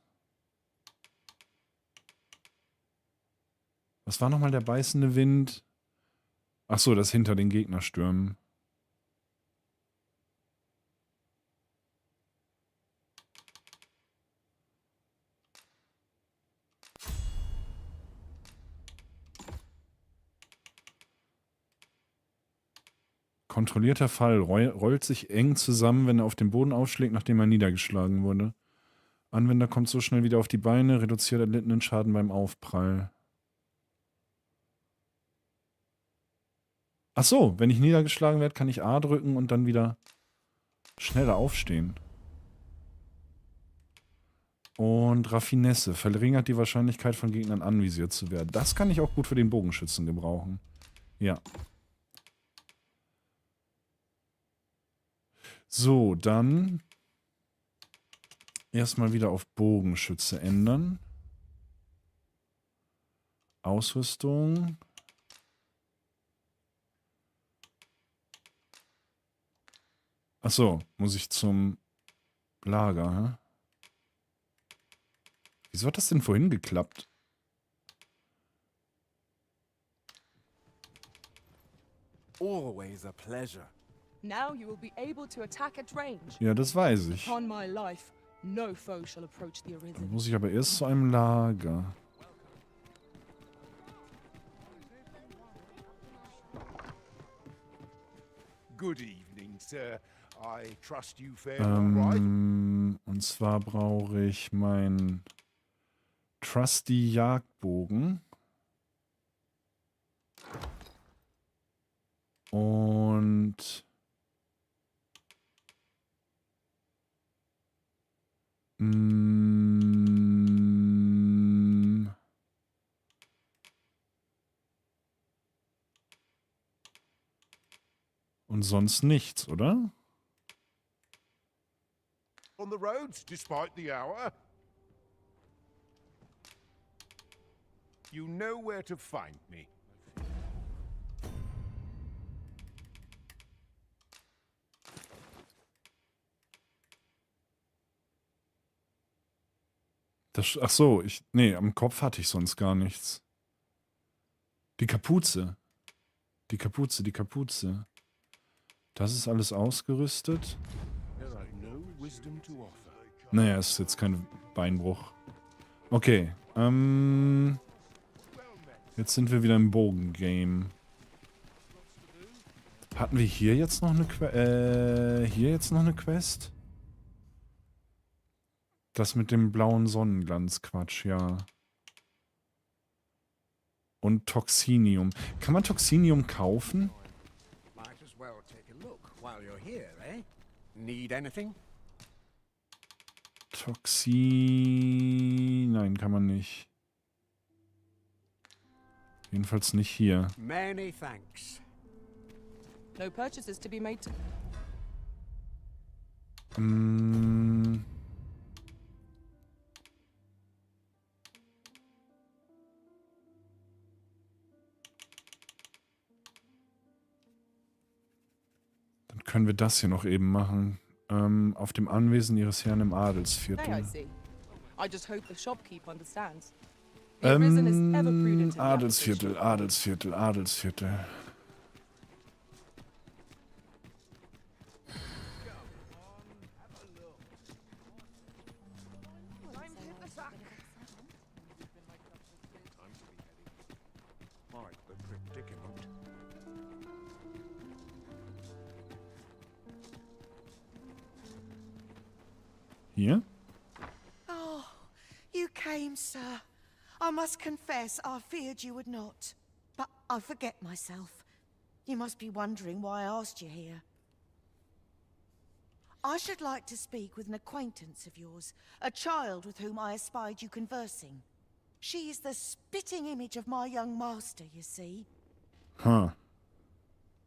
Was war nochmal der beißende Wind? Ach so, das hinter den Gegnerstürmen. Kontrollierter Fall. Rollt sich eng zusammen, wenn er auf den Boden aufschlägt, nachdem er niedergeschlagen wurde. Anwender kommt so schnell wieder auf die Beine, reduziert erlittenen Schaden beim Aufprall. Ach so, wenn ich niedergeschlagen werde, kann ich A drücken und dann wieder schneller aufstehen. Und Raffinesse. Verringert die Wahrscheinlichkeit von Gegnern anvisiert zu werden. Das kann ich auch gut für den Bogenschützen gebrauchen. Ja. So, dann erstmal wieder auf Bogenschütze ändern. Ausrüstung. Achso, muss ich zum Lager, hä? Wieso hat das denn vorhin geklappt? Always a pleasure. Now you will be able to attack at range. Ja, das weiß ich. Upon my life, No foe shall approach the Arisen. Dann muss ich aber erst zu einem Lager. Good evening, sir. I trust you fared all right. Und zwar brauche ich meinen Trusty Jagdbogen. Und und sonst nichts, oder? On the roads, despite the hour. You know where to find me. Ach so, nee, am Kopf hatte ich sonst gar nichts. Die Kapuze. Die Kapuze. Das ist alles ausgerüstet. Naja, ist jetzt kein Beinbruch. Okay, jetzt sind wir wieder im Bogen-Game. Hatten wir hier jetzt noch eine Quest? Das mit dem blauen Sonnenglanz, Quatsch, ja. Und Toxinium. Kann man Toxinium kaufen? Might as well take a look while you're here, eh? Need anything? Nein, kann man nicht. Jedenfalls nicht hier. Many thanks. No purchases to be made. Dann können wir das hier noch eben machen. Auf dem Anwesen ihres Herrn im Adelsviertel. Adelsviertel. Hier? Oh, you came, sir. I must confess I feared you would not. But I forget myself. You must be wondering why I asked you here. I should like to speak with an acquaintance of yours, a child with whom I espied you conversing. She is the spitting image of my young master, you see. Huh.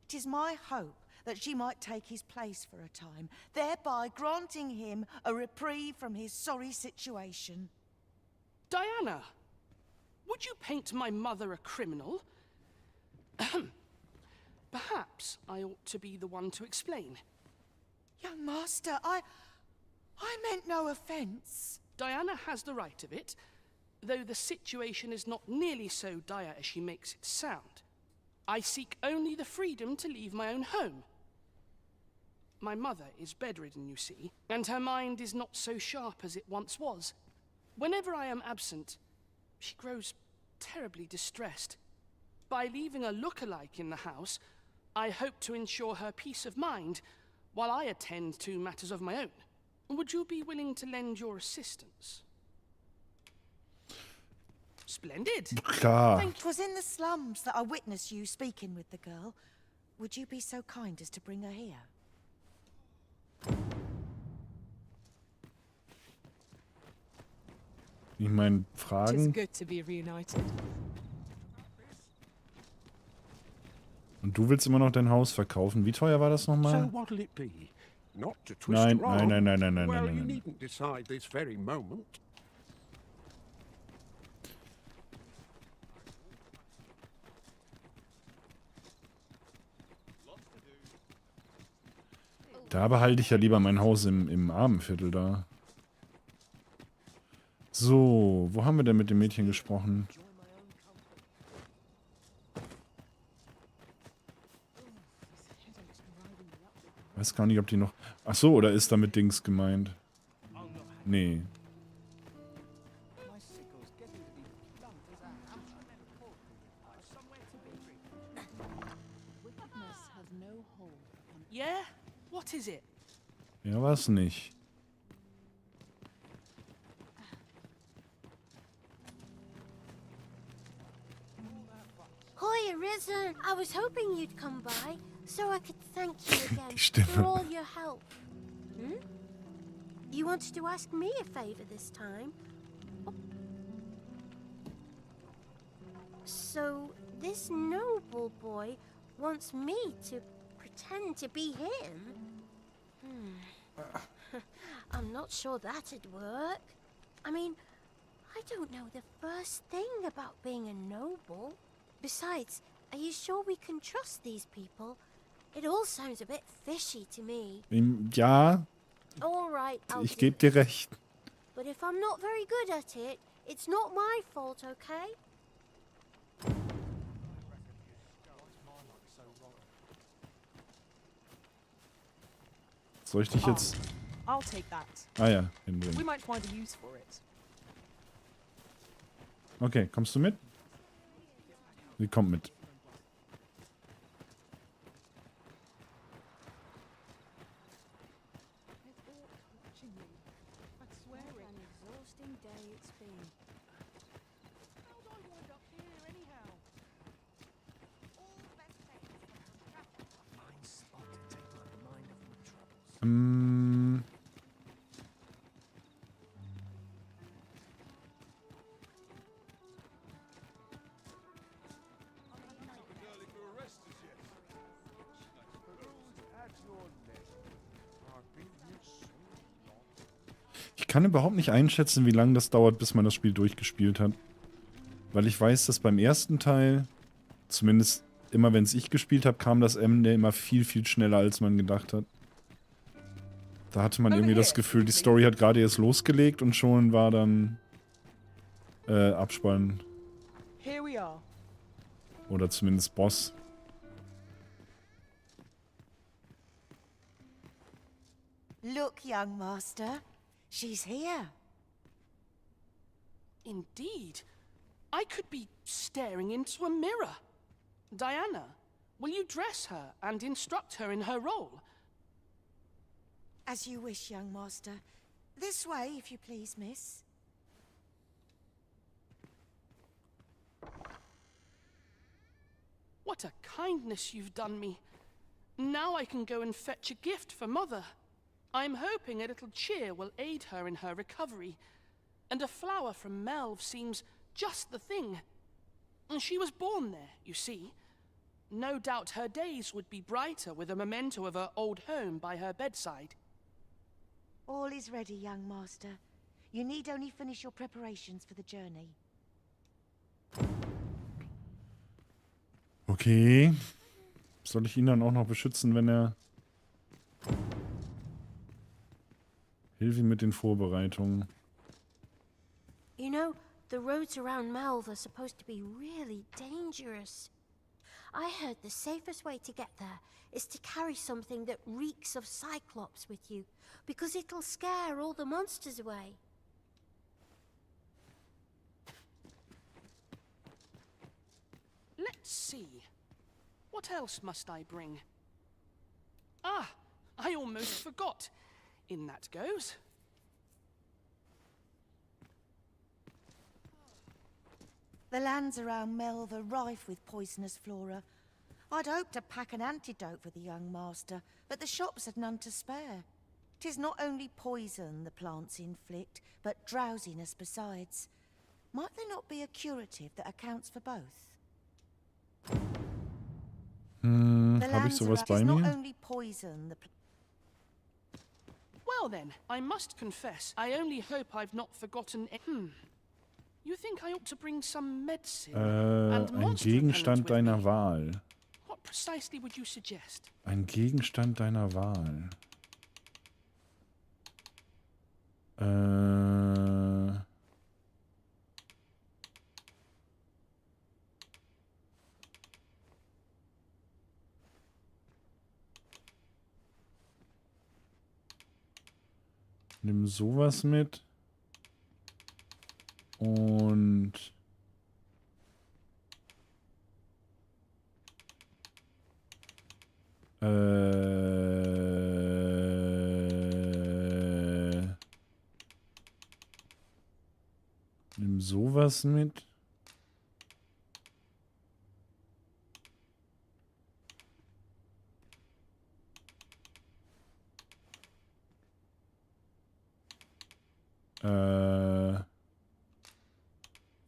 It is my hope that she might take his place for a time, thereby granting him a reprieve from his sorry situation. Diana, would you paint my mother a criminal? Perhaps I ought to be the one to explain. Young master, I meant no offense. Diana has the right of it, though the situation is not nearly so dire as she makes it sound. I seek only the freedom to leave my own home. My mother is bedridden, you see, and her mind is not so sharp as it once was. Whenever I am absent, she grows terribly distressed. By leaving a look-alike in the house, I hope to ensure her peace of mind while I attend to matters of my own. Would you be willing to lend your assistance? Splendid. Klar. It was in the slums that I witnessed you speaking with the girl. Would you be so kind as to bring her here? Ich meine, Fragen. Good to be reunited. Und du willst immer noch dein Haus verkaufen. Wie teuer war das nochmal? So what'll it be? Not to twist Nein, your arm. nein. Well, you needn't decide this very moment. Da behalte ich ja lieber mein Haus im Abendviertel da. So, wo haben wir denn mit dem Mädchen gesprochen? Weiß gar nicht, ob die noch... Ach so, oder ist damit Dings gemeint? Nee. Yeah? What is it? Ja, was nicht. Hi, Arisen. I was hoping you'd come by, so I could thank you again Stimme. for all your help. Hmm? You wanted to ask me a favor this time? So, this noble boy wants me to pretend to be him? I'm not sure that'd work. I mean, I don't know the first thing about being a noble. Besides, are you sure we can trust these people? It all sounds a bit fishy to me. Ja, All right, I'll ich do gebe it. dir recht. But if I'm not very good at it, it's not my fault, okay? Soll ich dich jetzt... I'll take that. Ah ja, We hinbringen. might find a use for it. Okay, kommst du mit? Sie kommt mit. Ich kann überhaupt nicht einschätzen, wie lange das dauert, bis man das Spiel durchgespielt hat. Weil ich weiß, dass beim ersten Teil, zumindest immer wenn es ich gespielt habe, kam das Ende immer viel, viel schneller, als man gedacht hat. Da hatte man irgendwie das Gefühl, die Story hat gerade erst losgelegt und schon war dann Abspann. Here we are. Oder zumindest Boss. Look, young master. She's here. Indeed. I could be staring into a mirror. Diana, will you dress her and instruct her in her role? As you wish, young master. This way, if you please, miss. What a kindness you've done me. Now I can go and fetch a gift for Mother. I'm hoping a little cheer will aid her in her recovery. And a flower from Melv seems just the thing. And she was born there, you see. No doubt her days would be brighter with a memento of her old home by her bedside. All is ready, young master. You need only finish your preparations for the journey. Okay. Soll ich ihn dann auch noch beschützen, wenn er... Hilf ihm mit den Vorbereitungen. You know, the roads around Melv are supposed to be really dangerous. I heard the safest way to get there is to carry something that reeks of Cyclops with you, because it'll scare all the monsters away. Let's see. What else must I bring? Ah, I almost forgot. In that goes. The lands around Melv are rife with poisonous flora. I'd hoped to pack an antidote for the young master, but the shops had none to spare. 'Tis not only poison the plants inflict, but drowsiness besides. Might there not be a curative that accounts for both? Habe ich sowas bei not mir? only poison the Well then, I must confess, I only hope I've not forgotten. You think I ought to bring some medicine and Ein monster Gegenstand repellent with deiner me? Wahl. What precisely would you suggest? Ein Gegenstand deiner Wahl. Nimm sowas mit. Und... Nimm sowas mit.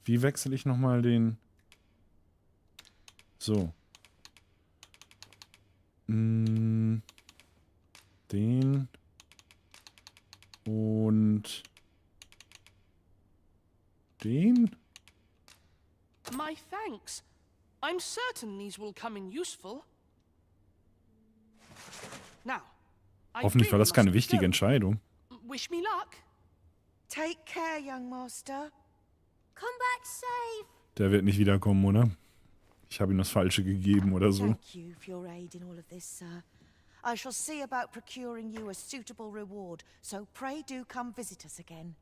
Wie wechsle ich nochmal den... So. Den. Und... Den? My thanks. I'm certain these will come in useful. Now, Hoffentlich war das keine wichtige Entscheidung. Wish me luck. Take care, young master. Come back safe. Der wird nicht wiederkommen, oder? Ich habe ihm das Falsche gegeben oder so. Thank you for your aid in all of this, sir. I shall see about procuring you a suitable reward, so pray do come visit us again.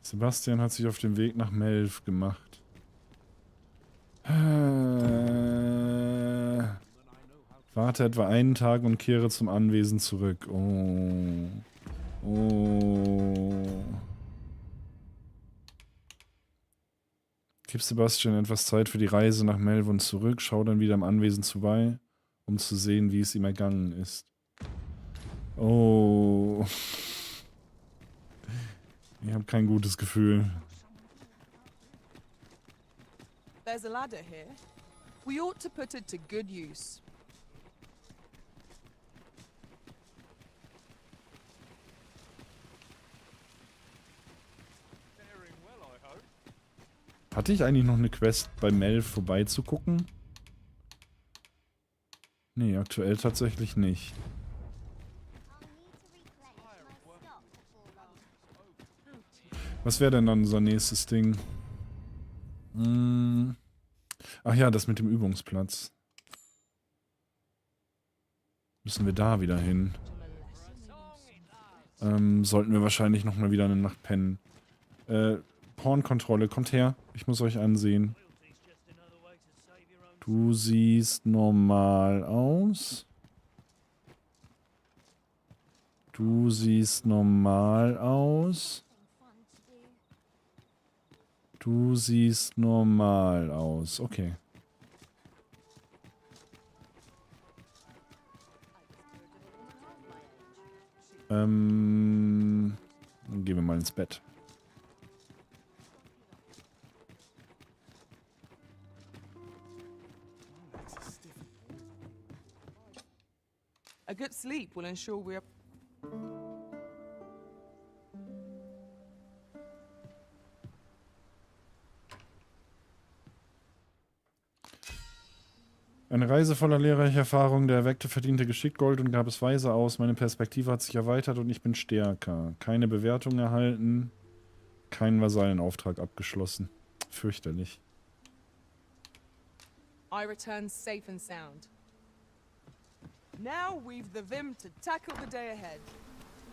Sebastian hat sich auf den Weg nach Melf gemacht. Warte etwa einen Tag und kehre zum Anwesen zurück. Oh. Oh. Gib Sebastian etwas Zeit für die Reise nach Melf und zurück. Schau dann wieder am Anwesen vorbei, um zu sehen, wie es ihm ergangen ist. Oh. Ich habe kein gutes Gefühl. There's a ladder here. We ought to put it to good use. Hatte ich eigentlich noch eine Quest bei Melf vorbeizugucken? Nee, aktuell tatsächlich nicht. Was wäre denn dann unser nächstes Ding? Ach ja, das mit dem Übungsplatz. Müssen wir da wieder hin? Sollten wir wahrscheinlich nochmal wieder eine Nacht pennen. Pornkontrolle, kommt her. Ich muss euch ansehen. Du siehst normal aus. Du siehst normal aus. Du siehst normal aus. Okay. Dann gehen wir mal ins Bett. A good sleep will ensure we are... Eine Reise voller lehrreicher Erfahrungen, der Erweckte verdiente geschickt Gold und gab es weise aus. Meine Perspektive hat sich erweitert und ich bin stärker. Keine Bewertung erhalten. Keinen Vasallenauftrag abgeschlossen. Fürchterlich. I return safe and sound. Now we've the vim to tackle the day ahead.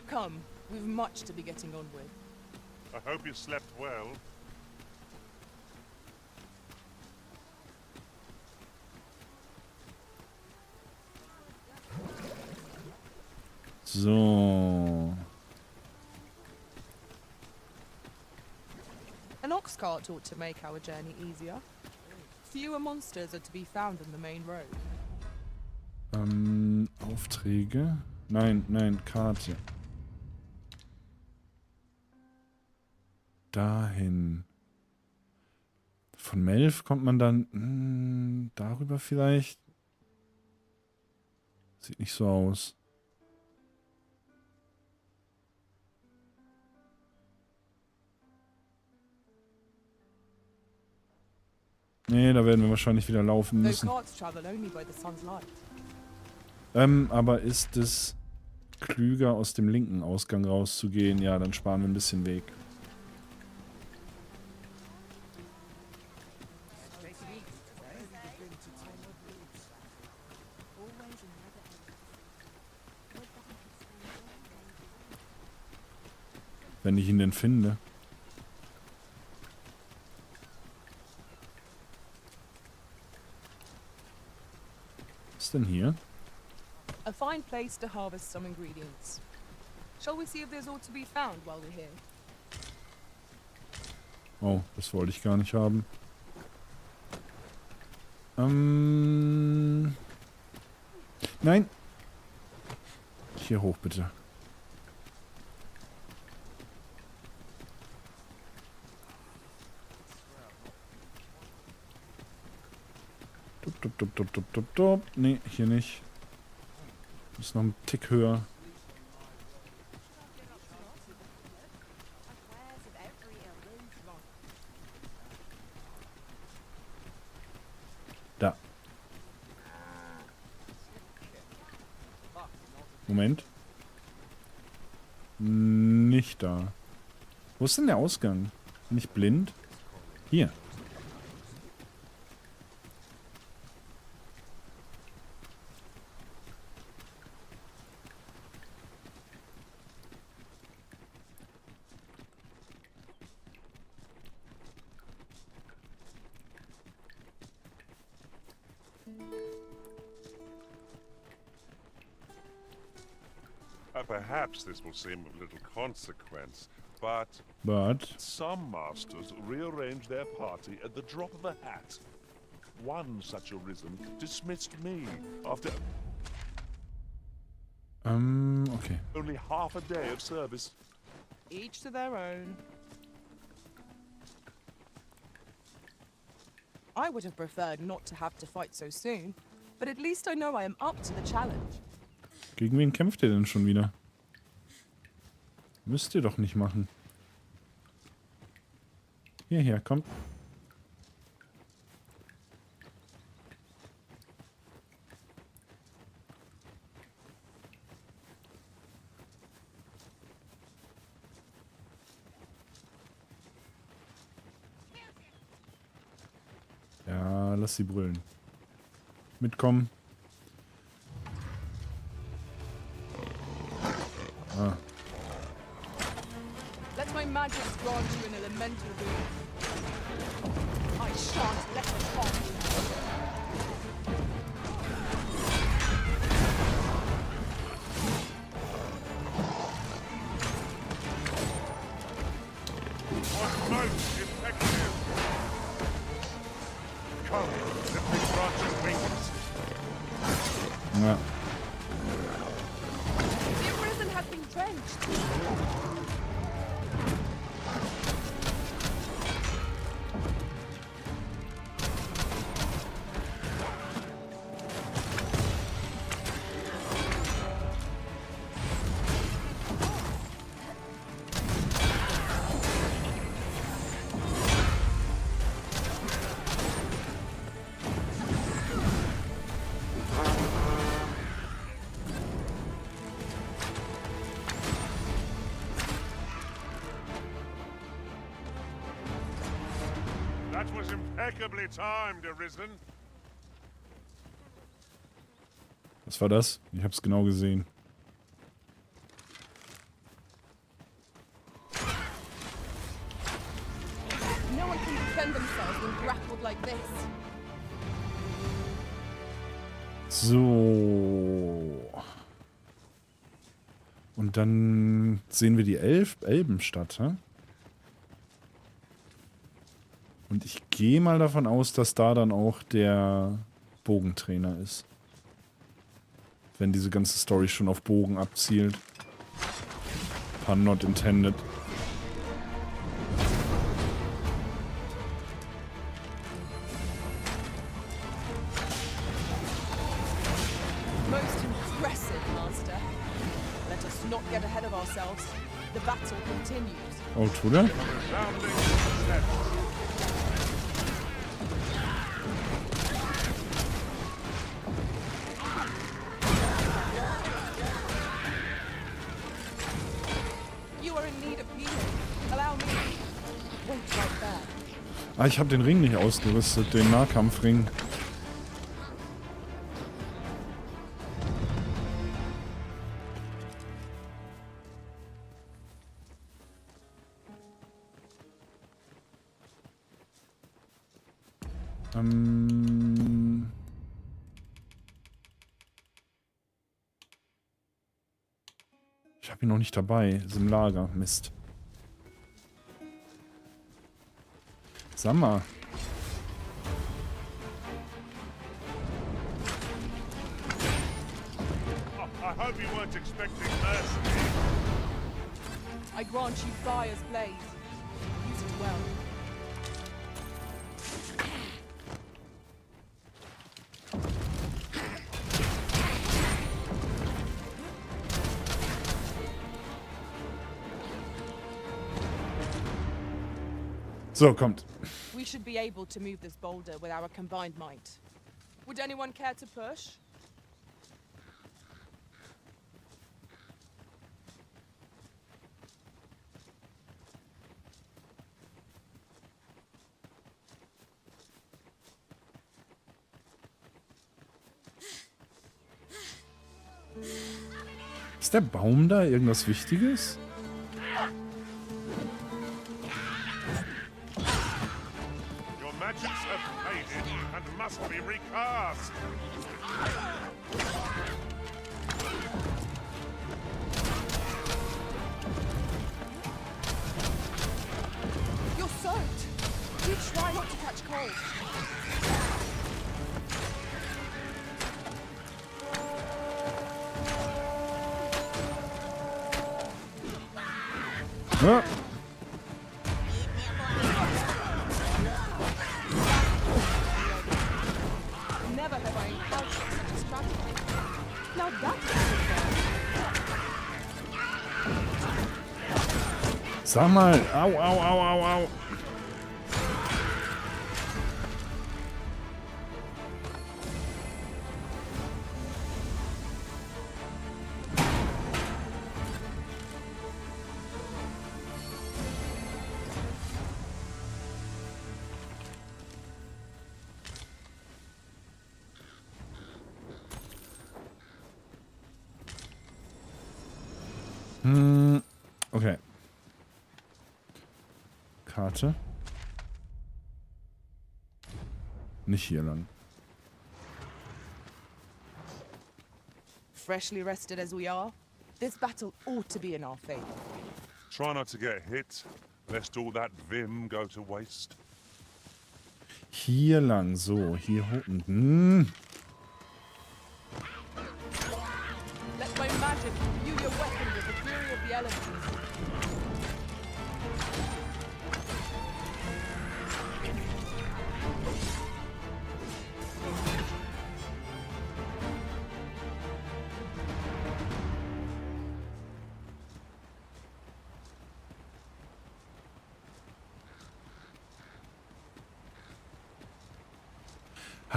Come, we've much to be getting on with. I hope you slept well. So. An ox cart ought to make our journey easier. Fewer monsters are to be found on the main road. Aufträge? Nein, Karte. Dahin. Von Melf kommt man dann darüber vielleicht? Sieht nicht so aus. Nee, da werden wir wahrscheinlich wieder laufen müssen. Aber ist es klüger, aus dem linken Ausgang rauszugehen? Ja, dann sparen wir ein bisschen Weg. Wenn ich ihn denn finde. Was ist denn hier? A fine place to harvest some ingredients. Shall we see if there's aught to be found while we're here? Oh, das wollte ich gar nicht haben. Nein. Hier hoch, bitte. Nee, hier nicht. Ist noch ein Tick höher. Da. Moment. Nicht da. Wo ist denn der Ausgang? Bin ich blind? Hier. Perhaps this will seem of little consequence, but some masters rearrange their party at the drop of a hat. One such arisen dismissed me after okay. only half a day of service. Each to their own. I would have preferred not to have to fight so soon, but at least I know I am up to the challenge. Gegen wen kämpft ihr denn schon wieder? Müsst ihr doch nicht machen. Hierher, kommt. Ja, lass sie brüllen. Mitkommen. Ah. Let my magic grant you an elemental boon. I shan't let it harm you. What most effective? Come, let me grant you wings. Ja. The arisen has been drenched. That was impeccably timed, Arisen. Was war das? Ich hab's genau gesehen. No one can defend themselves when grappled like this. So. Und dann sehen wir die Elbenstadt, hä? Und ich gehe mal davon aus, dass da dann auch der Bogentrainer ist. Wenn diese ganze Story schon auf Bogen abzielt. Pun not intended. Most impressive, Master. Let us not get ahead of ourselves. The battle continues. Oh, tut er? Ah, ich habe den Ring nicht ausgerüstet, den Nahkampfring. Ich habe ihn noch nicht dabei. Ist im Lager. Mist. Sag mal. I hope you weren't expecting mercy. I grant you fire's blaze. Use it well. So, kommt. We should be able to move this boulder with our combined might. Would anyone care to push? Ist der Baum da irgendwas Wichtiges? Your magics have faded and must be recast. You're soaked. You try not to catch cold. Ja. Never have I encountered such a strategy. Now that's Sag mal. Au, au, au, au, au. Okay. Karte. Nicht hier lang. freshly rested as we are, this battle ought to be in our favor. Try not to get hit, lest all that vim go to waste. Hier lang, so, hier unten. Let my magic imbue your weapon with the fury of the elements.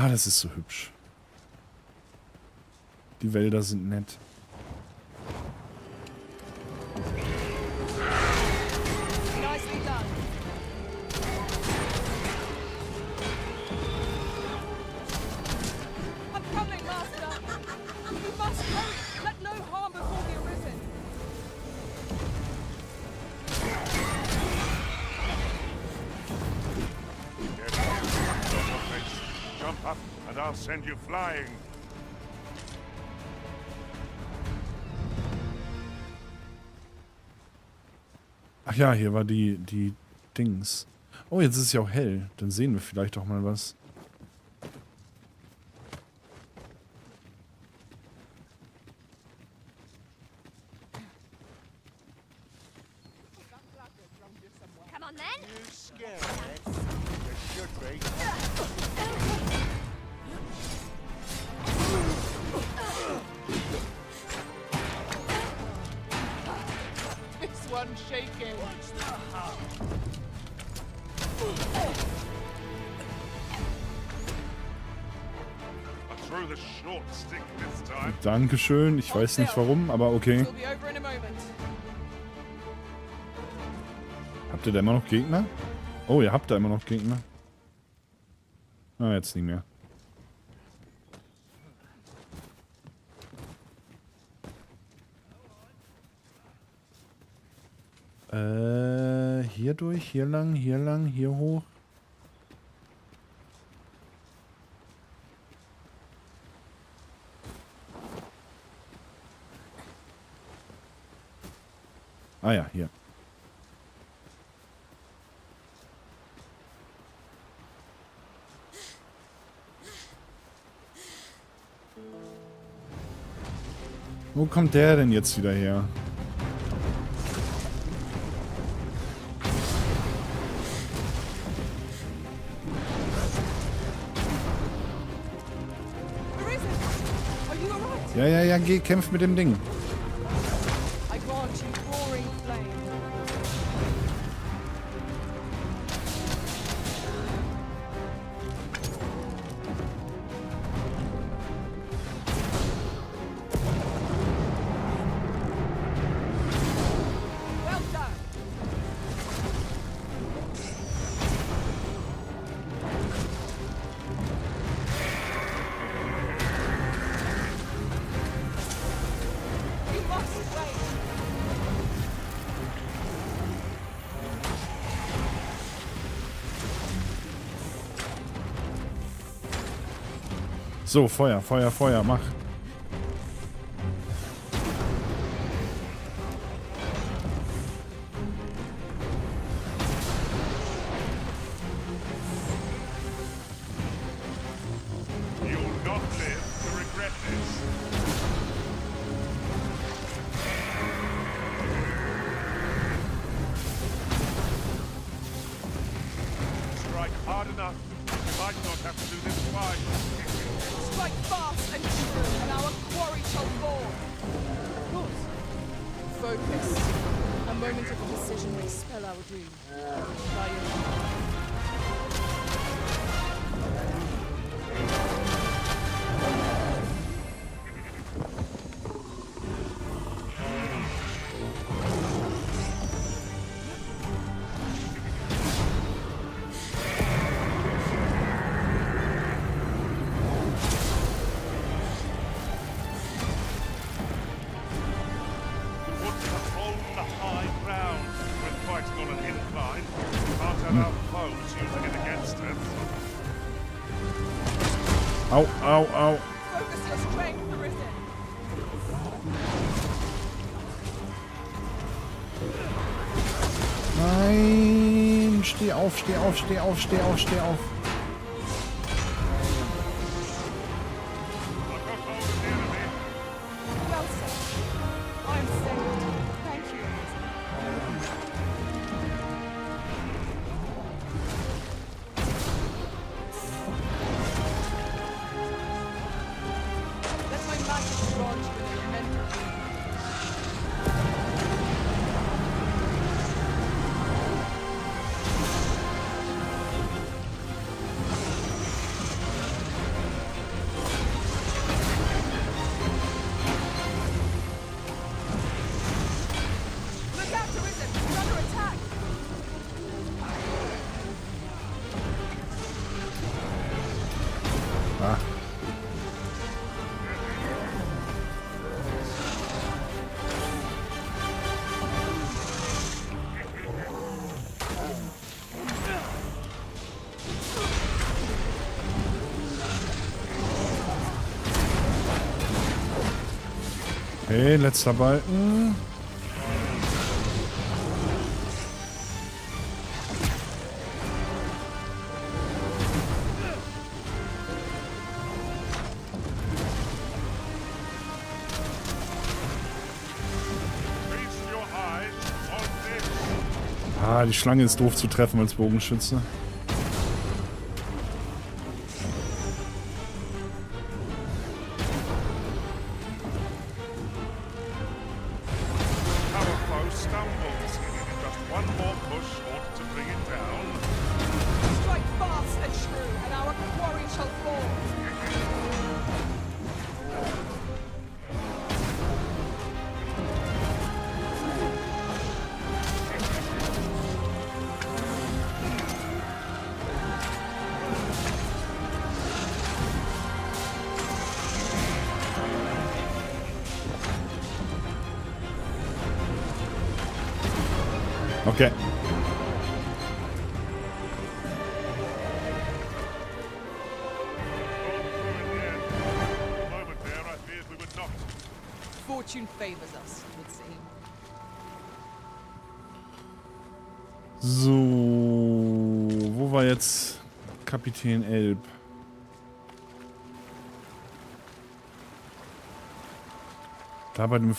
Ah, das ist so hübsch. Die Wälder sind nett. Nicely done. I'm coming, Master. You must hurry. Let no harm befall the Arisen. Jump up and I'll send you flying. Ach ja, hier war die Dings. Oh, jetzt ist es ja auch hell. Dann sehen wir vielleicht auch mal was. Come on then. You scared? You should be. This one's shaking. I threw the short stick this time. Dankeschön. Ich weiß nicht warum, aber okay. We'll be over in a moment. Habt ihr da immer noch Gegner? Oh, ihr habt da immer noch Gegner. Na, jetzt nicht mehr. Hier durch, hier lang, hier hoch. Ah ja, hier. Wo kommt der denn jetzt wieder her? Ja, ja, ja, geh, kämpf mit dem Ding. I grant you roaring flame. Well done. You must wait. So, Feuer, Feuer, Feuer, mach. You'll not live to regret this. Strike hard enough. You might not have to do this twice. Strike fast and true, and our quarry shall fall. Yours. Focus. A moment of indecision may spell our doom. By your Want to hold the high ground when fighting on an incline. Can't allow foes using it against us. Au, au, au. Focus your strength, Arisen. Nein, steh auf, steh auf, steh auf, steh auf, steh auf. Well said. I'm saved. Thank you, Arisen. Let my magic grant you an elemental. Look out, Arisen! You're under attack! Ah. Okay, letzter Balken. Feast your eyes on this. Ah, die Schlange ist doof zu treffen als Bogenschütze. Our foe stumbles. Just one more push ought to bring it down. Strike fast and true, and our quarry shall fall. Okay. Moment there, I feared we would not. Fortune favors us, it would seem. So, wo war jetzt Kapitän Elb? Da bei dem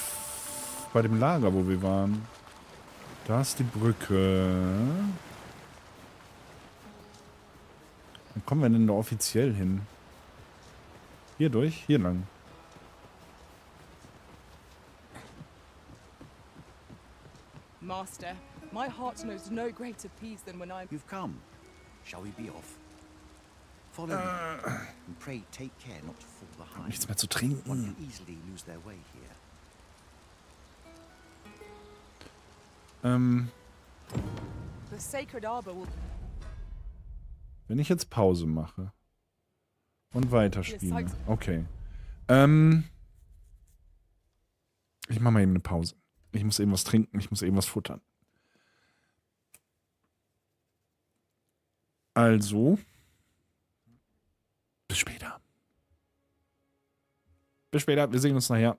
Lager, wo wir waren. Da ist die Brücke. Wo kommen wir denn da offiziell hin? Hier durch? Hier lang. Master, my heart knows no greater peace than when I'm... You've come. Shall we be off? Follow me, and pray take care not to fall behind. Nichts mehr zu trinken. One can easily lose their way here. The sacred arbor will... Wenn ich jetzt Pause mache und weiterspiele. Okay. Ich mache mal eben eine Pause. Ich muss eben was trinken, ich muss eben was futtern. Also. Bis später. Bis später, wir sehen uns nachher.